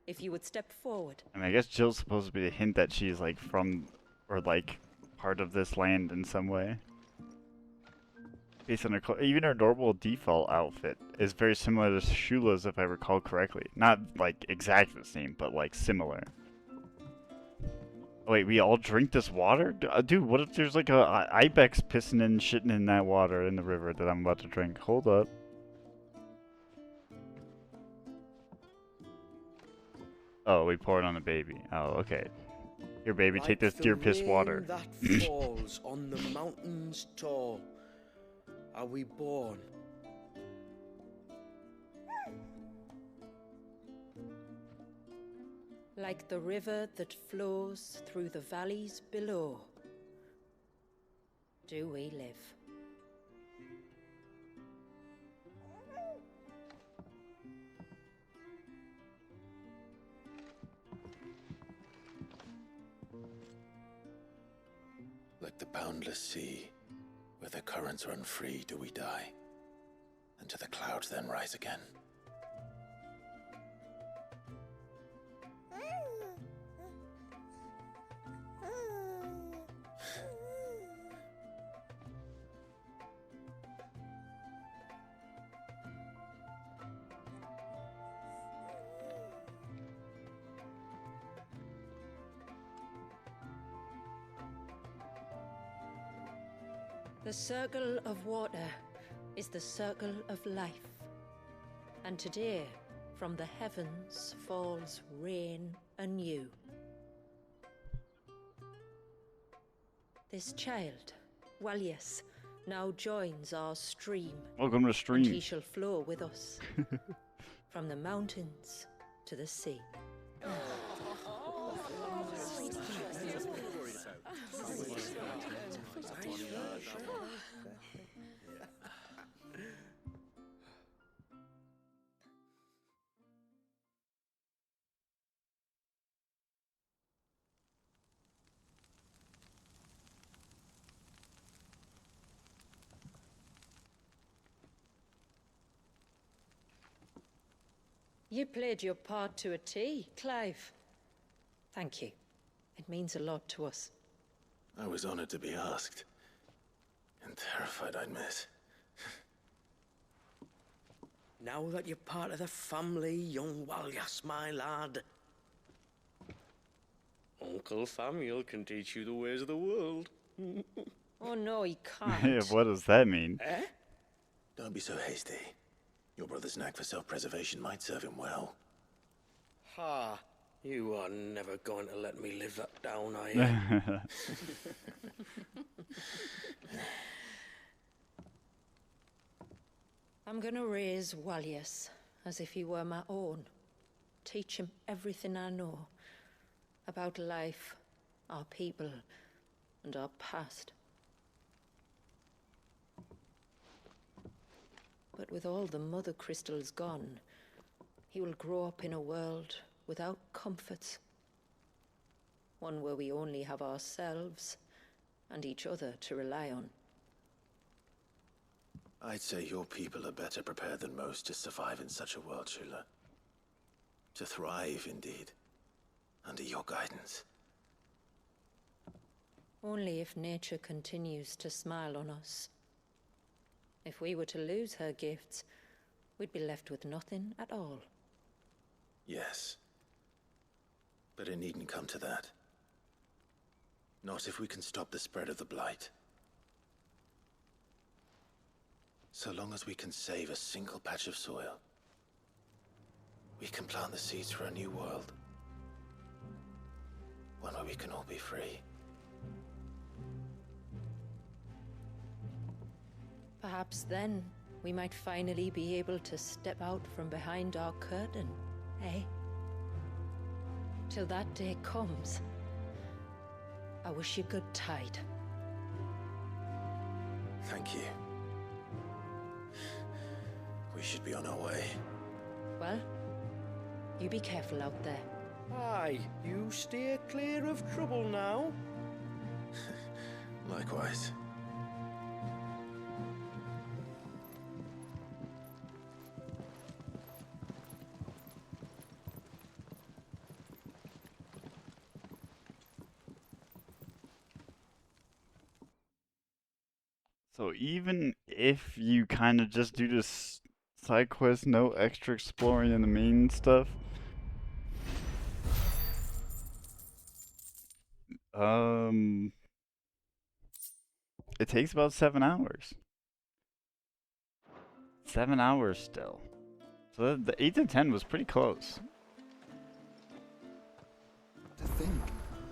if you would step forward. I mean, I guess Jill's supposed to be a hint that she's like from, or like part of this land in some way. Based on her, even her normal default outfit is very similar to Shula's, if I recall correctly. Not like exactly the same, but like similar. Oh, wait, we all drink this water? Dude, what if there's like a ibex pissing and shitting in that water in the river that I'm about to drink? Hold up. Oh, we pour it on the baby. Oh, okay. Here, baby, take this deer piss water. That falls on the mountains tall. Are we born? Like the river that flows through the valleys below, do we live. Like the boundless sea, where the currents run free, do we die, and to the clouds then rise again. The circle of water is the circle of life. And today, from the heavens falls rain anew. This child, Walius, now joins our stream. Welcome to the stream. And he shall flow with us. From the mountains to the sea. You played your part to a T, Clive. Thank you. It means a lot to us. I was honored to be asked. And terrified I'd miss. Now that you're part of the family, young Walyas, my lad. Uncle Samuel can teach you the ways of the world. Oh no, he can't. What does that mean? Eh? Don't be so hasty. Your brother's knack for self-preservation might serve him well. Ha! You are never going to let me live that down, are you? I'm gonna raise Walyas as if he were my own. Teach him everything I know about life, our people, and our past. But with all the mother crystals gone, he will grow up in a world without comforts. One where we only have ourselves and each other to rely on. I'd say your people are better prepared than most to survive in such a world, Shula. To thrive, indeed, under your guidance. Only if nature continues to smile on us. If we were to lose her gifts, we'd be left with nothing at all. Yes. But it needn't come to that. Not if we can stop the spread of the Blight. So long as we can save a single patch of soil, we can plant the seeds for a new world. One where we can all be free. Perhaps then we might finally be able to step out from behind our curtain, eh? Till that day comes, I wish you good tide. Thank you. We should be on our way. Well, you be careful out there. Aye, you steer clear of trouble now. Likewise. So even if you kind of just do this side quest, no extra exploring in the main stuff, it takes about 7 hours. 7 hours still. So the 8 to 10 was pretty close. To think,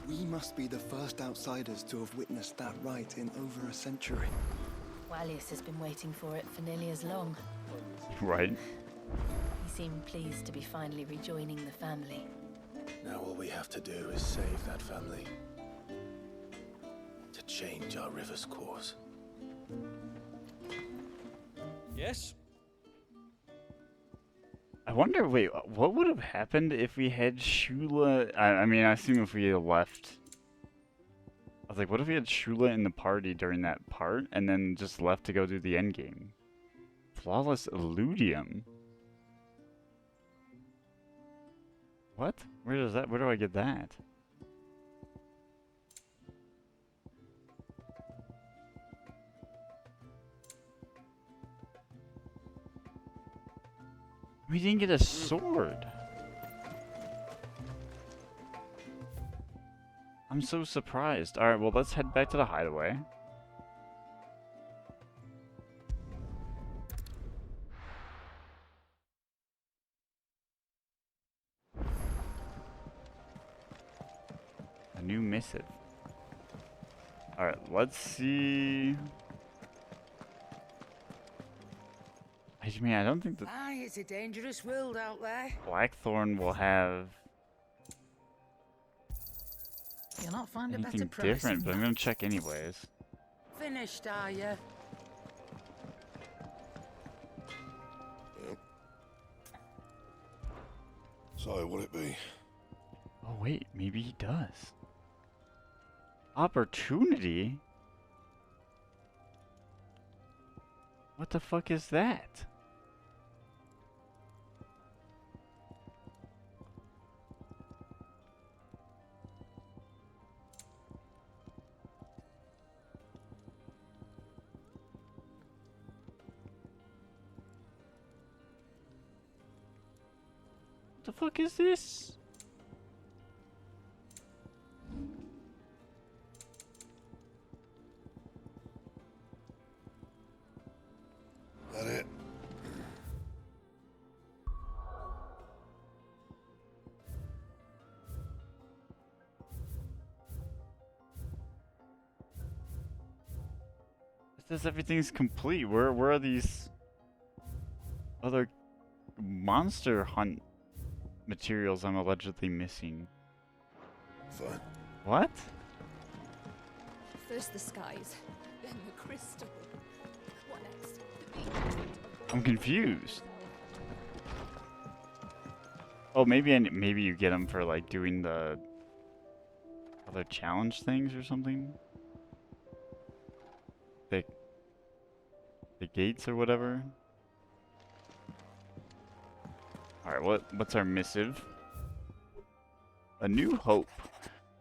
we must be the first outsiders to have witnessed that rite in over a century. Walyas has been waiting for it for nearly as long. Right. He seemed pleased to be finally rejoining the family. Now all we have to do is save that family. To change our river's course. Yes? I wonder, wait, what would have happened if we had Shula? I mean, I assume if we had left. I was like, what if we had Shula in the party during that part and then just left to go do the end game? Flawless Illudium. What? Where do I get that? We didn't get a sword. I'm so surprised. Alright, well, let's head back to the hideaway. A new missive. Alright, let's see. I mean, I don't think that Aye, it's a dangerous world out there. Blackthorn will have You'll not find a anything better price different, than but I'm gonna check anyways. Finished, are you? So, will it be? Oh wait, maybe he does. Opportunity? What the fuck is that? The fuck is this? That it? It says everything's complete. Where are these other monster hunt materials I'm allegedly missing? Fine. What? First the skies, then the crystal. What next? I'm confused. Oh, maybe you get them for like doing the other challenge things or something. The gates or whatever. All right, what's our missive? A New Hope,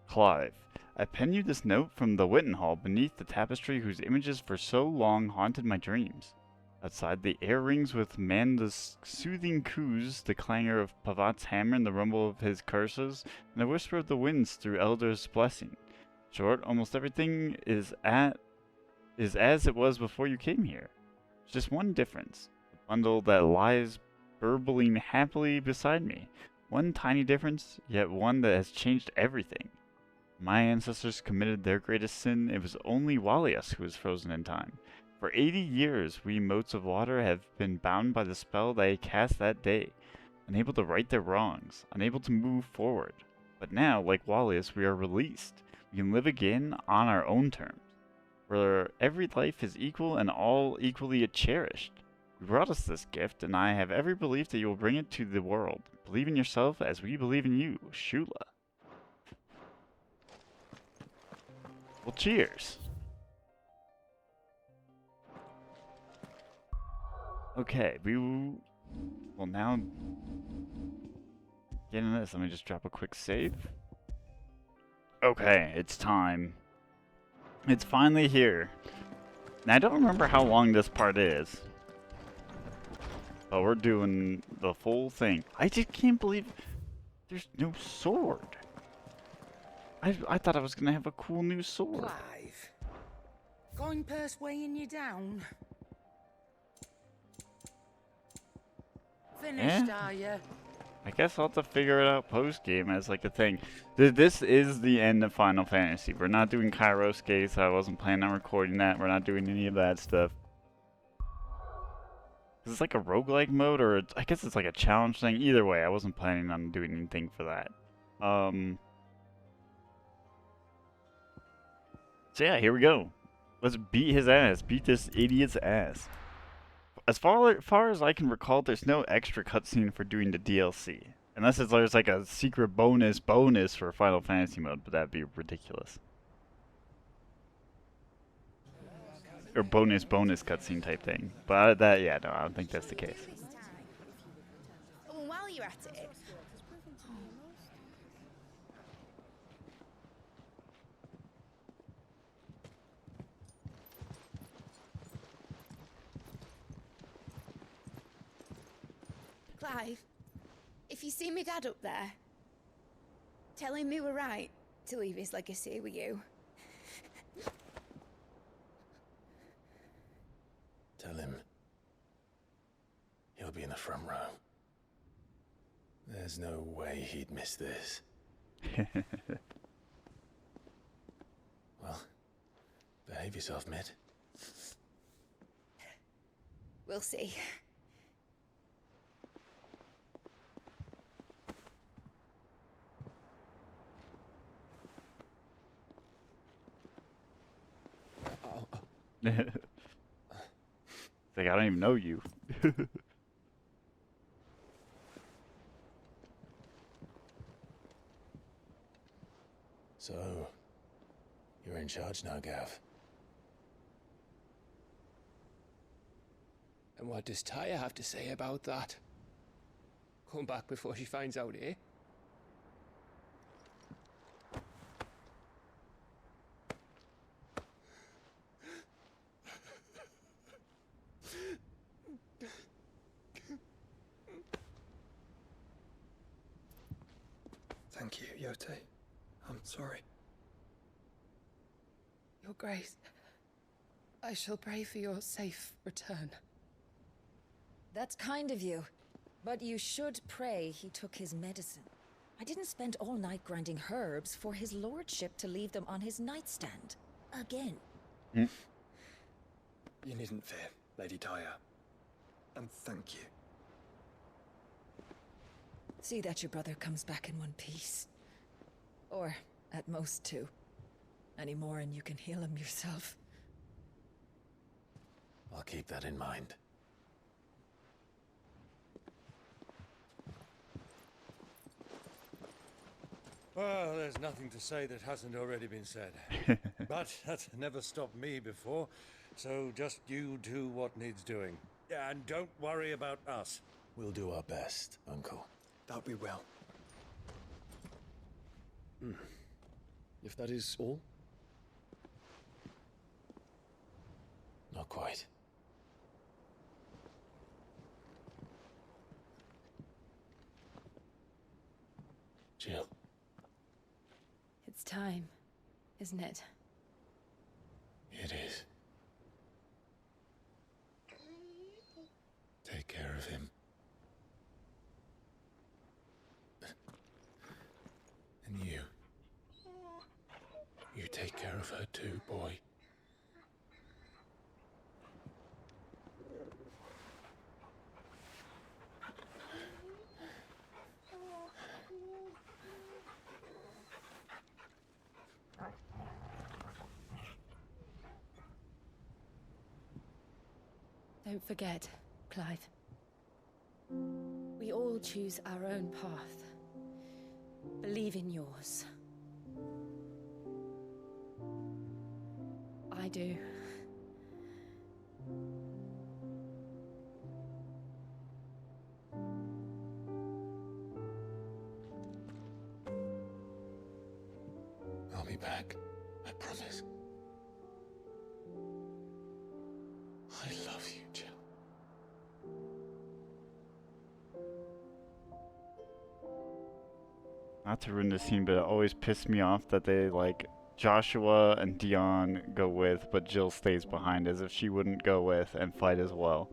Clive. I pen you this note from the Witten Hall beneath the tapestry whose images for so long haunted my dreams. Outside, the air rings with Manda's soothing coos, the clangor of Pavat's hammer and the rumble of his curses, and the whisper of the winds through Elder's blessing. Short, almost everything is as it was before you came here. There's just one difference. The bundle that lies burbling happily beside me. One tiny difference, yet one that has changed everything. My ancestors committed their greatest sin. It was only Walias who was frozen in time. For 80 years, we motes of water have been bound by the spell they cast that day, unable to right their wrongs, unable to move forward. But now, like Walias, we are released. We can live again on our own terms, where every life is equal and all equally cherished. You brought us this gift, and I have every belief that you will bring it to the world. Believe in yourself as we believe in you, Shula. Well, cheers. Okay, we will now get into this. Let me just drop a quick save. Okay, it's time. It's finally here. Now, I don't remember how long this part is. But we're doing the full thing. I just can't believe there's no sword. I thought I was going to have a cool new sword. Clive, coin purse weighing you down. Finished, are you? I guess I'll have to figure it out post-game as like a thing. This is the end of Final Fantasy. We're not doing Kairos Gates. I wasn't planning on recording that. We're not doing any of that stuff. Is this like a roguelike mode, or I guess it's like a challenge thing? Either way, I wasn't planning on doing anything for that. So yeah, here we go. Let's beat his ass. Beat this idiot's ass. As far as I can recall, there's no extra cutscene for doing the DLC. Unless there's like a secret bonus for Final Fantasy mode, but that'd be ridiculous. Or bonus cutscene type thing. But no, I don't think that's the case. Oh, and while you're at it, Clive, if you see me dad up there, tell him we were right to leave his legacy with you. Tell him he'll be in the front row. There's no way he'd miss this. Well, behave yourself, Mid. We'll see. Like, I don't even know you. So, you're in charge now, Gav. And what does Taya have to say about that? Come back before she finds out, eh? Thank you, Yote. I'm sorry. Your Grace, I shall pray for your safe return. That's kind of you. But you should pray he took his medicine. I didn't spend all night grinding herbs for his lordship to leave them on his nightstand. Again. You needn't fear, Lady Daya. And thank you. See that your brother comes back in one piece. Or, at most, two. Any more and you can heal him yourself. I'll keep that in mind. Well, there's nothing to say that hasn't already been said. But that's never stopped me before, so just you do what needs doing. And don't worry about us. We'll do our best, Uncle. That we will. If that is all? Not quite. Jill. It's time, isn't it? It is. Take care of him. And you. You take care of her too, boy. Don't forget, Clive. We all choose our own path. Believe in yours. I do. I'll be back. I promise. I love you, Jill. Not to ruin the scene, but it always pissed me off that they, like, Joshua and Dion go with, but Jill stays behind as if she wouldn't go with and fight as well.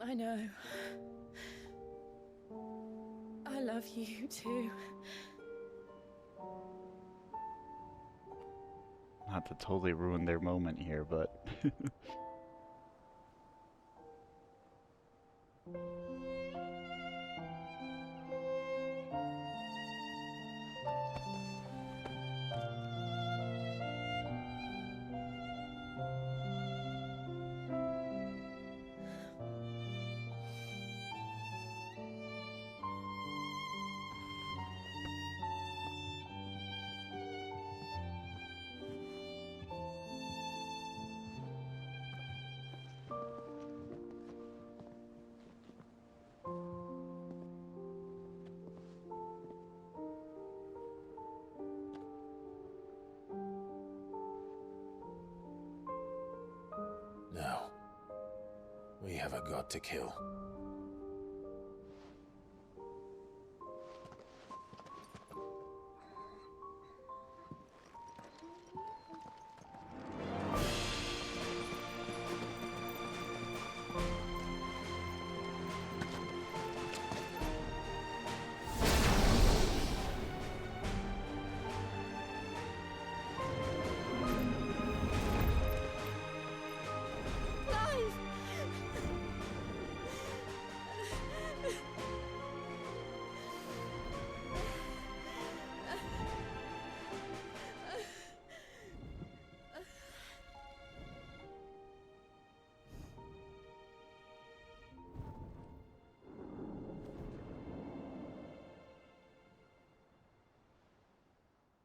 I know. I love you too. Not to totally ruin their moment here, but... Now, we have a god to kill.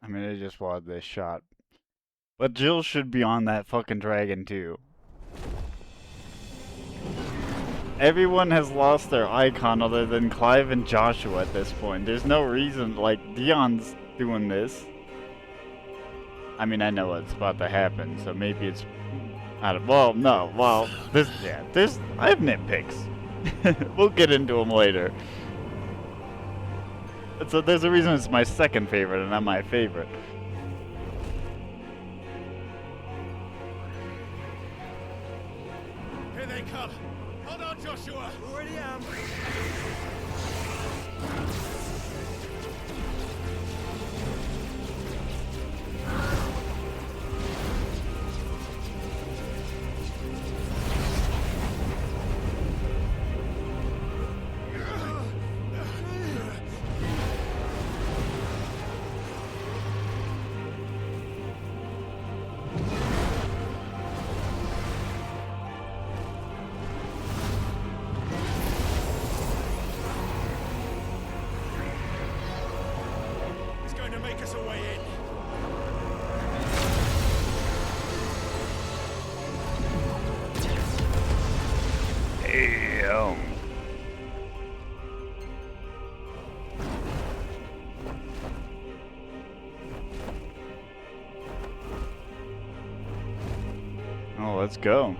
I mean, I just wanted this shot. But Jill should be on that fucking dragon, too. Everyone has lost their icon other than Clive and Joshua at this point. There's no reason, like, Dion's doing this. I mean, I know what's about to happen, so maybe it's... I have nitpicks. We'll get into them later. So there's a reason it's my second favorite and not my favorite. Here they come. Hold on, Joshua. Already am. He's going to make us a way in. Damn. Oh, let's go.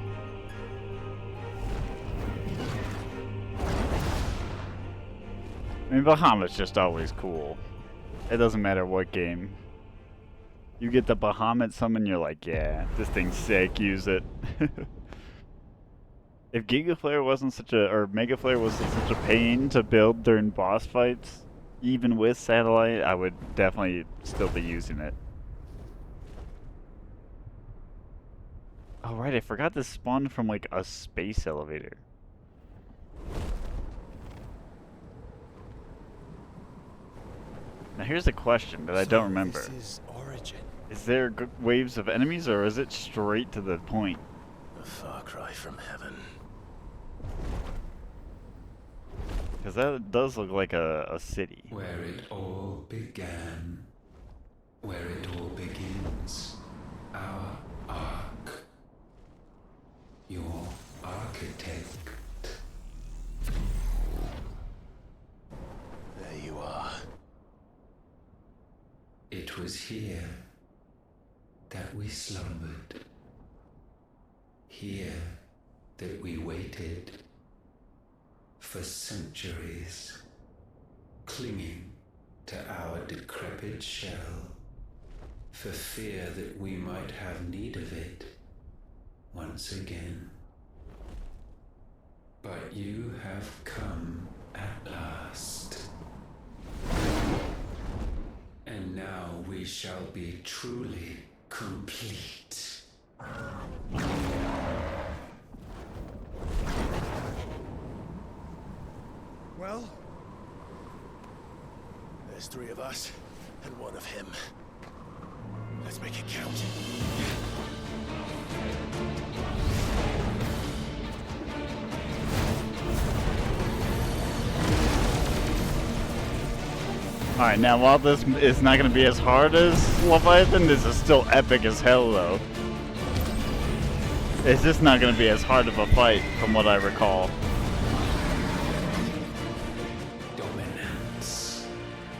I mean, Bahamut's just always cool. It doesn't matter what game. You get the Bahamut summon, you're like, yeah, this thing's sick, use it. If Giga Flare wasn't such a, or Mega Flare wasn't such a pain to build during boss fights, even with Satellite, I would definitely still be using it. Oh right, I forgot this spawned from like a space elevator. Now here's a question that I don't remember. This is Origin. Is there waves of enemies or is it straight to the point? A far cry from heaven. Because that does look like a city. Where it all began. Where it all begins. Our ark. Your architect. There you are. It was here that we slumbered. Here that we waited for centuries, clinging to our decrepit shell, for fear that we might have need of it once again. But you have come at last. And now we shall be truly complete. Well, there's 3 of us and 1 of him. Let's make it count. Alright, now while this is not going to be as hard as Leviathan, this is still epic as hell though. It's just not going to be as hard of a fight from what I recall. Dominance.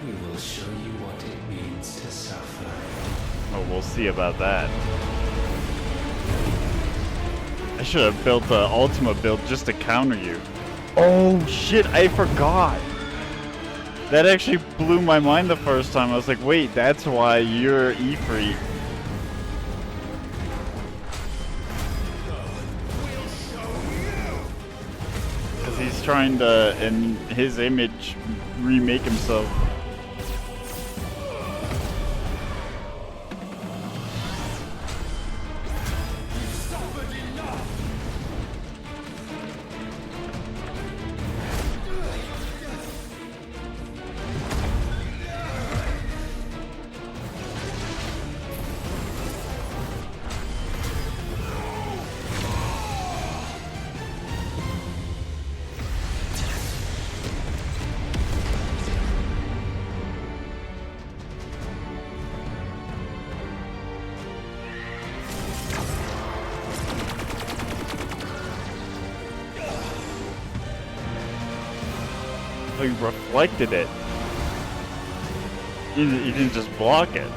We will show you what it means to suffer. Oh, we'll see about that. I should have built the Ultima build just to counter you. Oh shit, I forgot! That actually blew my mind the first time. I was like, wait, that's why you're Ifrit. Because he's trying to, in his image, remake himself. He reflected it. You didn't just block it.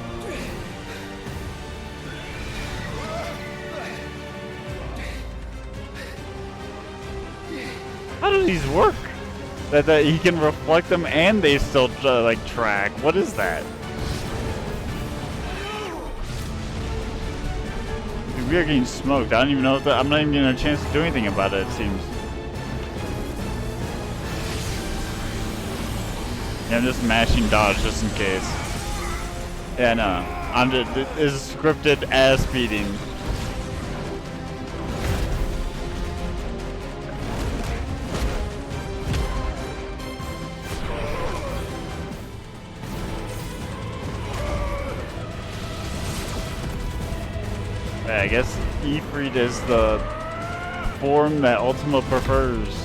How do these work? That he can reflect them and they still like track. What is that? Dude, we are getting smoked. I don't even know if I'm not even getting a chance to do anything about it. It seems. Yeah, I'm just mashing dodge just in case. Yeah, no. I'm just, this is scripted ass beating. Yeah, I guess Ifrit is the form that Ultima prefers.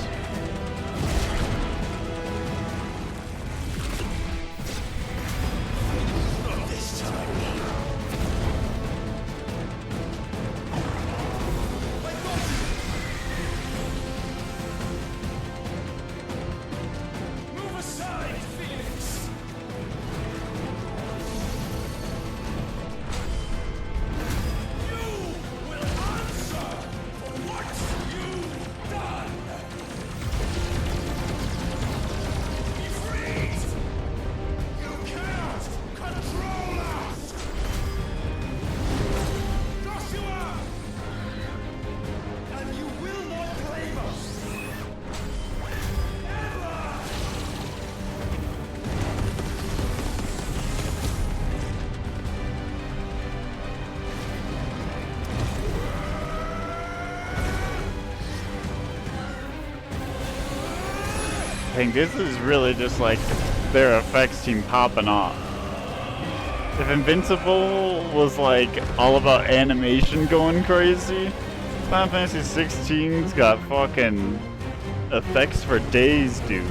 I think this is really just like their effects team popping off. If Invincible was like all about animation going crazy, Final Fantasy 16's got fucking effects for days, dude.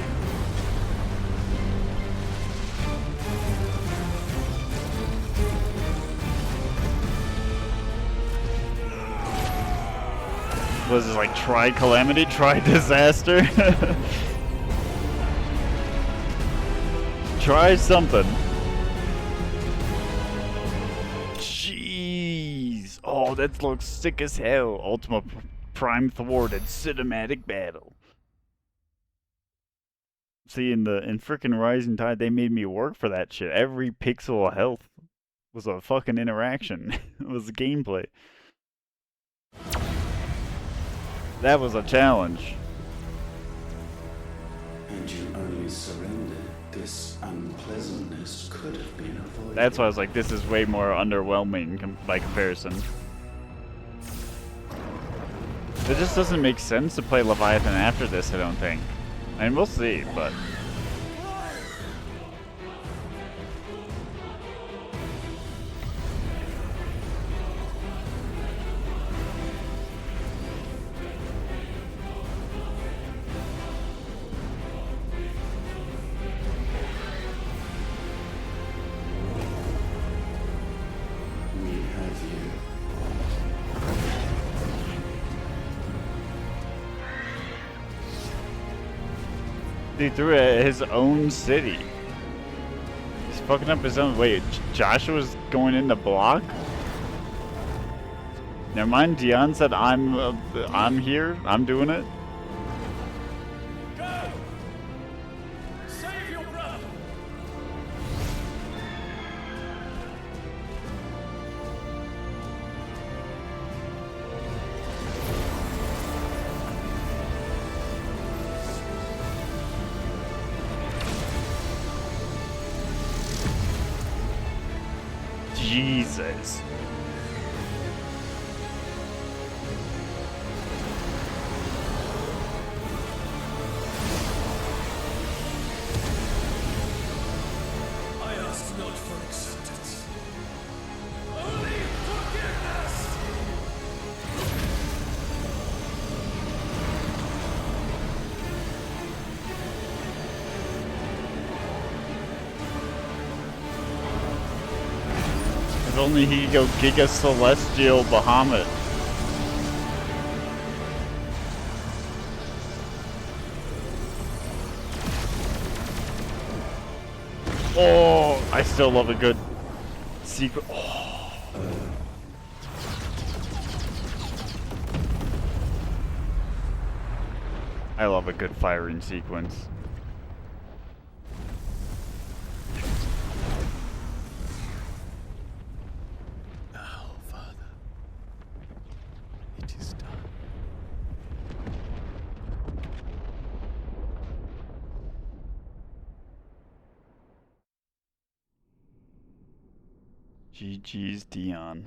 Was it like try calamity, try disaster? Try something. Jeez. Oh, that looks sick as hell. Ultima Prime thwarted cinematic battle. See, in frickin' Rising Tide, they made me work for that shit. Every pixel of health was a fucking interaction. It was gameplay. That was a challenge. And you only surrendered. This unpleasantness could have been avoided. That's why I was like, this is way more underwhelming by comparison. It just doesn't make sense to play Leviathan after this, I don't think. I mean, we'll see, but... He threw it at his own city. He's fucking up his own. Wait, Joshua's going in to block? Never mind. Dion said, "I'm here. I'm doing it." Go! Save your brother. Jesus. I ask not for acceptance, only forgiveness. If only he could go Giga Celestial Bahamut. Oh, I still love a good secret. Oh. I love a good firing sequence. GG's Dion.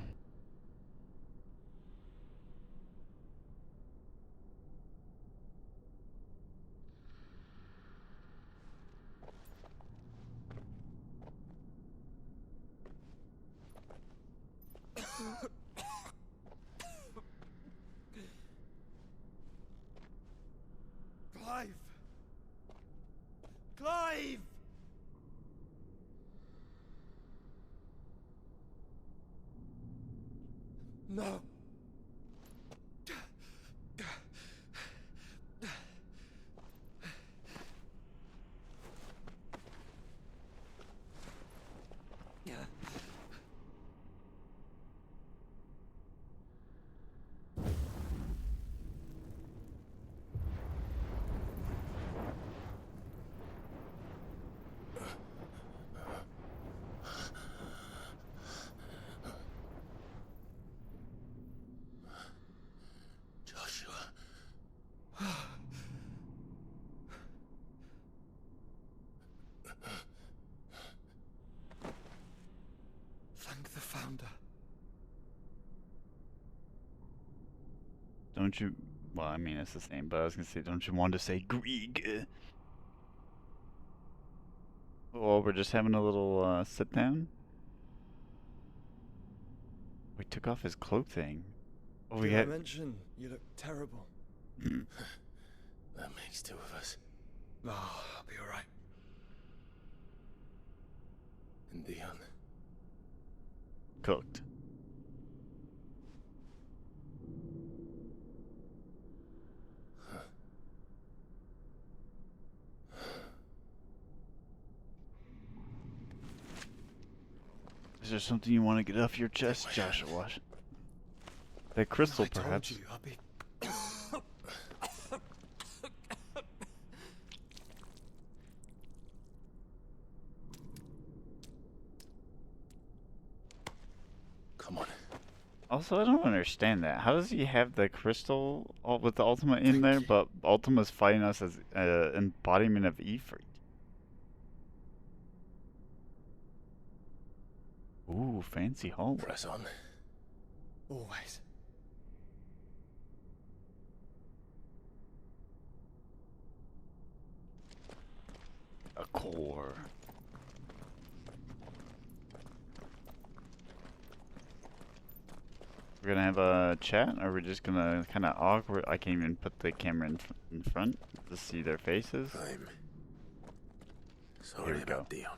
Clive! Clive! No. Thank the Founder. Don't you? Well, I mean, it's the same, but I was gonna say, don't you want to say Grieg? Well, we're just having a little sit down. We took off his cloak thing. Oh, we Did I had. mention you look terrible? That makes two of us. Oh, I'll be alright. And Dion. Cooked. Is there something you want to get off your chest, Joshua? That crystal, perhaps? I told you, I'll be... Come on. Also, I don't understand that. How does he have the crystal with the Ultima in there, but Ultima's fighting us as embodiment of Ifrit? Ooh, fancy hallway. Press on. Always. A core. We're gonna have a chat, or we're just gonna kind of awkward. I can't even put the camera in front to see their faces. I'm sorry about Dion.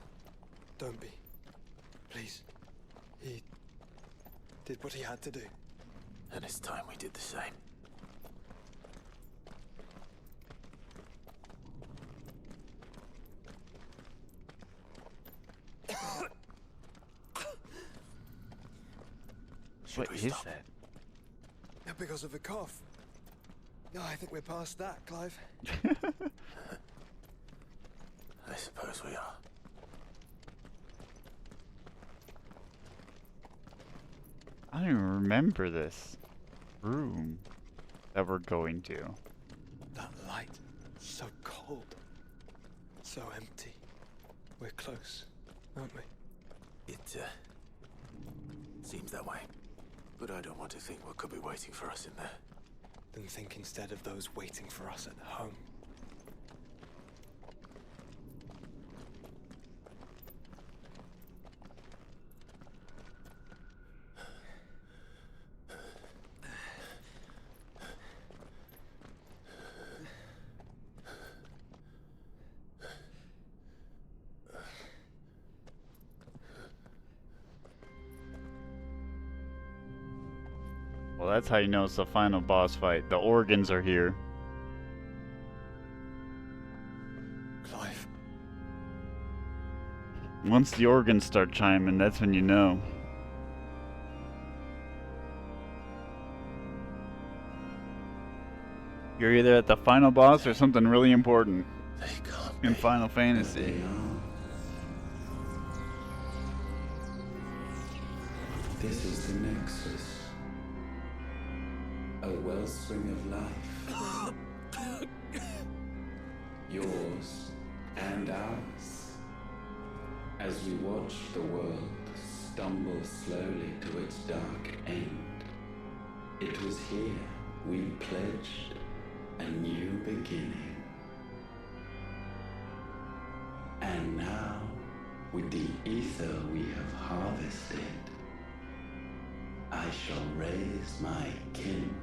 Don't be. Please. He did what he had to do. And it's time we did the same. What is that? Because of the cough. No, I think we're past that, Clive. I suppose we are. I don't even remember this room that we're going to. That light, so cold, so empty. We're close, aren't we? It seems that way. But I don't want to think what could be waiting for us in there. Then think instead of those waiting for us at home. Well, that's how you know it's the final boss fight. The organs are here. Clive. Once the organs start chiming, that's when you know. You're either at the final boss or something really important in Final Fantasy. This is the Nexus. A wellspring of life. Yours and ours. As we watch the world stumbles slowly to its dark end. It was here we pledged a new beginning. And now, with the ether we have harvested, I shall raise my kin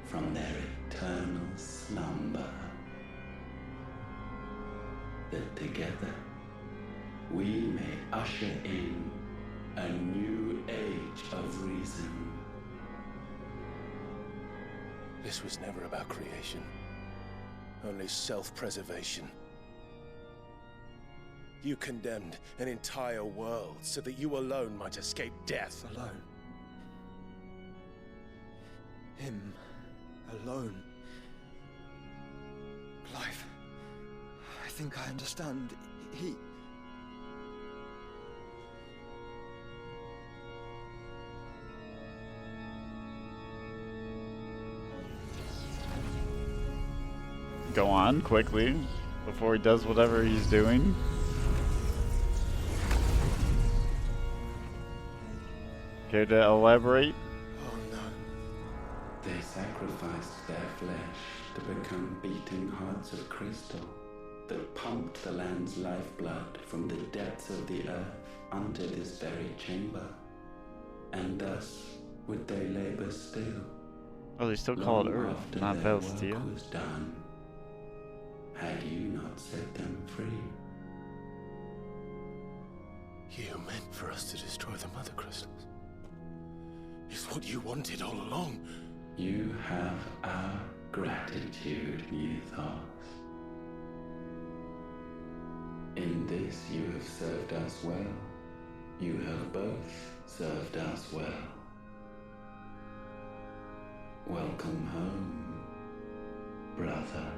from their eternal slumber, that together we may usher in a new age of reason. This was never about creation, only self-preservation. You condemned an entire world so that you alone might escape death. Alone? Him alone? Clive, I think I understand. He... Go on quickly before he does whatever he's doing. Care to elaborate? Oh no. They sacrificed their flesh to become beating hearts of crystal that pumped the land's lifeblood from the depths of the earth unto this very chamber. And thus would they labor still. Oh, they still call it Earth, not Celestia. Was done, had you not set them free. You meant for us to destroy the Mother Crystals. It's what you wanted all along. You have our gratitude, Mythos. In this you have served us well. You have both served us well. Welcome home, brother.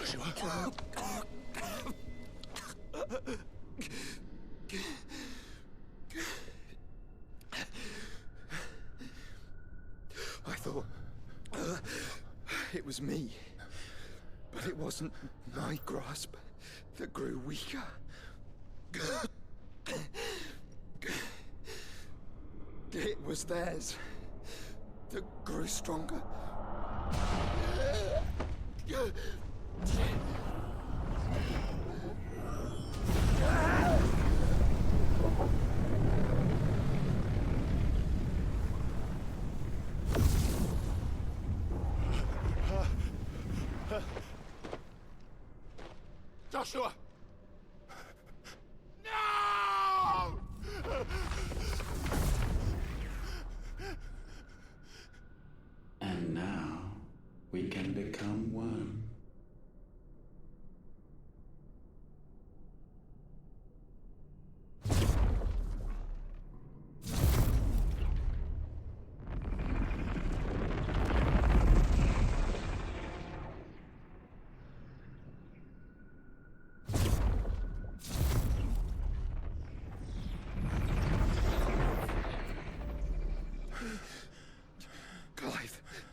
Joshua. I thought it was me, but it wasn't my grasp that grew weaker. It was theirs that grew stronger. Joshua! No! And now we can become one.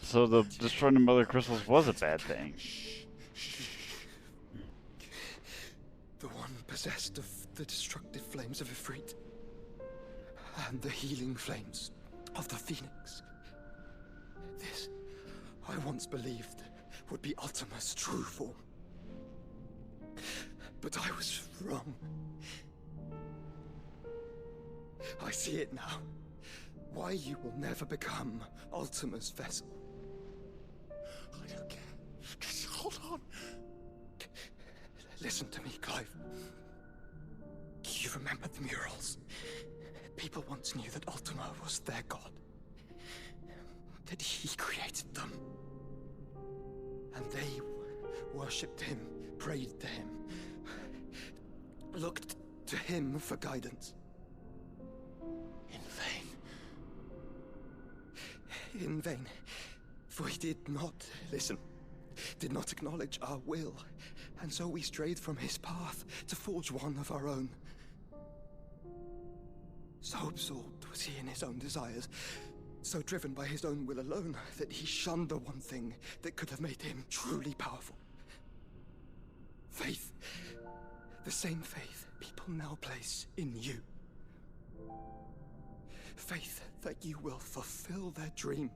So the destroying the Mother Crystals was a bad thing. The one possessed of the destructive flames of Ifrit, and the healing flames of the Phoenix. This, I once believed, would be Ultima's true form. But I was wrong. I see it now. Why you will never become Ultima's vessel. I don't care. Just hold on. Listen to me, Clive. You remember the murals? People once knew that Ultima was their god. That he created them. And they worshipped him, prayed to him, looked to him for guidance. In vain. In vain. For he did not listen, did not acknowledge our will, and so we strayed from his path to forge one of our own. So absorbed was he in his own desires, So driven by his own will alone that he shunned the one thing that could have made him truly powerful. Faith. The same faith people now place in you. Faith that you will fulfill their dream,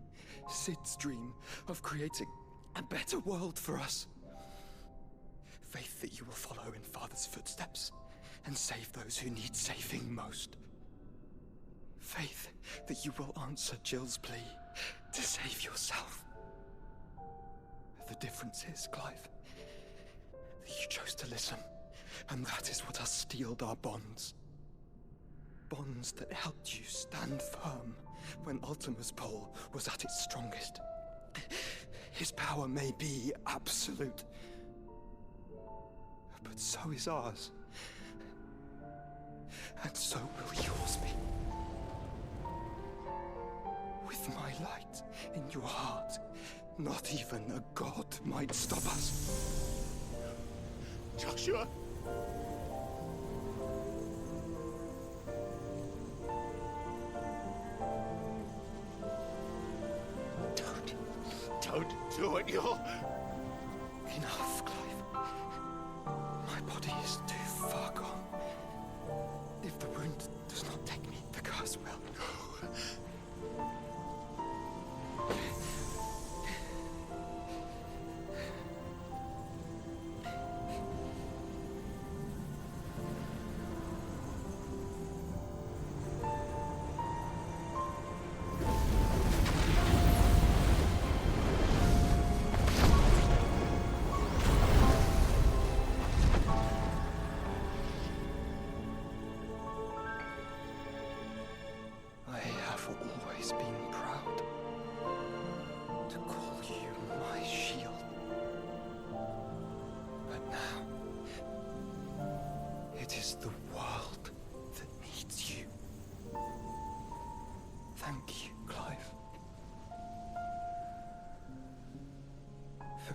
Sid's dream, of creating a better world for us. Faith that you will follow in Father's footsteps and save those who need saving most. Faith that you will answer Jill's plea to save yourself. The difference is, Clive, that you chose to listen, and that is what has steeled our bonds. Bonds that helped you stand firm when Ultima's pull was at its strongest. His power may be absolute, but so is ours. And so will yours be. With my light in your heart, not even a god might stop us. Joshua! Don't do it, you'll... Enough, Clive. My body is too far gone. If the wound does not take me, the curse will.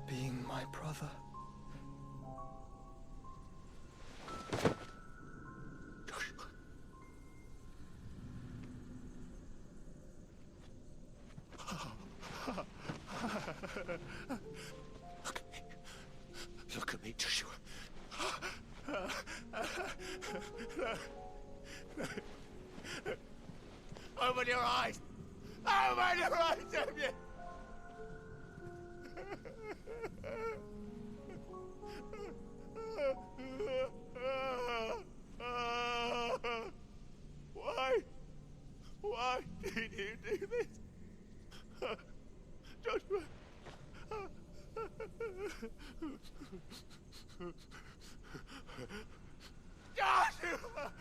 Being my brother. Look at me, Joshua. Open your eyes! Open your eyes, Damien! Why did you do this? Joshua! Joshua!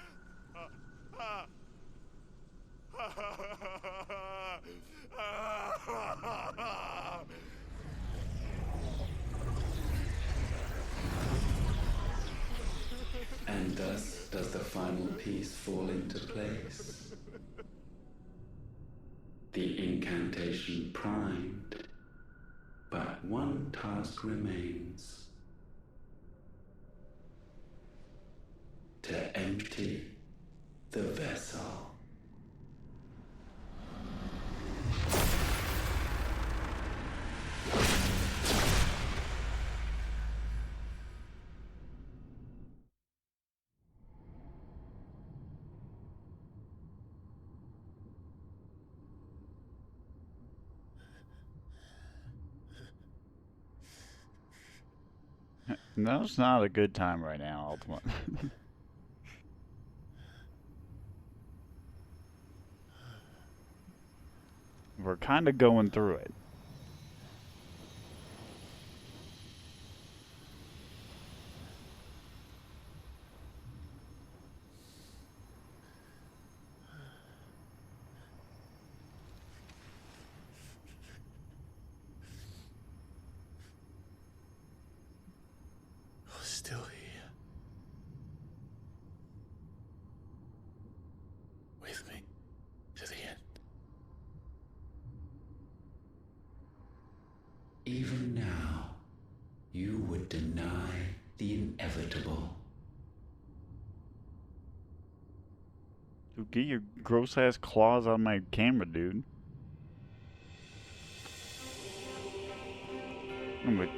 And thus does the final piece fall into place. The incantation primed, but one task remains. To empty the vessel. No, it's not a good time right now, Ultima. We're kind of going through it. Still here. With me to the end. Even now, you would deny the inevitable. Dude, get your gross ass claws on my camera, dude. I'm gonna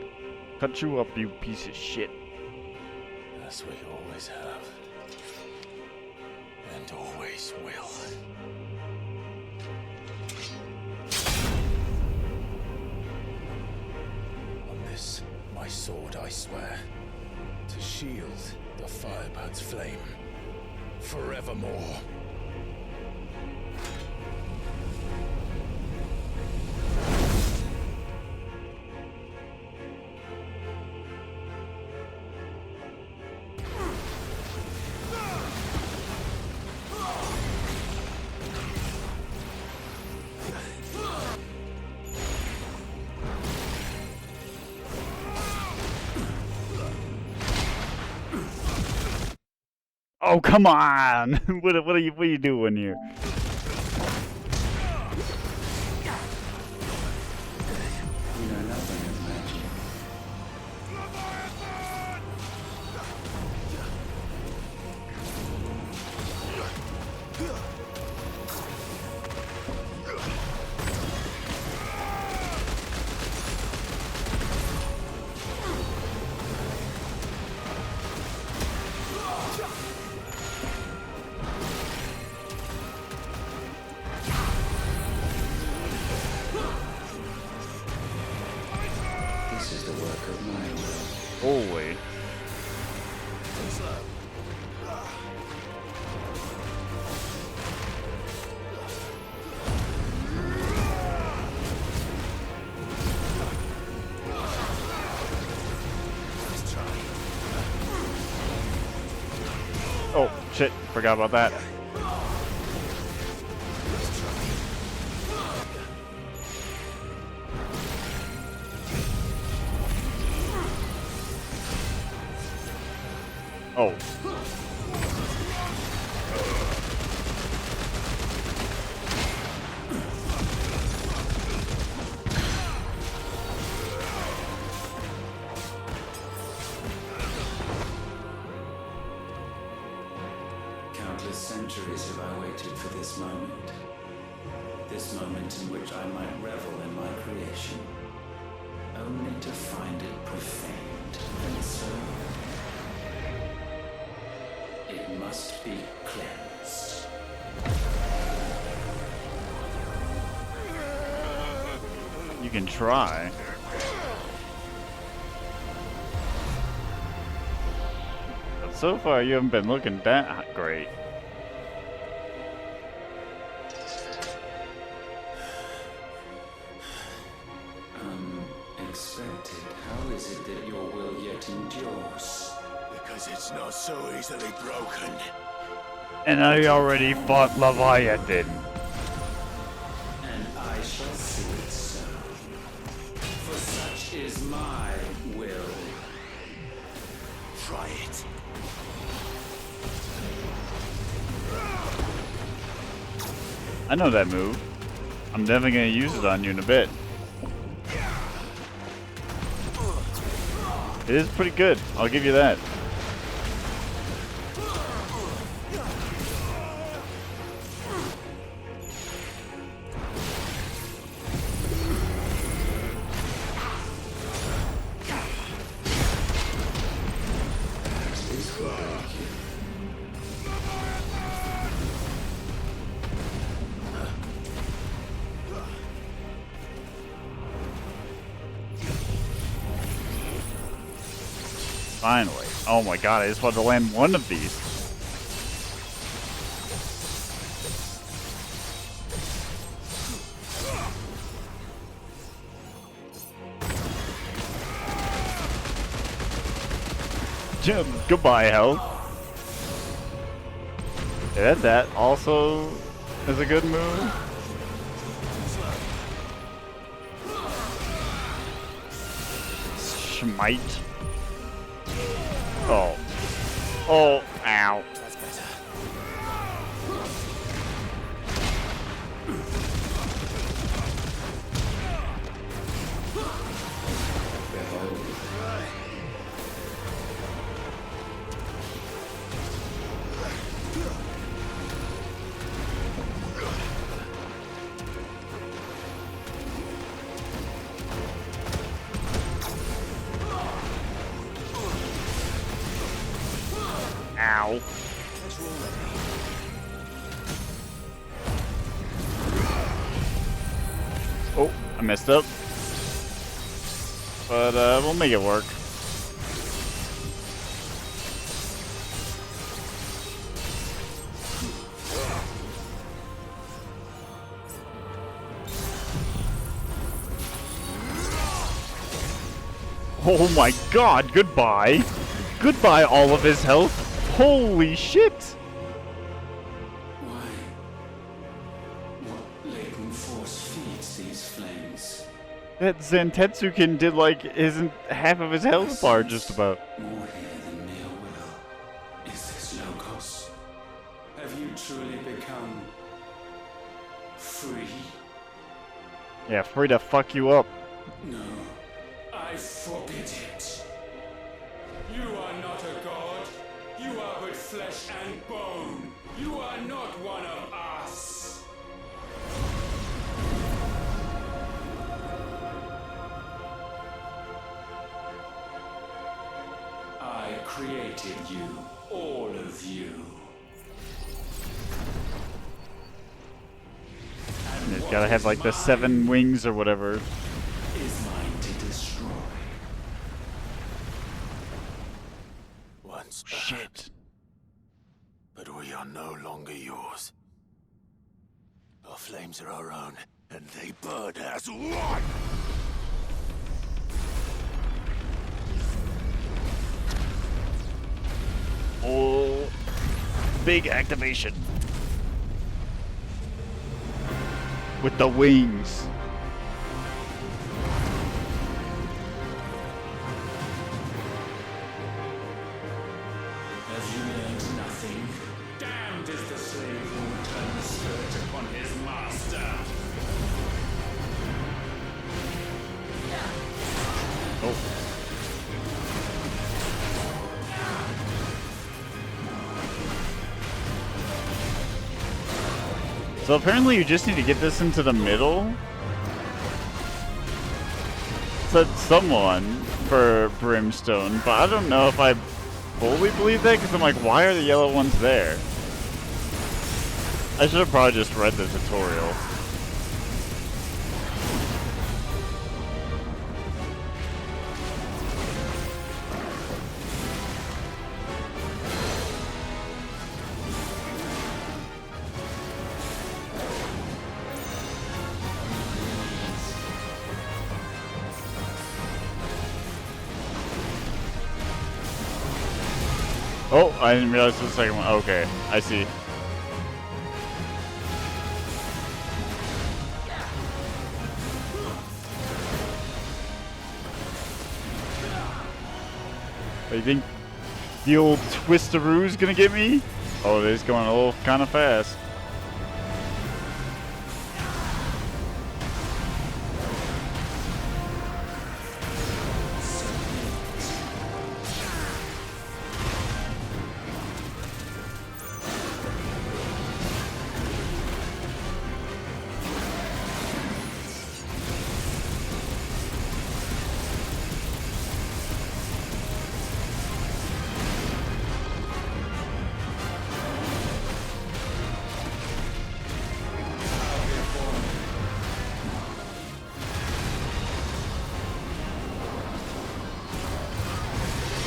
cut you up, you piece of shit. As we always have. And always will. On this, my sword, I swear, to shield the Firebird's flame forevermore. Oh, come on! what are you doing here? You know nothing of magic. This is the work of my will. Holy. Oh, shit. Forgot about that. Oh. Countless centuries have I waited for this moment. This moment in which I might revel in my creation. Only to find it profaned and so it must be cleansed. You can try. But so far, you haven't been looking that great. Unexpected. How is it that your will yet endures? Because it's not so easily broken. And I already fought Leviathan. And I shall see it so. For such is my will. Try it. I know that move. I'm definitely gonna use it on you in a bit. It is pretty good. I'll give you that. Finally. Oh my god, I just wanted to land one of these. Jim, goodbye, health. Yeah, that also is a good move. Smite. Oh. Oh, ow. That's better. I messed up. But we'll make it work. Oh my god, goodbye. Goodbye all of his health. Holy shit. Why? What latent force feeds these flames? That Zantetsuken did like half of his health bar just about. More here than mere will. Is this Logos? Have you truly become free? Yeah, free to fuck you up. No, I forbid it. You are not a god. You are but flesh and bone. You are not one of us. I created you, all of you. He's gotta have like the 7 wings or whatever. Is mine to destroy. Once shit. But we are no longer yours. Our flames are our own, and they burn as one! Oh, big activation. With the wings. Have you learned nothing? Damned is the slave who would turn the spirit upon his master. Oh. So apparently you just need to get this into the middle? Said someone for Brimstone, but I don't know if I fully believe that, because I'm like, why are the yellow ones there? I should have probably just read the tutorial. Oh, I didn't realize the second one. Okay, I see. You think the old twisteroo's gonna get me? Oh, they're just going a little kind of fast.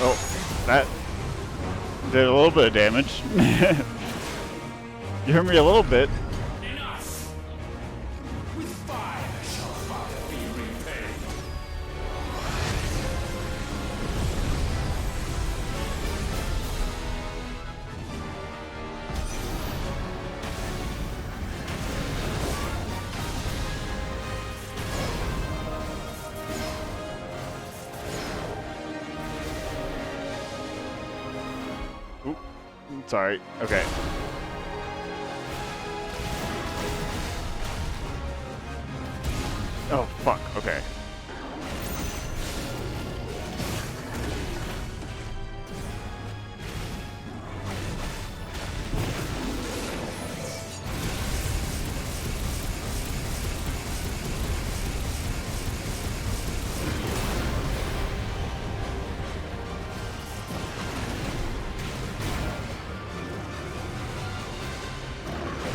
Oh, that did a little bit of damage. You hurt me a little bit. Enough! With fire shall fire be repaid. Oop. Sorry. Okay. Oh, fuck. Okay.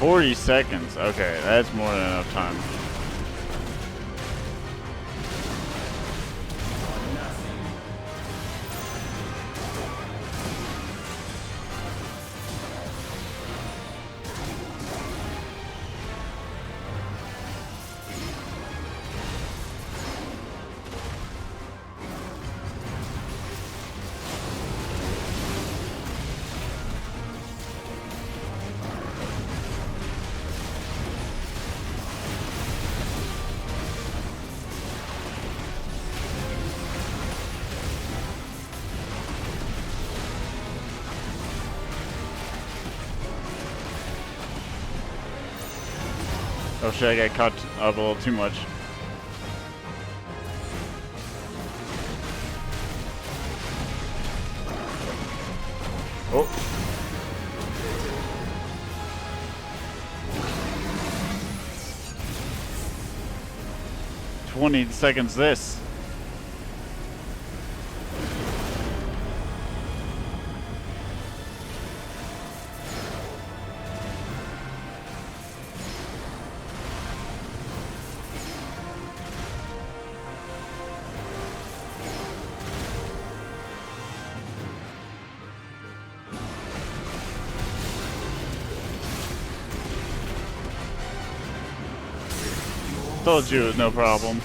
$40 seconds. Okay, that's more than enough time. Oh shit, I got caught up a little too much. Oh. 20 seconds this. Told you it was no problem.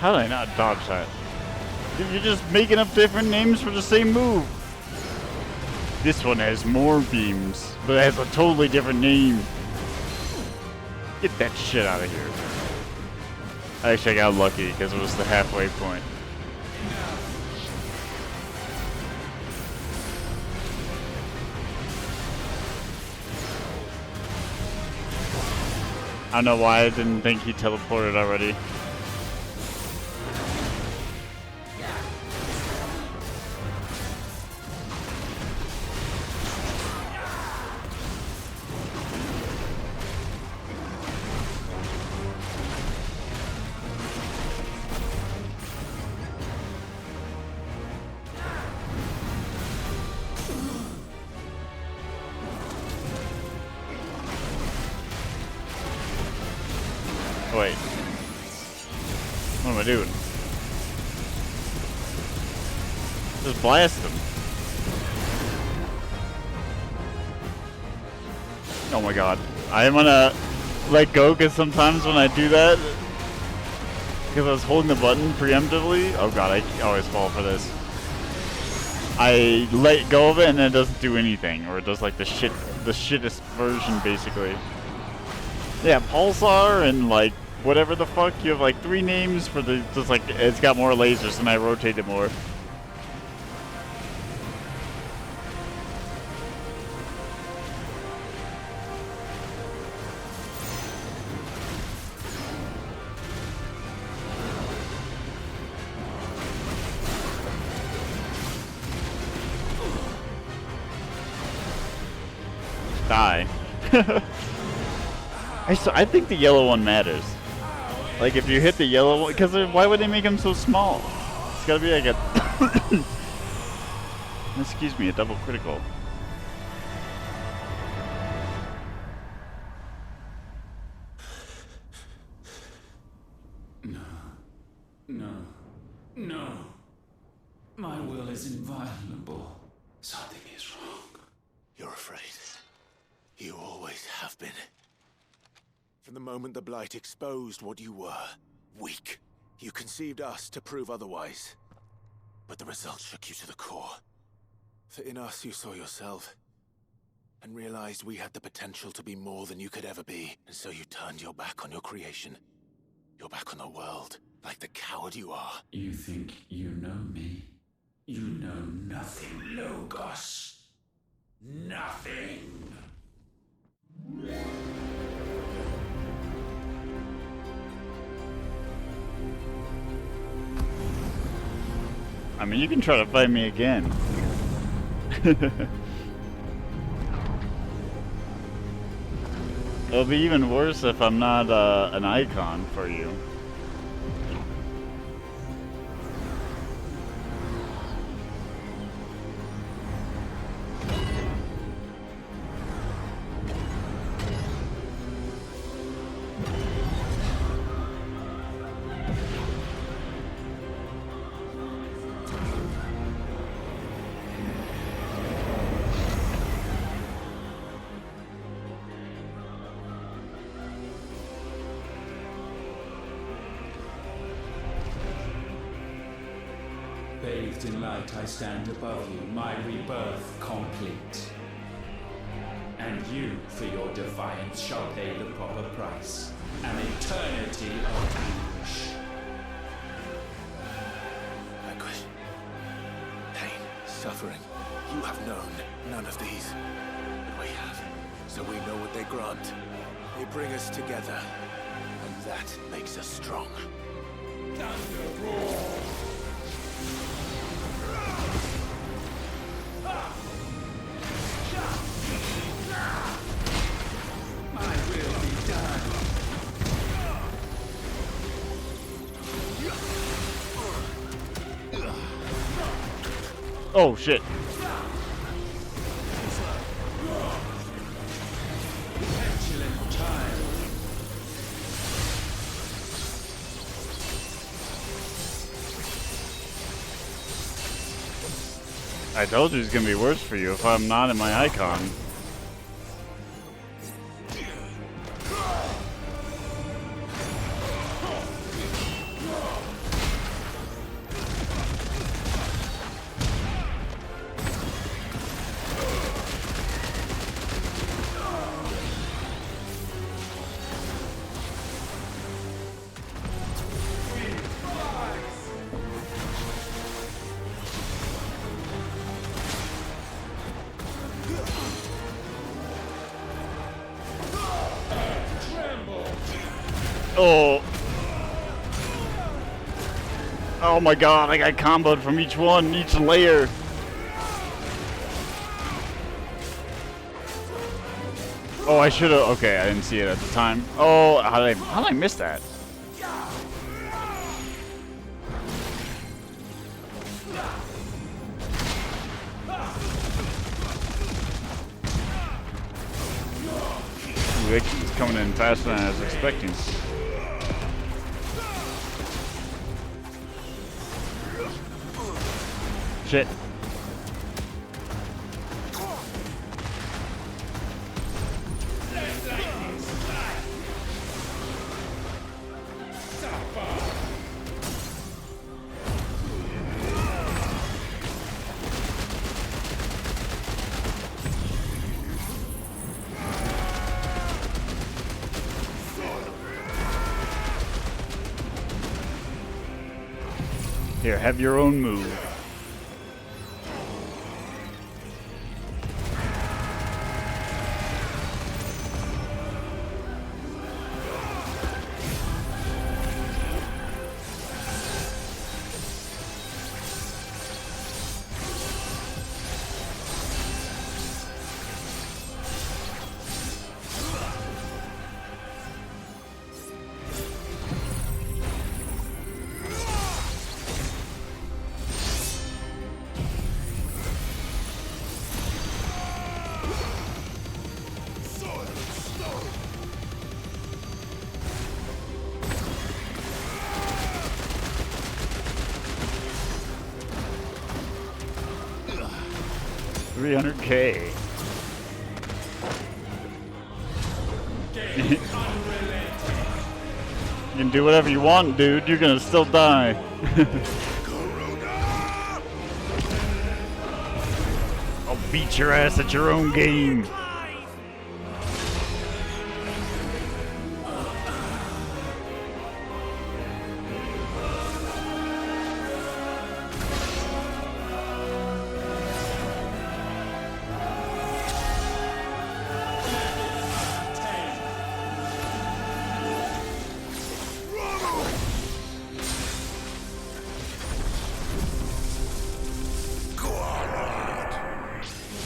How did I not dodge that? Dude, you're just making up different names for the same move. This one has more beams, but it has a totally different name. Get that shit out of here. Actually, I got lucky because it was the halfway point. I don't know why I didn't think he teleported already. Wait. What am I doing? Just blast him. Oh my god. I am gonna let go because sometimes when I do that, because I was holding the button preemptively, oh god, I always fall for this. I let go of it and then it doesn't do anything, or it does like the shittest version basically. Yeah, Pulsar and like whatever the fuck, you have like 3 names for the, just like, it's got more lasers and I rotate it more. Die. I think the yellow one matters. Like if you hit the yellow one, because why would they make them so small? It's gotta be like a excuse me, a double critical. No. My will is inviolable. Something is wrong. You're afraid. You always have been. From the moment the Blight exposed what you were, weak, you conceived us to prove otherwise. But the results shook you to the core. For in us you saw yourself, and realized we had the potential to be more than you could ever be. And so you turned your back on your creation. Your back on the world, like the coward you are. You think you know me? You know nothing, Logos. Nothing. I mean, you can try to fight me again. It'll be even worse if I'm not an icon for you. Bathed in light, I stand above you, my rebirth complete. And you, for your defiance, shall pay the proper price. An eternity of anguish. Anguish. Pain. Suffering. You have known none of these. But we have. So we know what they grant. They bring us together. And that makes us strong. Thunder roar! My will be done. Oh shit. Petulant child. I told you it's gonna be worse for you if I'm not in my icon. Oh. Oh my god, I got comboed from each one, each layer. Oh, I should've, okay, I didn't see it at the time. Oh, how did I miss that? Ooh, it's coming in faster than I was expecting. Shit. Here, have your own move. $300K. You can do whatever you want, dude. You're gonna still die. I'll beat your ass at your own game.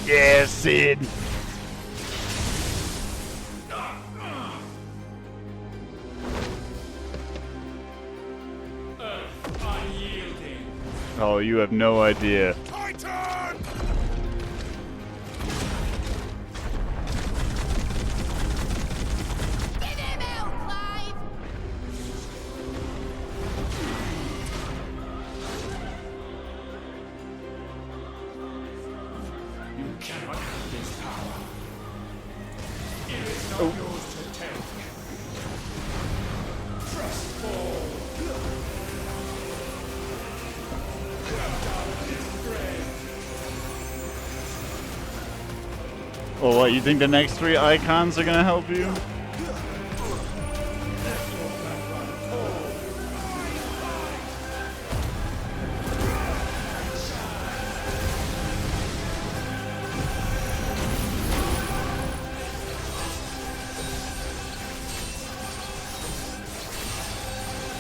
Yeah, Sid. Oh, you have no idea. Well, what, you think the next 3 icons are gonna help you?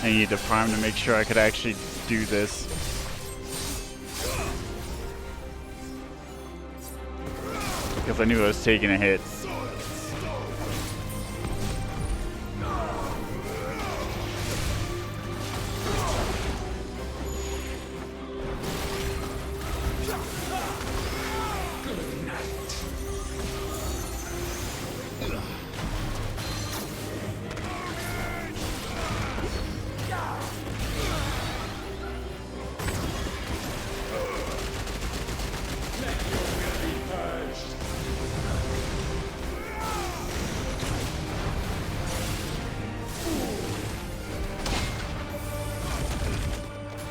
I need to prime to make sure I could actually do this. Because I knew I was taking a hit.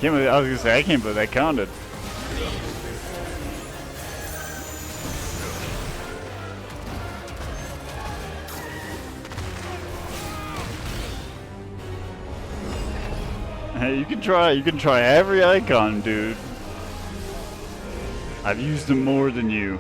I was gonna say, I can't believe that counted. Hey, you can try every icon, dude. I've used them more than you.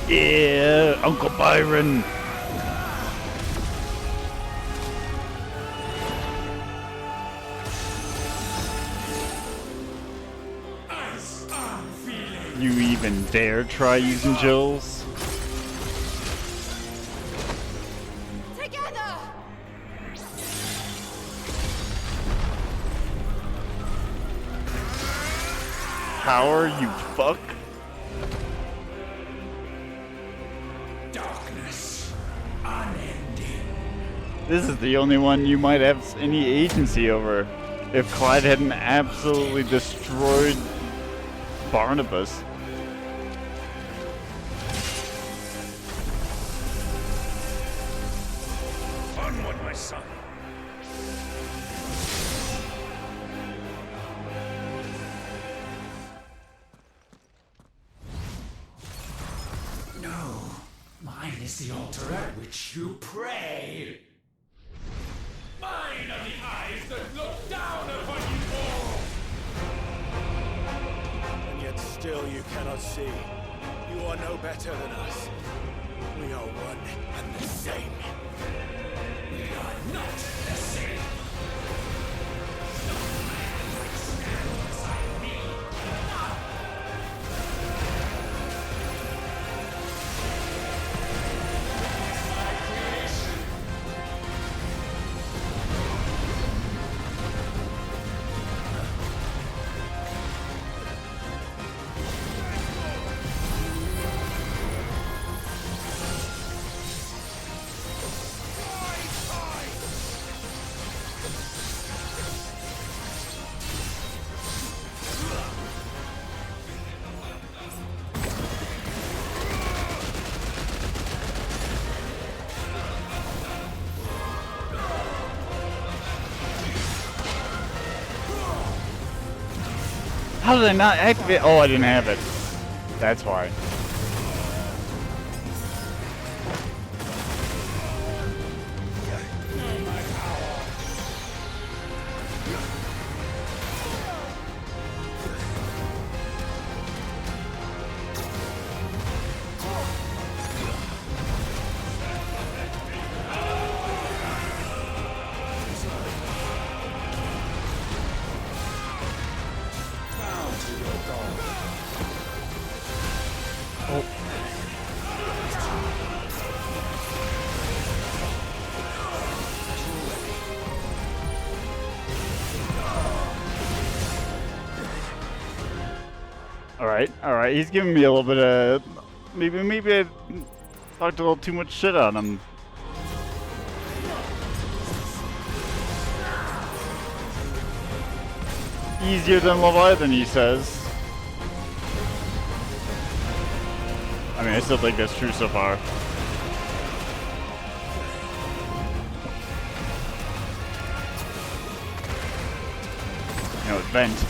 Yeah, Uncle Byron. You even dare try using Jills? Together! Power, you fuck? This is the only one you might have any agency over. If Clyde hadn't absolutely destroyed Barnabas. Onward, my son. No, mine is the altar at which you pray. Mine are the eyes that look down upon you all! And yet still you cannot see. You are no better than us. We are one and the same. We are not the same. How did I not activate? Oh, I didn't have it. That's why. Oh. All right. He's giving me a little bit of maybe I talked a little too much shit on him. Easier than Leviathan, he says. I mean, I still think that's true so far. You know, it's bent.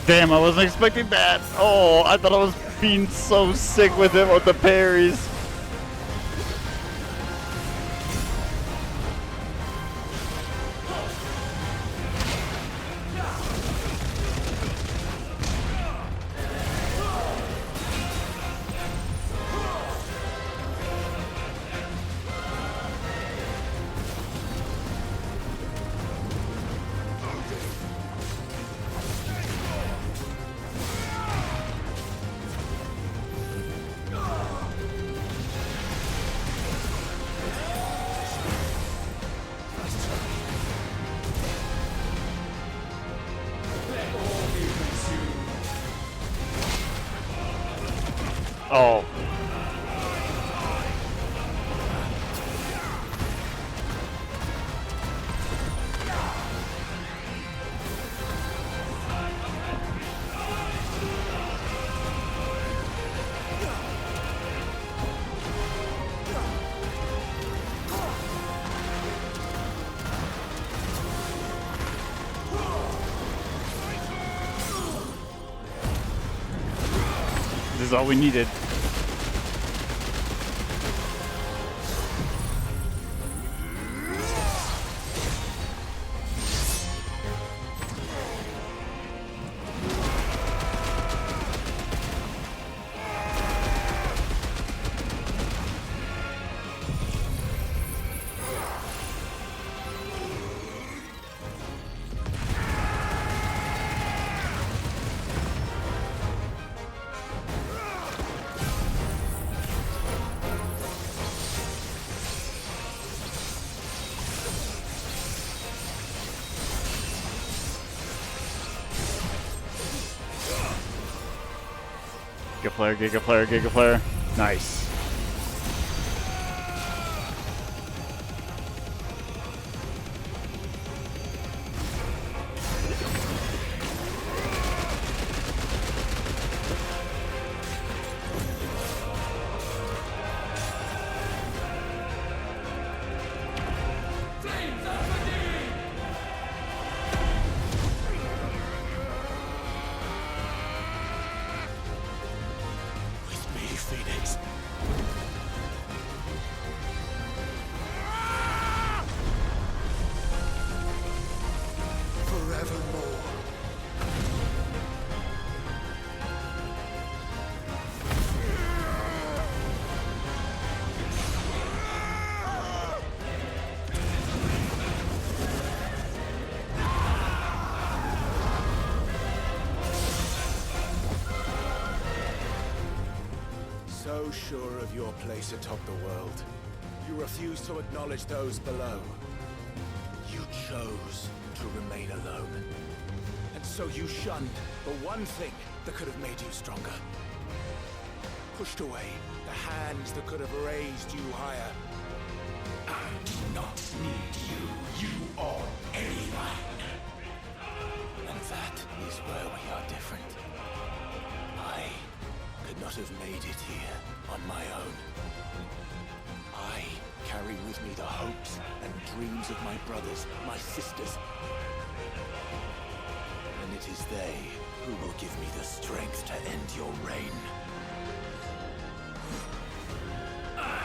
Damn, I wasn't expecting that. Oh, I thought I was being so sick with him with the parries. Oh. This is all we needed. Giga flare. Nice. So sure of your place atop the world, you refuse to acknowledge those below. You chose to remain alone. And so you shunned the one thing that could have made you stronger. pushed away the hands that could have raised you higher. I do not need you. You are anyone. And that is where we are different. I could not have made it here on my own. I carry with me the hopes and dreams of my brothers, my sisters. And it is they who will give me the strength to end your reign. I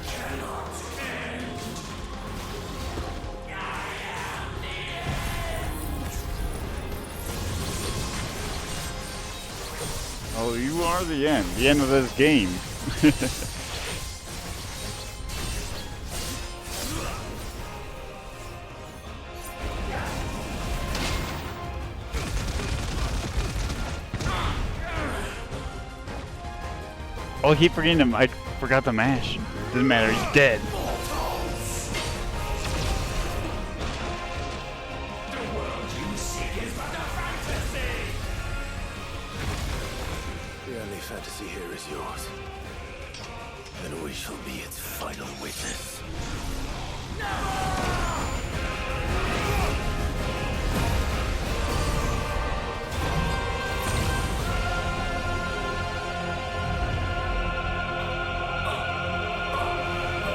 cannot end. I am the end. Oh, you are the end of this game. Oh, I keep forgetting him. I forgot the mash. Doesn't matter, he's dead. The world you seek is but a fantasy. The only fantasy here is yours. And we shall be its final witness.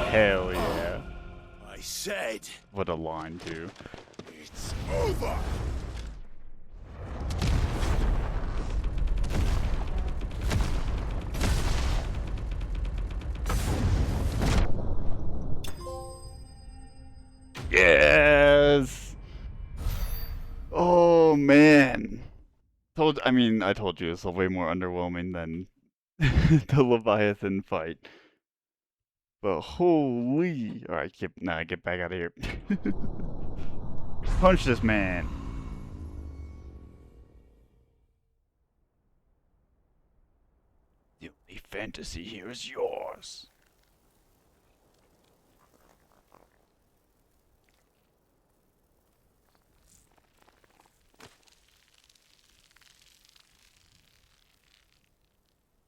Hell yeah. I said, What a line, too. it's over! Yes! Oh, man. I told you it's way more underwhelming than the Leviathan fight. But holy... Alright, get back out of here. Punch this man. The only fantasy here is yours.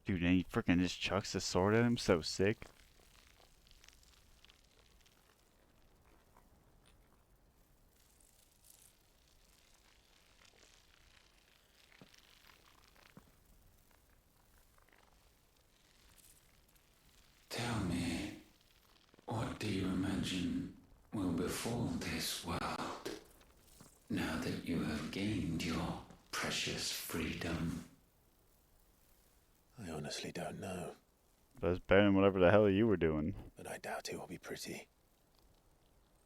Dude, and he freaking just chucks his sword at him, so sick. Tell me, what do you imagine will befall this world now that you have gained your precious freedom? I honestly don't know, But it's better than whatever the hell you were doing. but I doubt it will be pretty.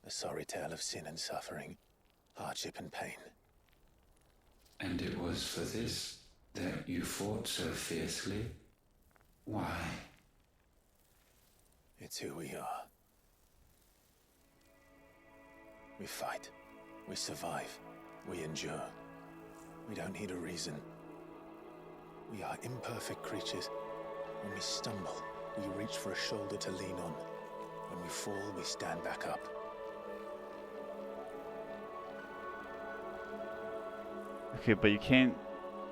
A sorry tale of sin and suffering, hardship and pain. And it was for this that you fought so fiercely? Why? It's who we are. We fight. We survive. We endure. We don't need a reason. We are imperfect creatures. When we stumble, we reach for a shoulder to lean on. When we fall, we stand back up. Okay, but you can't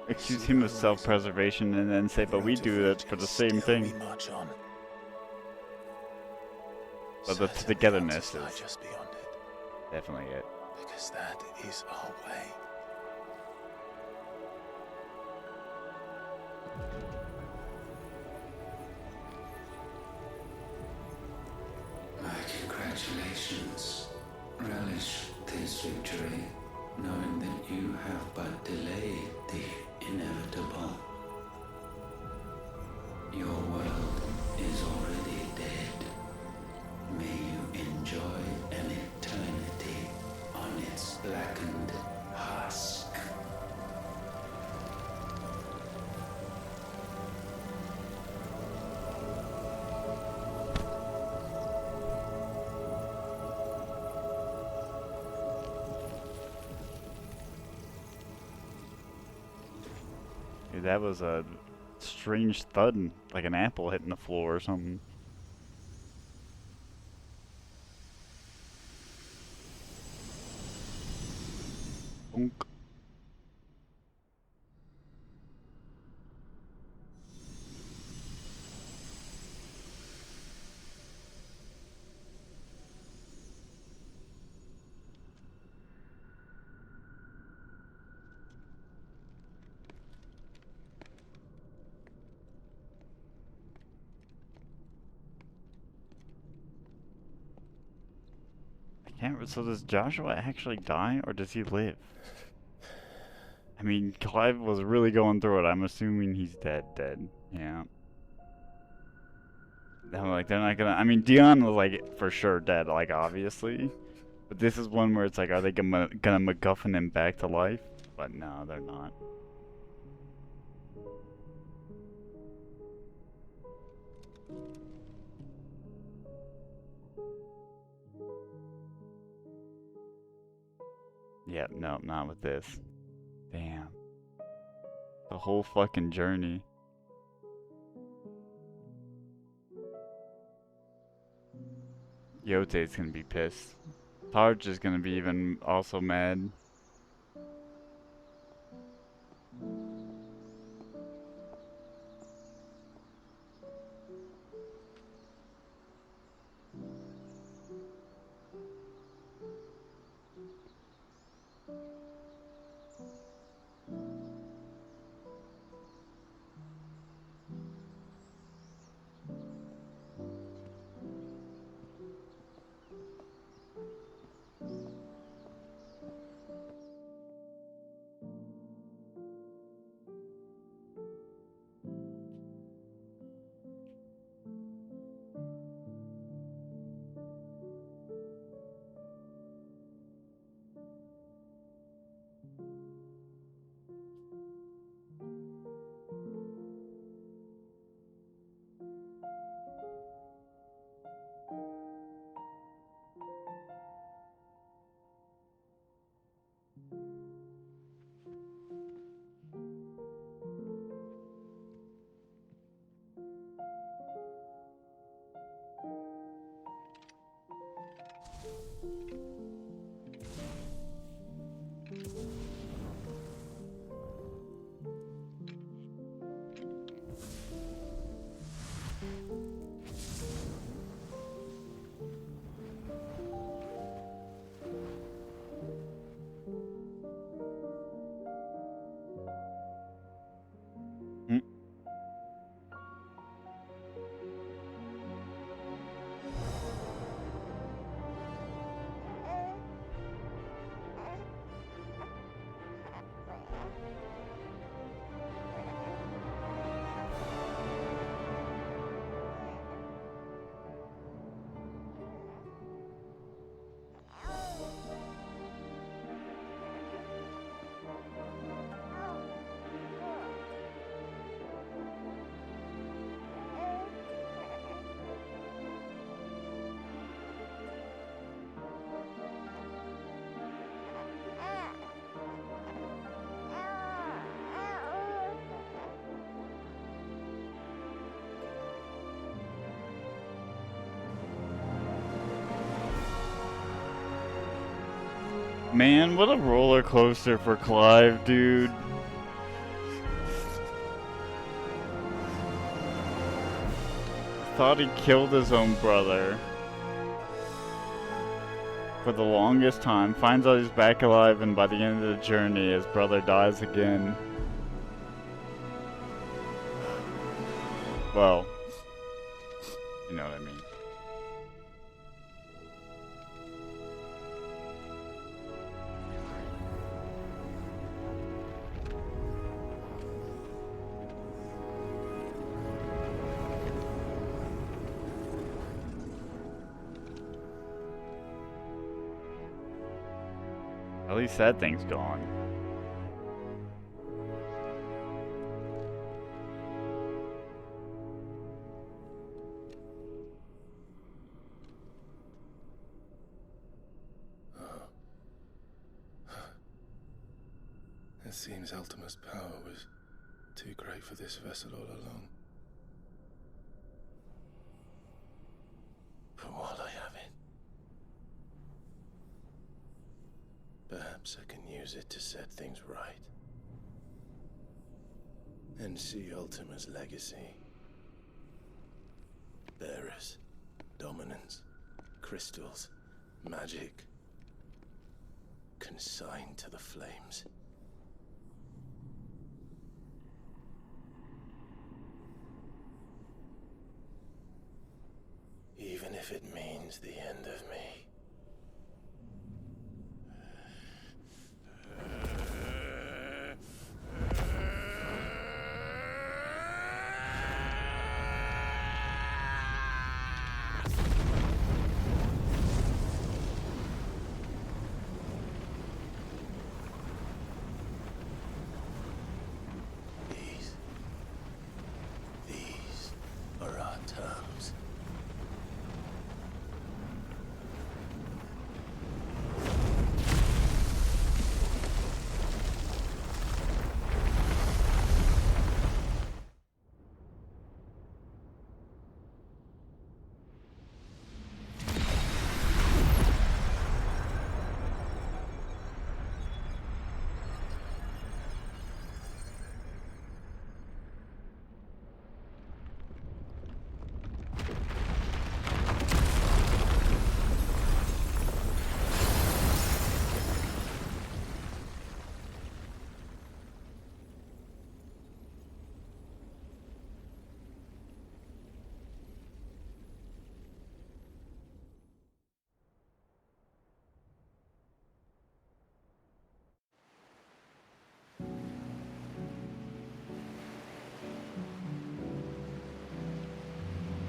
accuse him of self-preservation and then say, but we do that for the same thing. We march on. But the togetherness Lie is just beyond it, definitely it. because that is our way. My congratulations. Relish this victory, knowing that you have but delayed the inevitable. Your world is already dead. May you enjoy an eternity on its blackened husk. Dude, that was a strange thud, like an apple hitting the floor or something. Bonk. Damn, so does Joshua actually die, or does he live? I mean, Clive was really going through it. I'm assuming he's dead. Yeah. I'm like, they're not gonna... I mean, Dion was, like, for sure dead, like, obviously. But this is one where it's like, are they gonna MacGuffin him back to life? But no, they're not. Yeah, no, not with this. Damn. The whole fucking journey. Yote's gonna be pissed. Tarj is gonna be even also mad. Man, what a roller coaster for Clive, dude. Thought he killed his own brother. For the longest time, finds out he's back alive, and by the end of the journey, his brother dies again. Well, you know what I mean. At least that thing's gone. It seems Ultima's power was too great for this vessel all along. But while I have it, perhaps I can use it to set things right. And see Ultima's legacy. Bearers, dominance, crystals, magic, consigned to the flames. Even if it means the end of me. terms.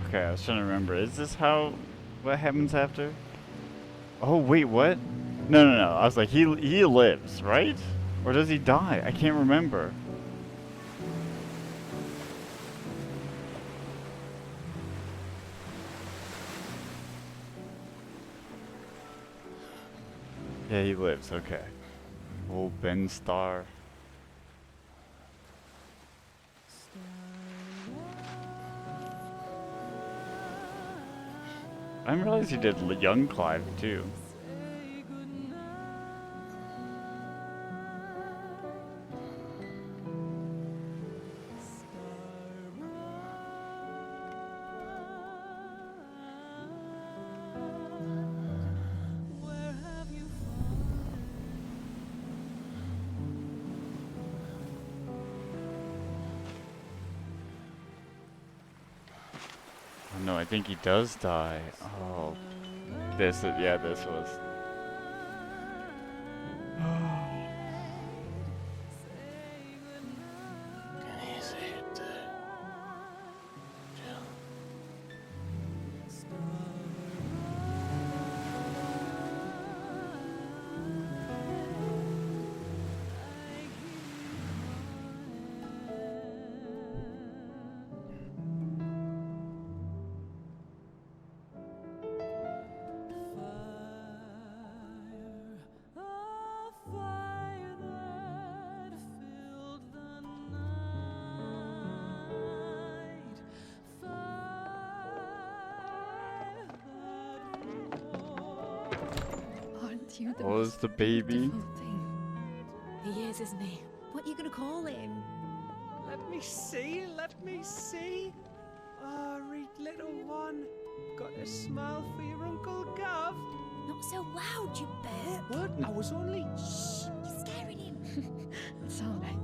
Okay, I was trying to remember. Is this what happens after? Oh, wait, what? No. I was like, he lives, right? Or does he die? I can't remember. Yeah, he lives, okay. Oh, Ben Starr. I didn't realize he did young Clive too. Oh no, I think he does die. Oh, this was. Can you see it too? Jill. You the Oh, it's the baby. He is, isn't he? What are you gonna call him? Let me see. Oh, read little one. Got a smile for your Uncle Gav. Not so loud, you burp. What? I was only... Shh, you're scaring him. It's all right.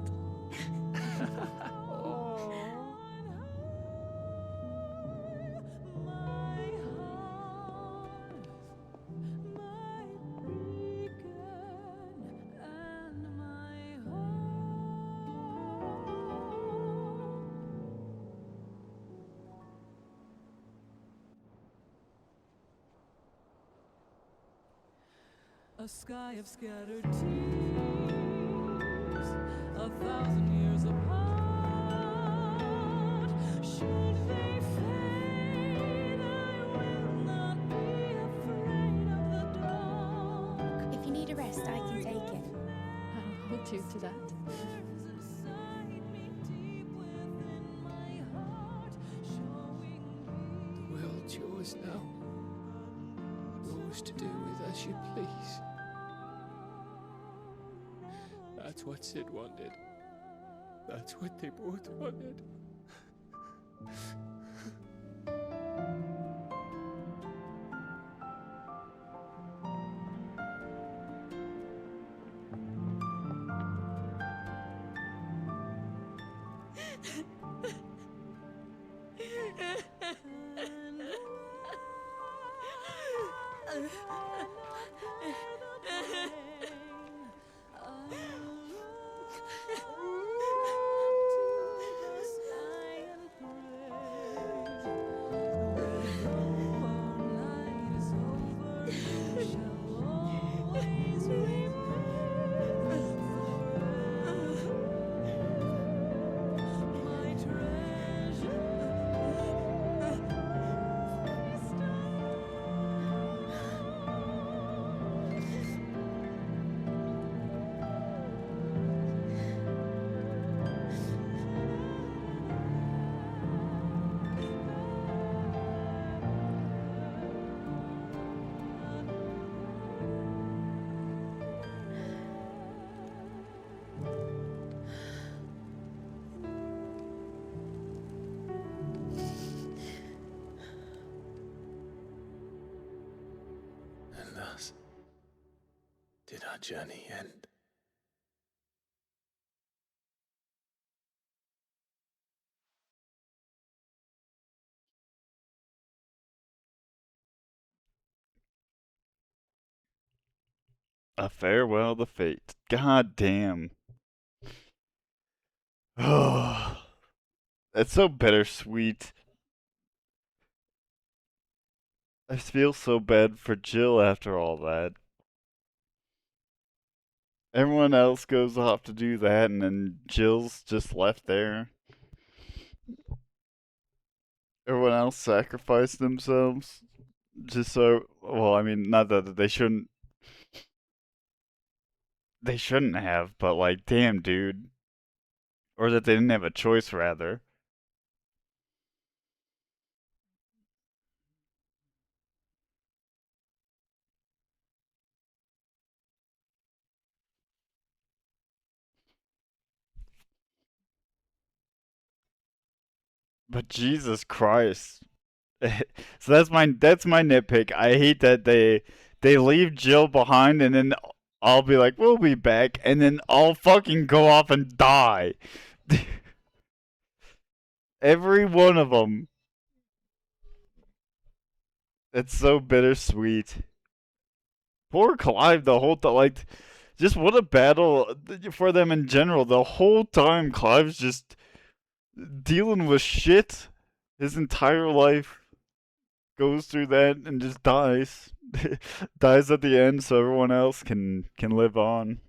A sky of scattered tears, 1,000 years apart. Should they fade, I will not be afraid of the dark. If you need a rest, I can take it. I'll hold you to that. The world's yours now. Yours to do with as you please. That's what Sid wanted. That's what they both wanted. thus did our journey end. A farewell to fate. God damn. Oh, it's so bittersweet. I feel so bad for Jill after all that. Everyone else goes off to do that, and then Jill's just left there. Everyone else sacrificed themselves. Just so, well, I mean, not that they shouldn't. They shouldn't have, but like, damn, dude. Or that they didn't have a choice, rather. But Jesus Christ. So that's my nitpick. I hate that they leave Jill behind and then I'll be like, we'll be back, and then I'll fucking go off and die. Every one of them. It's so bittersweet. Poor Clive the whole time. Like, just what a battle for them in general. The whole time Clive's just dealing with shit. His entire life goes through that and just dies. Dies at the end so everyone else can live on.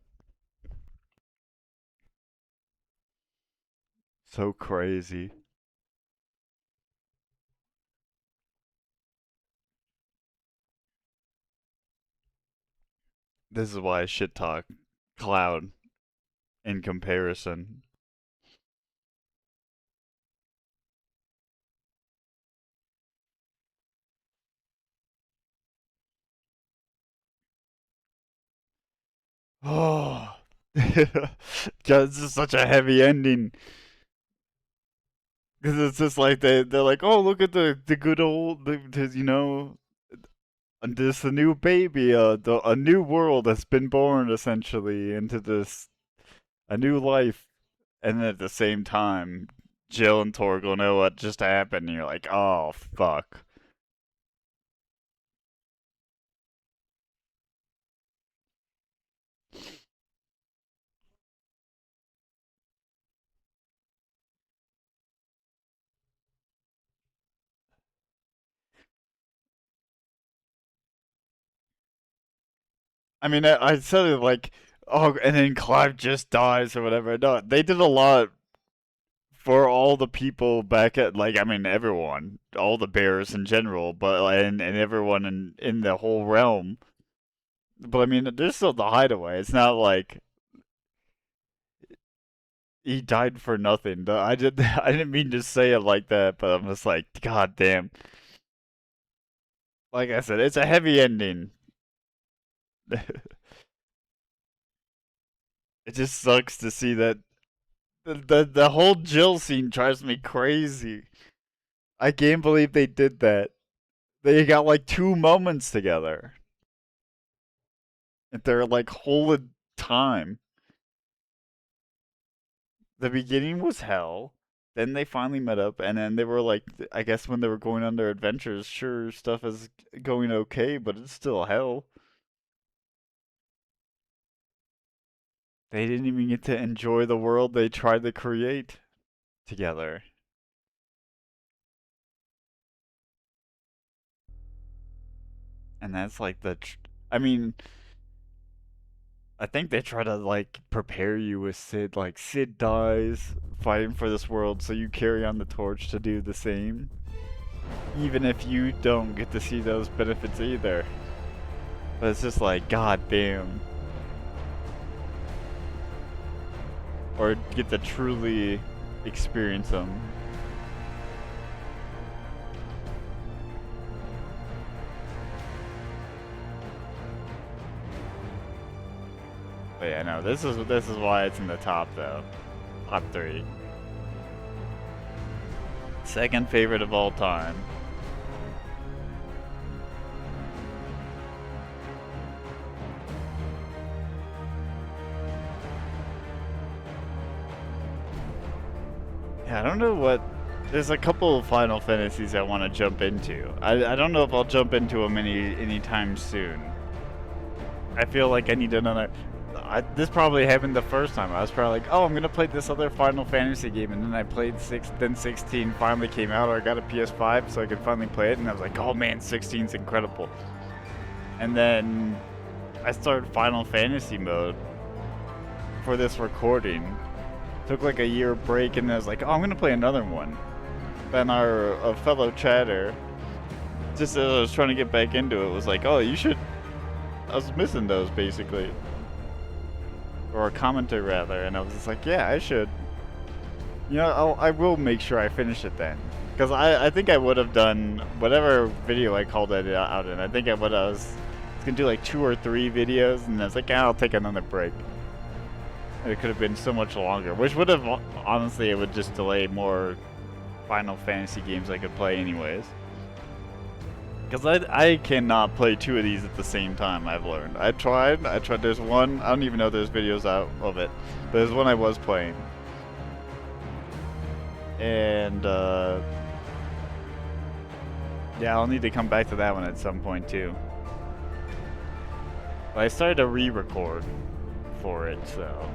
So crazy. This is why I shit talk Cloud in comparison. Oh, this is such a heavy ending. Because it's just like they're like, oh, look at the good old, you know, this a new baby, a new world that's been born essentially into this a new life, and then at the same time, Jill and Torgal know what just happened, and you're like, oh fuck. I mean, I said it like, oh, and then Clive just dies or whatever. No, they did a lot for all the people back at, like, I mean, everyone, all the bears in general, but and everyone in the whole realm. But I mean, there's still the hideaway. It's not like he died for nothing. I didn't mean to say it like that, but I'm just like, god damn. Like I said, it's a heavy ending. It just sucks to see that the whole Jill scene drives me crazy. I can't believe they did that. They got like 2 moments together. And they're like whole time. The beginning was hell. Then they finally met up, and then they were like, I guess when they were going on their adventures, sure, stuff is going okay, but it's still hell. They didn't even get to enjoy the world they tried to create together. And that's like I mean, I think they try to like prepare you with Sid. Like, Sid dies fighting for this world, so you carry on the torch to do the same. Even if you don't get to see those benefits either. But it's just like, god damn. Or get to truly experience them. But yeah, no, this is why it's in the top though. Top 3. Second favorite of all time. Yeah, I don't know what. There's a couple of Final Fantasies I want to jump into. I don't know if I'll jump into them anytime soon. I feel like I need another. This probably happened the first time. I was probably like, oh, I'm gonna play this other Final Fantasy game, and then I played 16 finally came out, or I got a PS5 so I could finally play it, and I was like, oh man, 16's incredible. And then I started Final Fantasy mode for this recording. Took like a year break, and I was like, oh, I'm gonna play another one. Then a fellow chatter, just as I was trying to get back into it, was like, oh, you should. I was missing those basically. Or a commenter rather, and I was just like, yeah, I should. You know, I will make sure I finish it then. Because I think I would have done whatever video I called it out in. I think I was gonna do like 2 or 3 videos, and I was like, yeah, I'll take another break. And it could have been so much longer, which would have, honestly, it would just delay more Final Fantasy games I could play anyways. Because I cannot play 2 of these at the same time, I've learned. I tried, there's one, I don't even know if there's videos out of it, but there's one I was playing. And, yeah, I'll need to come back to that one at some point too. But I started to re-record for it, so...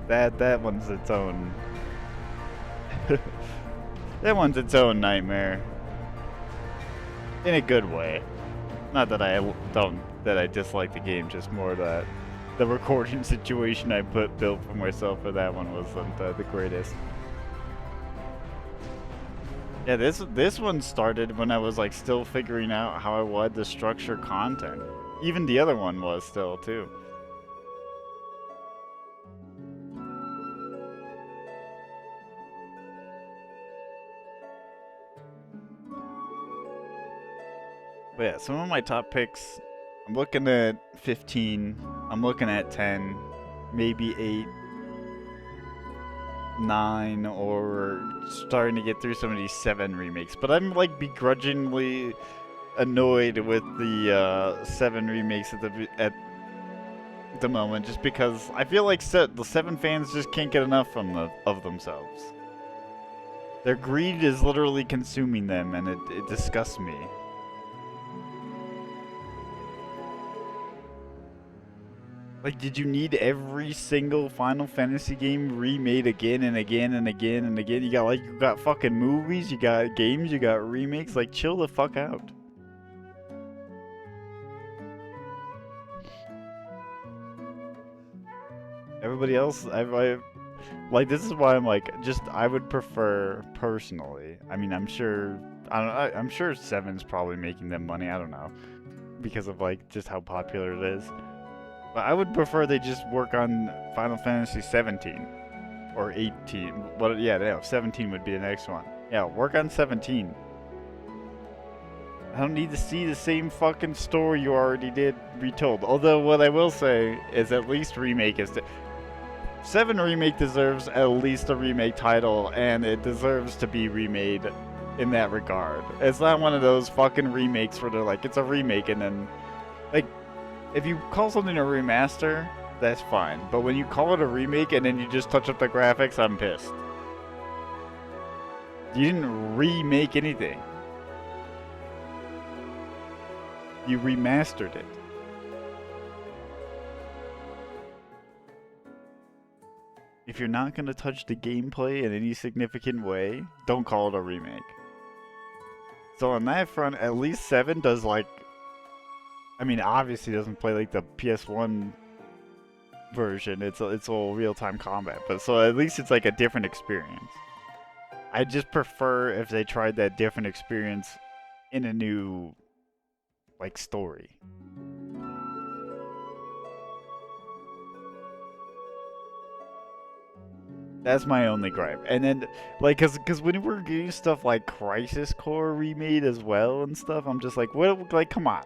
That one's its own... That one's its own nightmare. In a good way. Not that I dislike the game, just more that the recording situation I built for myself for that one wasn't the greatest. Yeah, this one started when I was like still figuring out how I wanted to structure content. Even the other one was still too. But yeah, some of my top picks, I'm looking at 15, I'm looking at 10, maybe 8, 9, or starting to get through some of these 7 remakes. But I'm like begrudgingly annoyed with the 7 remakes at the moment, just because I feel like the 7 fans just can't get enough of themselves. Their greed is literally consuming them, and it disgusts me. Like, did you need every single Final Fantasy game remade again and again and again and again? You got fucking movies, you got games, you got remakes. Like, chill the fuck out. Everybody else, like, this is why I'm like, I would prefer personally. I mean, I'm sure 7's probably making them money. I don't know, because of like just how popular it is. But I would prefer they just work on Final Fantasy 17 or 18. Well, yeah, no, 17 would be the next one. Yeah, work on 17. I don't need to see the same fucking story you already did retold. Although what I will say is at least remake is 7 remake deserves at least a remake title, and it deserves to be remade in that regard. It's not one of those fucking remakes where they're like, it's a remake and then like, if you call something a remaster, that's fine. But when you call it a remake and then you just touch up the graphics, I'm pissed. You didn't remake anything. You remastered it. If you're not going to touch the gameplay in any significant way, don't call it a remake. So on that front, at least 7 does like... I mean, obviously it doesn't play like the PS1 version. It's all real-time combat, but so at least it's like a different experience. I just prefer if they tried that different experience in a new, like, story. That's my only gripe. And then, like, cause when we're getting stuff like Crisis Core remade as well and stuff, I'm just like, what? Like, come on.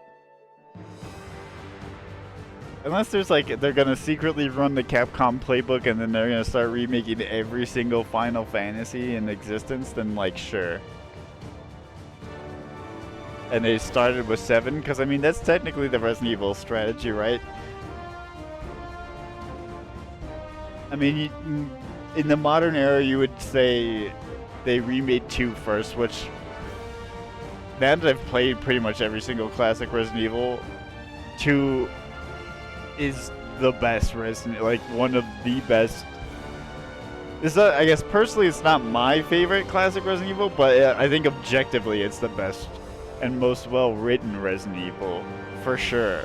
Unless there's like, they're gonna secretly run the Capcom playbook and then they're gonna start remaking every single Final Fantasy in existence, then like, sure. And they started with 7, because I mean, that's technically the Resident Evil strategy, right? I mean, in the modern era, you would say they remade 2 first, which now that I've played pretty much every single classic Resident Evil, 2 is the best Resident, like one of the best. I guess personally it's not my favorite classic Resident Evil, but I think objectively it's the best and most well-written Resident Evil, for sure.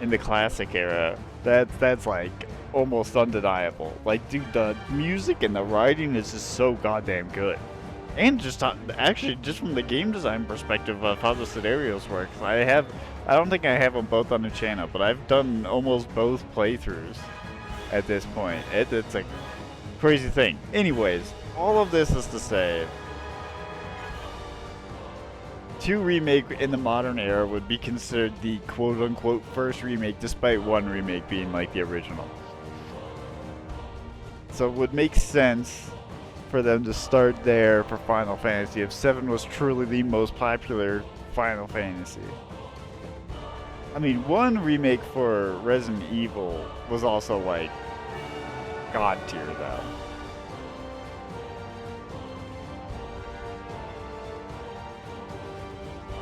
In the classic era, that's like almost undeniable. Like, dude, the music and the writing is just so goddamn good. And just actually, just from the game design perspective of how the scenarios work, I don't think I have them both on the channel, but I've done almost both playthroughs at this point. It's a crazy thing. Anyways, all of this is to say, 2 remake in the modern era would be considered the quote-unquote first remake, despite 1 remake being like the original. So it would make sense for them to start there for Final Fantasy if 7 was truly the most popular Final Fantasy. I mean, 1 remake for Resident Evil was also like god tier though.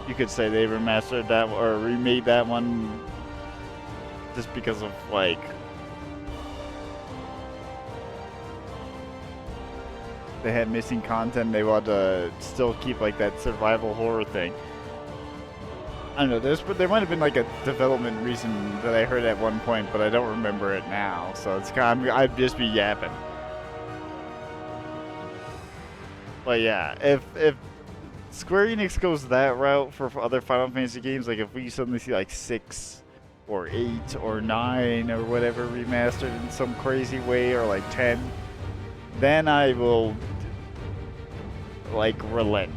You could say they remastered that or remade that one just because of like they had missing content. They wanted to still keep like that survival horror thing. I don't know. There might have been like a development reason that I heard at one point, but I don't remember it now. So it's kind of, I'd just be yapping. But yeah, if Square Enix goes that route for other Final Fantasy games, like if we suddenly see like 6 or 8 or 9 or whatever remastered in some crazy way, or like 10, then I will like relent.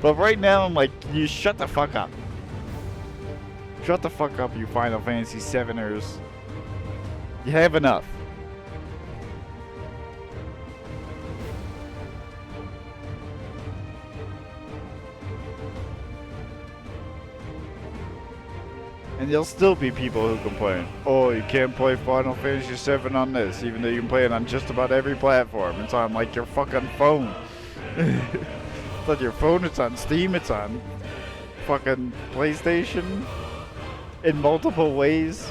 But right now I'm like, you shut the fuck up. Shut the fuck up, you Final Fantasy 7ers. You have enough. And there'll still be people who complain, oh, you can't play Final Fantasy 7 on this, even though you can play it on just about every platform. It's on like your fucking phone. It's on your phone, it's on Steam, it's on fucking PlayStation. In multiple ways.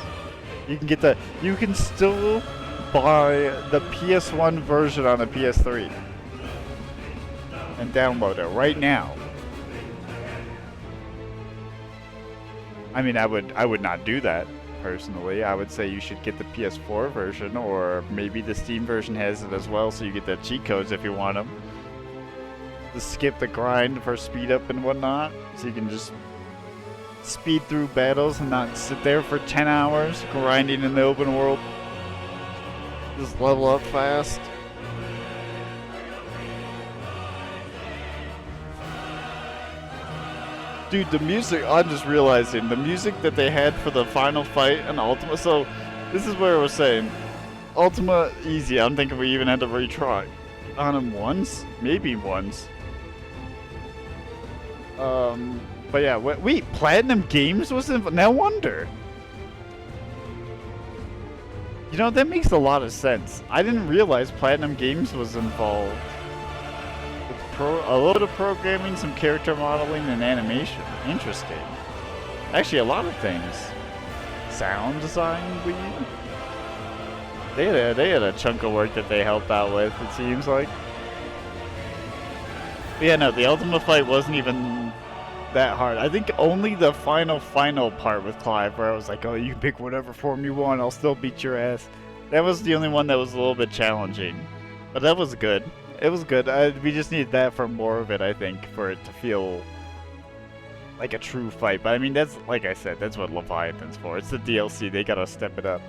You can still buy the PS1 version on a PS3. And download it right now. I mean, I would not do that, personally. I would say you should get the PS4 version, or maybe the Steam version has it as well, so you get the cheat codes if you want them. To skip the grind for speed up and whatnot, so you can just speed through battles and not sit there for 10 hours grinding in the open world. Just level up fast. Dude, the music, I'm just realizing, the music that they had for the final fight in Ultima, so this is where I was saying, Ultima, easy, I'm thinking we even had to retry on him once, maybe once. But yeah, wait, Platinum Games was involved? No wonder. You know, that makes a lot of sense. I didn't realize Platinum Games was involved. A load of programming, some character modeling, and animation. Interesting. Actually, a lot of things. Sound design, they had a chunk of work that they helped out with, it seems like. But yeah, no, the Ultima fight wasn't even that hard. I think only the final part with Clive, where I was like, oh, you can pick whatever form you want, I'll still beat your ass. That was the only one that was a little bit challenging. But that was good. It was good. We just need that for more of it, I think, for it to feel like a true fight. But I mean, that's, like I said, that's what Leviathan's for. It's the DLC. They gotta step it up.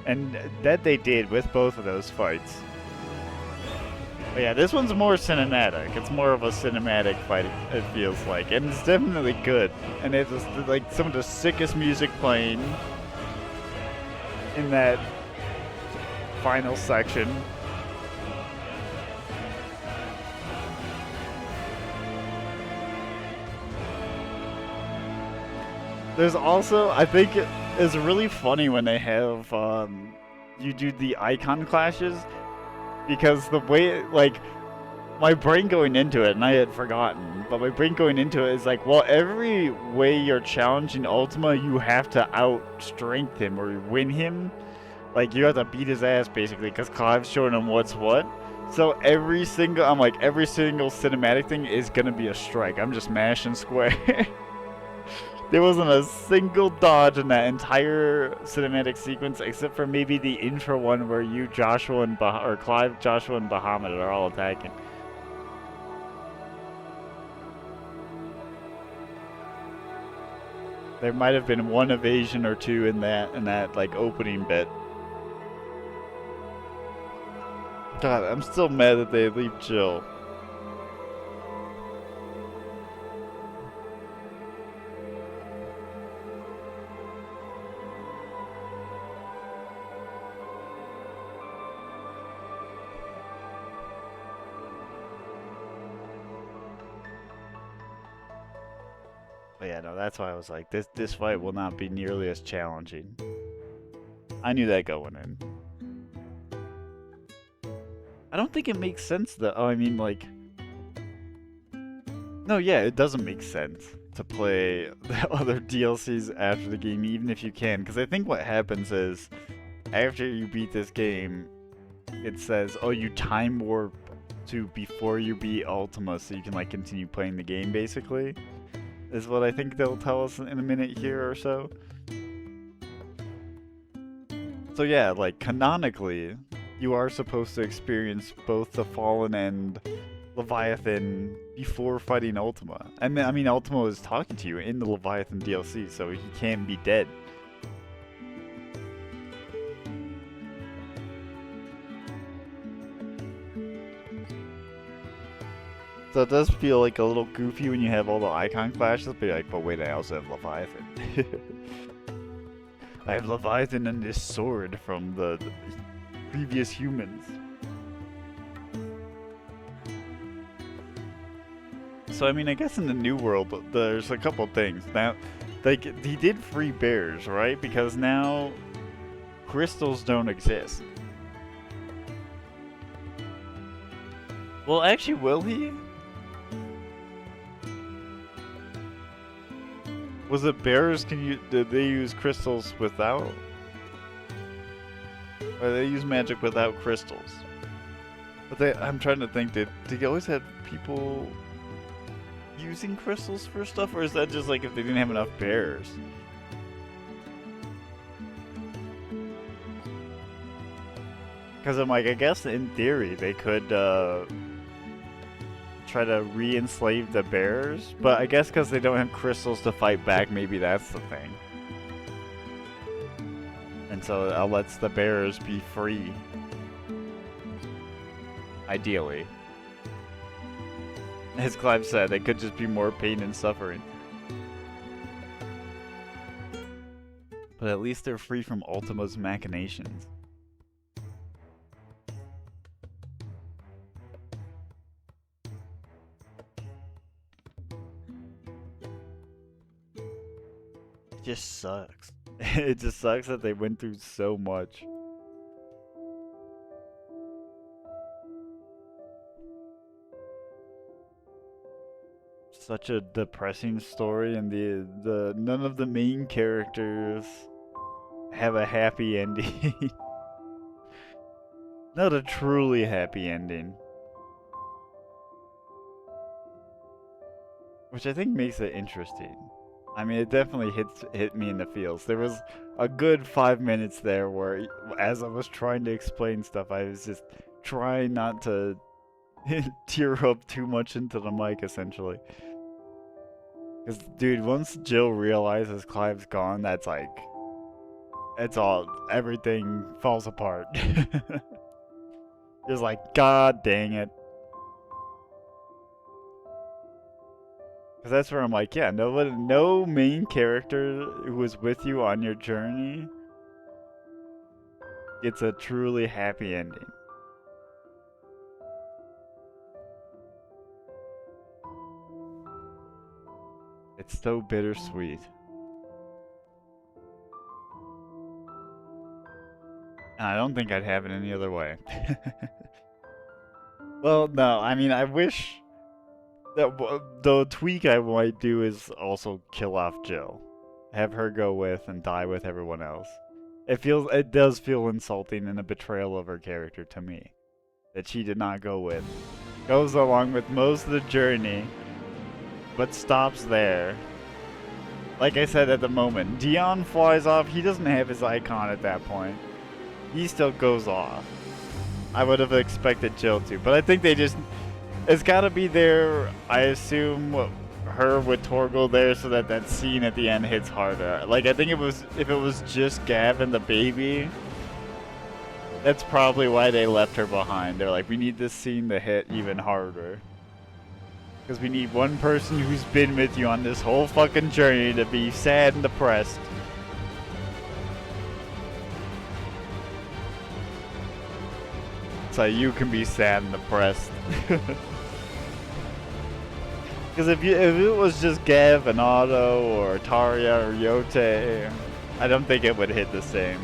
And that they did with both of those fights. But yeah, this one's more cinematic. It's more of a cinematic fight, it feels like. And it's definitely good. And it's like some of the sickest music playing in that final section. There's also, I think it's really funny when they have you do the icon clashes, because the way, like, my brain going into it, and I had forgotten, but my brain going into it is like, well, every way you're challenging Ultima, you have to out-strength him or win him. Like, you have to beat his ass, basically, because Clive's showing him what's what. So every single, I'm like, every single cinematic thing is gonna be a strike. I'm just mashing square. There wasn't a single dodge in that entire cinematic sequence, except for maybe the intro one where you, Joshua, and or Clive, Joshua, and Bahamut are all attacking. There might have been one evasion or two in that like opening bit. God, I'm still mad that they leave Jill. But yeah, no, that's why I was like, this fight will not be nearly as challenging. I knew that going in. I don't think it makes sense though. Oh, I mean, like, no, yeah, it doesn't make sense to play the other DLCs after the game, even if you can, because I think what happens is, after you beat this game, it says, oh, you time warp to before you beat Ultima, so you can like continue playing the game, basically. Is what I think they'll tell us in a minute here or so. So yeah, like, canonically, you are supposed to experience both the Fallen and Leviathan before fighting Ultima. And I mean, Ultima is talking to you in the Leviathan DLC, so he can't be dead. So it does feel like a little goofy when you have all the icon clashes, but you're like, but wait, I also have Leviathan. I have Leviathan and this sword from the previous humans. So I mean, I guess in the new world, there's a couple things. Now, like, he did free bears, right? Because now crystals don't exist. Well, actually, will he? Was it bears? Did they use crystals without? Or they use magic without crystals? But I'm trying to think, did they always have people using crystals for stuff? Or is that just like if they didn't have enough bears? Because I'm like, I guess in theory they could try to re-enslave the bears, but I guess because they don't have crystals to fight back, maybe that's the thing. And so it lets the bears be free. Ideally. As Clive said, it could just be more pain and suffering. But at least they're free from Ultima's machinations. It just sucks. It just sucks that they went through so much. Such a depressing story, and the none of the main characters have a happy ending. Not a truly happy ending. Which I think makes it interesting. I mean, it definitely hit me in the feels. There was a good 5 minutes there where, as I was trying to explain stuff, I was just trying not to tear up too much into the mic, essentially. Because, dude, once Jill realizes Clive's gone, that's like, everything falls apart. Just like, god dang it. Because that's where I'm like, yeah, no main character who was with you on your journey gets a truly happy ending. It's so bittersweet. And I don't think I'd have it any other way. Well, no, I mean, I wish that the tweak I might do is also kill off Jill. Have her go with and die with everyone else. It does feel insulting and a betrayal of her character to me. That she did not go with. Goes along with most of the journey, but stops there. Like I said at the moment, Dion flies off. He doesn't have his icon at that point. He still goes off. I would have expected Jill to, but I think they just... It's gotta be there, I assume, her with Torgal there so that that scene at the end hits harder. Like, I think if it was just Gav and the baby, that's probably why they left her behind. They're like, we need this scene to hit even harder. Because we need one person who's been with you on this whole fucking journey to be sad and depressed. So you can be sad and depressed. Because if it was just Gav and Otto or Taria or Yote, I don't think it would hit the same.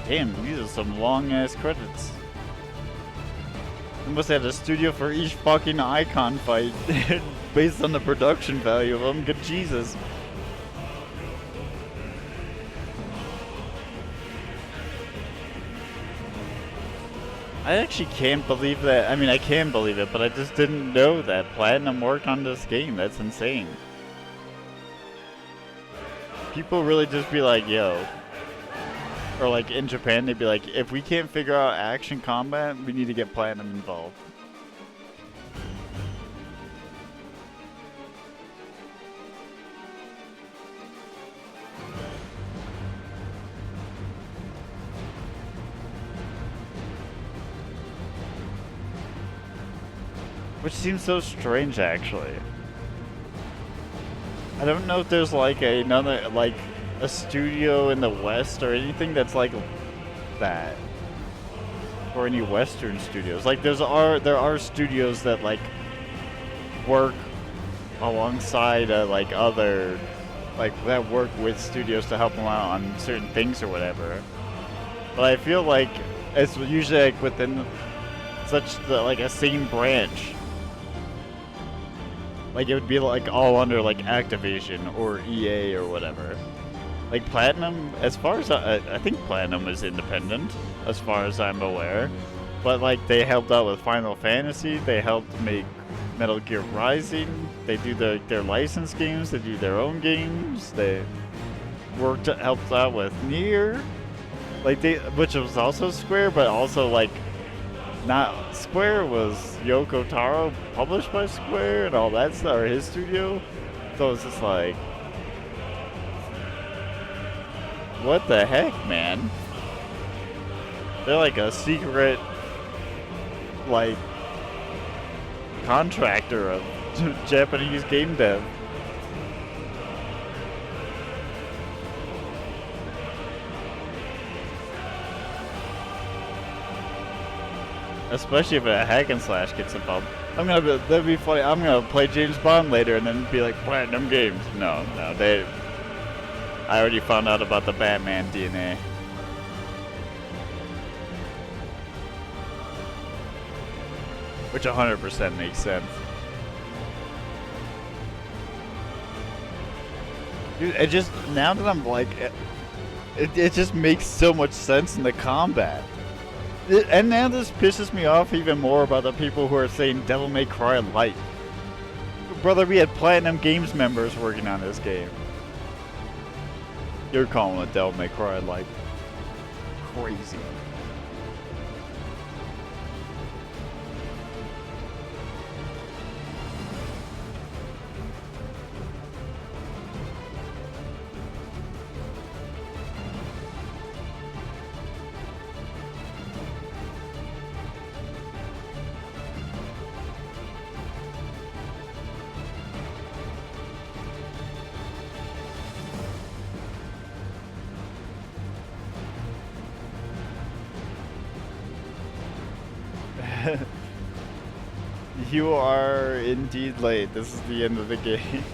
Damn, these are some long-ass credits. They must have a studio for each fucking icon fight based on the production value of them. Good Jesus. I actually can't believe that. I mean, I can believe it, but I just didn't know that Platinum worked on this game. That's insane. People really just be like, yo. Or like in Japan, they'd be like, if we can't figure out action combat, we need to get Platinum involved. Which seems so strange, actually. I don't know if there's like another, like, a studio in the West or anything that's like that, or any Western studios. Like there are studios that like work alongside like other, like that work with studios to help them out on certain things or whatever. But I feel like it's usually like within like a same branch. Like it would be like all under like Activision or EA or whatever. Like Platinum, as far as I think Platinum is independent, as far as I'm aware. But like they helped out with Final Fantasy, they helped make Metal Gear Rising, they do their licensed games, they do their own games, they helped out with Nier, like which was also Square, but also like not Square, was Yoko Taro published by Square and all that stuff, or his studio. So it's just like, what the heck, man? They're like a secret, like, contractor of Japanese game dev. Especially if a hack and slash gets involved. That'd be funny. I'm gonna play James Bond later and then be like, Platinum Games. No, I already found out about the Batman DNA. Which 100% makes sense. Dude, it just, now that I'm like, it just makes so much sense in the combat. And now this pisses me off even more about the people who are saying Devil May Cry Lite. Brother, we had Platinum Games members working on this game. You're calling it Devil May Cry Lite. Crazy. You are indeed late. This is the end of the game.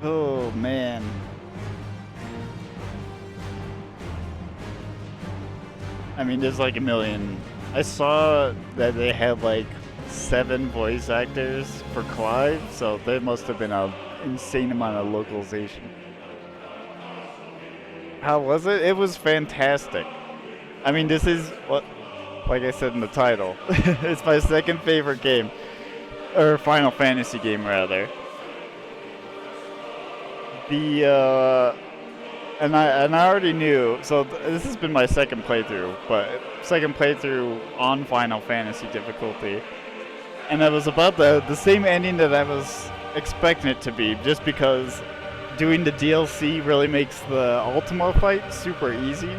Oh man. I mean, there's like a million. I saw that they had like 7 voice actors for Clive, so there must have been an insane amount of localization. How was it? It was fantastic. I mean, this is what, like I said in the title, it's my second favorite game, or Final Fantasy game rather. And I already knew, so this has been my second playthrough, but second playthrough on Final Fantasy difficulty. And it was about the same ending that I was expecting it to be, just because doing the DLC really makes the Ultima fight super easy.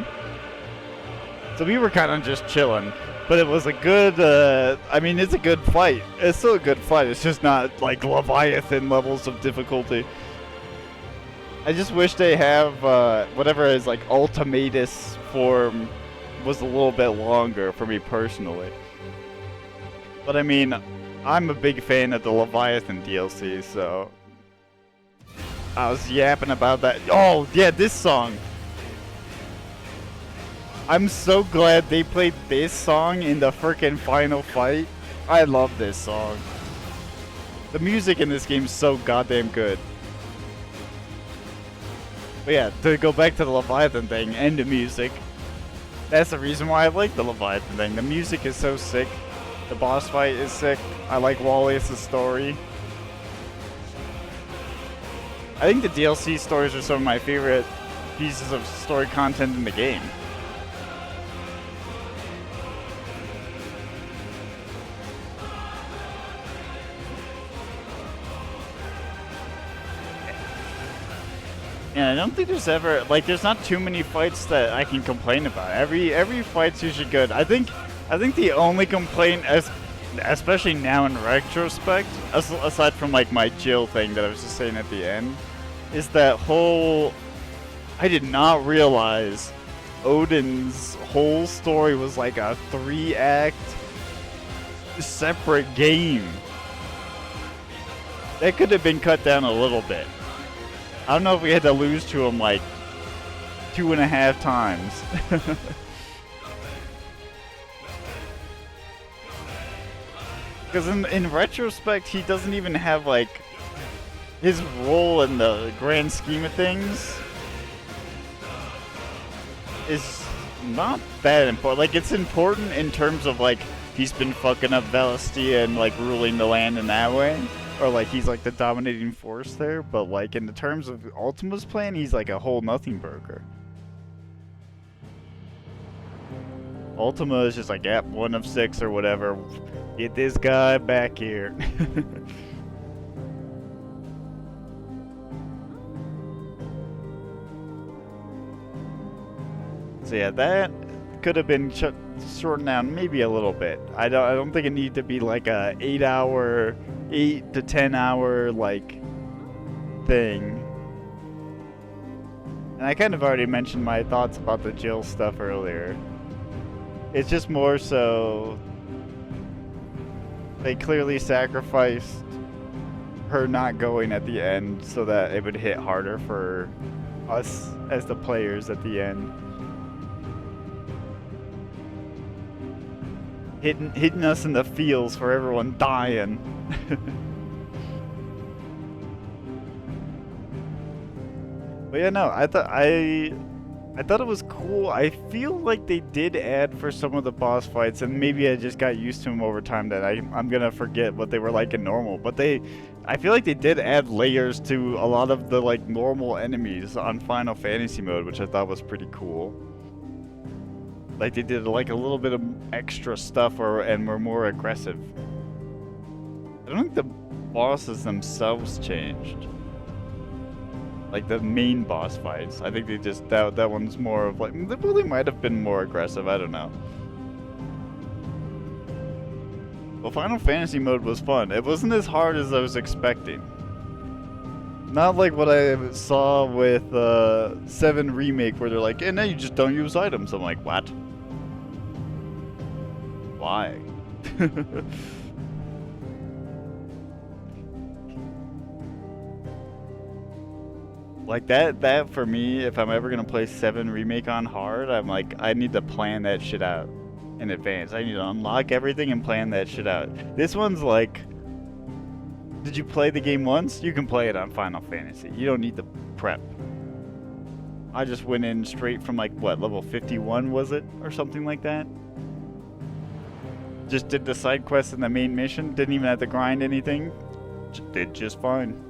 So we were kind of just chilling, but it was a good, I mean, it's a good fight. It's still a good fight, it's just not like Leviathan levels of difficulty. I just wish they have whatever his like Ultimatus form was a little bit longer for me personally. But I mean, I'm a big fan of the Leviathan DLC, so I was yapping about that. Oh yeah, this song. I'm so glad they played this song in the frickin' final fight. I love this song. The music in this game is so goddamn good. But yeah, to go back to the Leviathan thing and the music, that's the reason why I like the Leviathan thing. The music is so sick. The boss fight is sick. I like Wallace's story. I think the DLC stories are some of my favorite pieces of story content in the game. And I don't think there's ever, like, there's not too many fights that I can complain about. Every fight's usually good. I think the only complaint, especially now in retrospect, aside from like my Jill thing that I was just saying at the end, is that whole, I did not realize Odin's whole story was like a 3-act separate game. That could have been cut down a little bit. I don't know if we had to lose to him like 2.5 times. Because in retrospect, he doesn't even have like his role in the grand scheme of things is not that important. Like, it's important in terms of like he's been fucking up Valestia and like ruling the land in that way. Or like he's like the dominating force there, but like in the terms of Ultima's plan, he's like a whole nothing burger. Ultima is just like, yep, 1 of 6 or whatever. Get this guy back here. So yeah, that could have been shortened down maybe a little bit. I don't think it needed to be like a 8 to 10 hour like thing. And I kind of already mentioned my thoughts about the Jill stuff earlier. It's just more so they clearly sacrificed her not going at the end so that it would hit harder for us as the players at the end. Hitting us in the feels for everyone dying. But yeah, no, I thought it was cool. I feel like they did add for some of the boss fights, and maybe I just got used to them over time that I'm gonna forget what they were like in normal. But I feel like they did add layers to a lot of the like normal enemies on Final Fantasy mode, which I thought was pretty cool. Like they did like a little bit of extra stuff and were more aggressive. I don't think the bosses themselves changed. Like the main boss fights. I think they just that one's more of like they really might have been more aggressive. I don't know. Well, Final Fantasy mode was fun. It wasn't as hard as I was expecting. Not like what I saw with 7 Remake, where they're like, "And now you just don't use items." I'm like, what? Why? Like that for me, if I'm ever gonna play 7 Remake on hard, I'm like, I need to plan that shit out in advance. I need to unlock everything and plan that shit out. This one's like, did you play the game once? You can play it on Final Fantasy. You don't need the prep. I just went in straight from like, what, level 51 was it? Or something like that? Just did the side quests in the main mission, didn't even have to grind anything. Did just fine.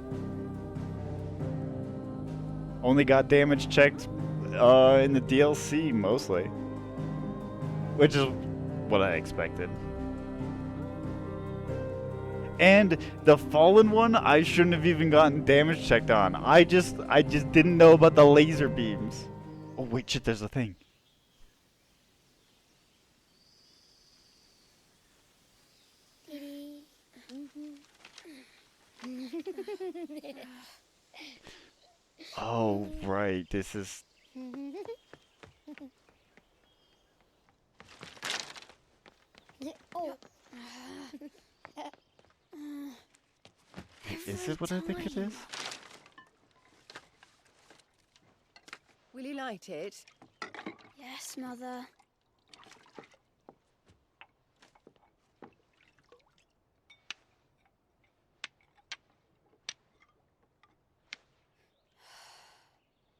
Only got damage checked in the DLC, mostly. Which is what I expected. And the Fallen one, I shouldn't have even gotten damage checked on. I just didn't know about the laser beams. Oh wait, shit, there's a thing. Oh, right, this is... Oh. Is it what I think it is? Will you light it? Yes, Mother.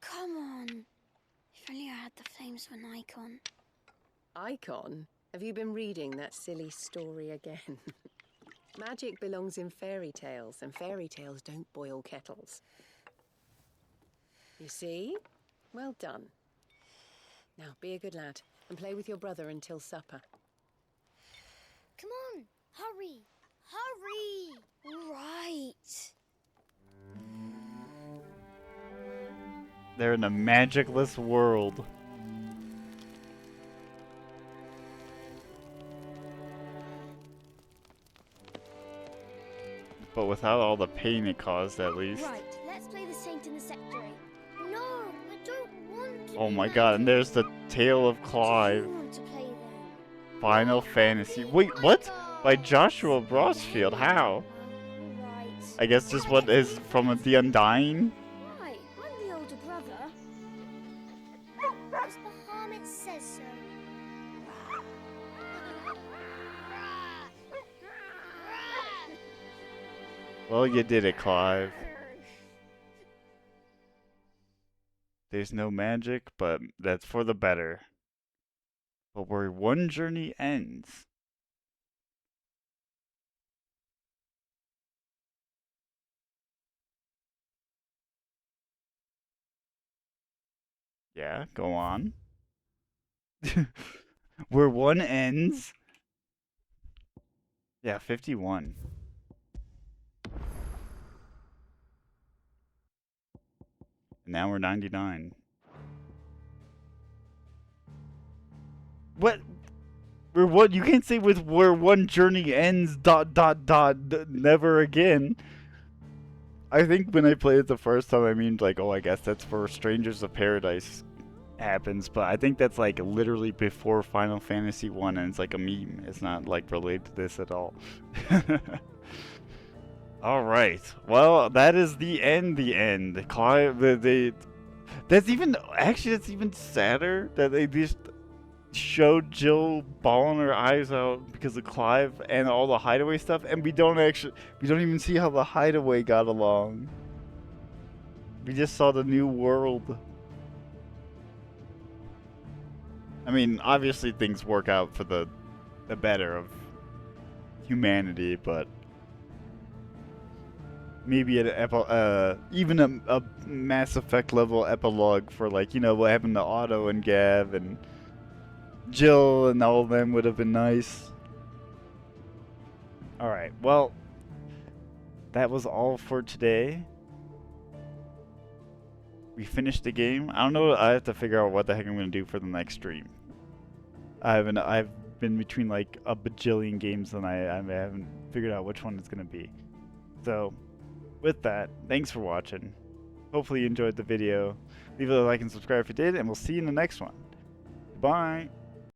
Come on. If only I had the flames for an icon. Icon? Have you been reading that silly story again? Magic belongs in fairy tales, and fairy tales don't boil kettles. You see? Well done. Now, be a good lad, and play with your brother until supper. Come on, hurry! Hurry! All right. They're in a magicless world. But without all the pain it caused, at least. Right, let's play the saint in the secretary. No, I don't want to. Oh my god, and there's the Tale of Clive. To play them. Final Fantasy. Wait, what? By Joshua Brosfield, how? I guess just what is from The Undying? Right, I'm the older brother. Because Bahamut says so. Well, you did it, Clive. There's no magic, but that's for the better. But where one journey ends. Yeah, go on. Where one ends. Yeah, 51. Now we're 99. What? Where what? You can't say with where one journey ends. ... Never again. I think when I played it the first time, I mean like, oh, I guess that's where Strangers of Paradise happens. But I think that's like literally before Final Fantasy 1, and it's like a meme. It's not like related to this at all. All right. Well, that is the end. The end. Clive. That's even sadder that they just showed Jill bawling her eyes out because of Clive and all the Hideaway stuff, and we don't even see how the Hideaway got along. We just saw the new world. I mean, obviously things work out for the better of humanity, but maybe even a Mass Effect level epilogue for, like, you know, what happened to Otto and Gav and Jill and all of them would have been nice. Alright, well, that was all for today. we finished the game. I don't know. I have to figure out what the heck I'm gonna do for the next stream. I've been between like a bajillion games and I haven't figured out which one it's gonna be. So with that, thanks for watching. Hopefully you enjoyed the video. Leave a like and subscribe if you did, and we'll see you in the next one. Bye.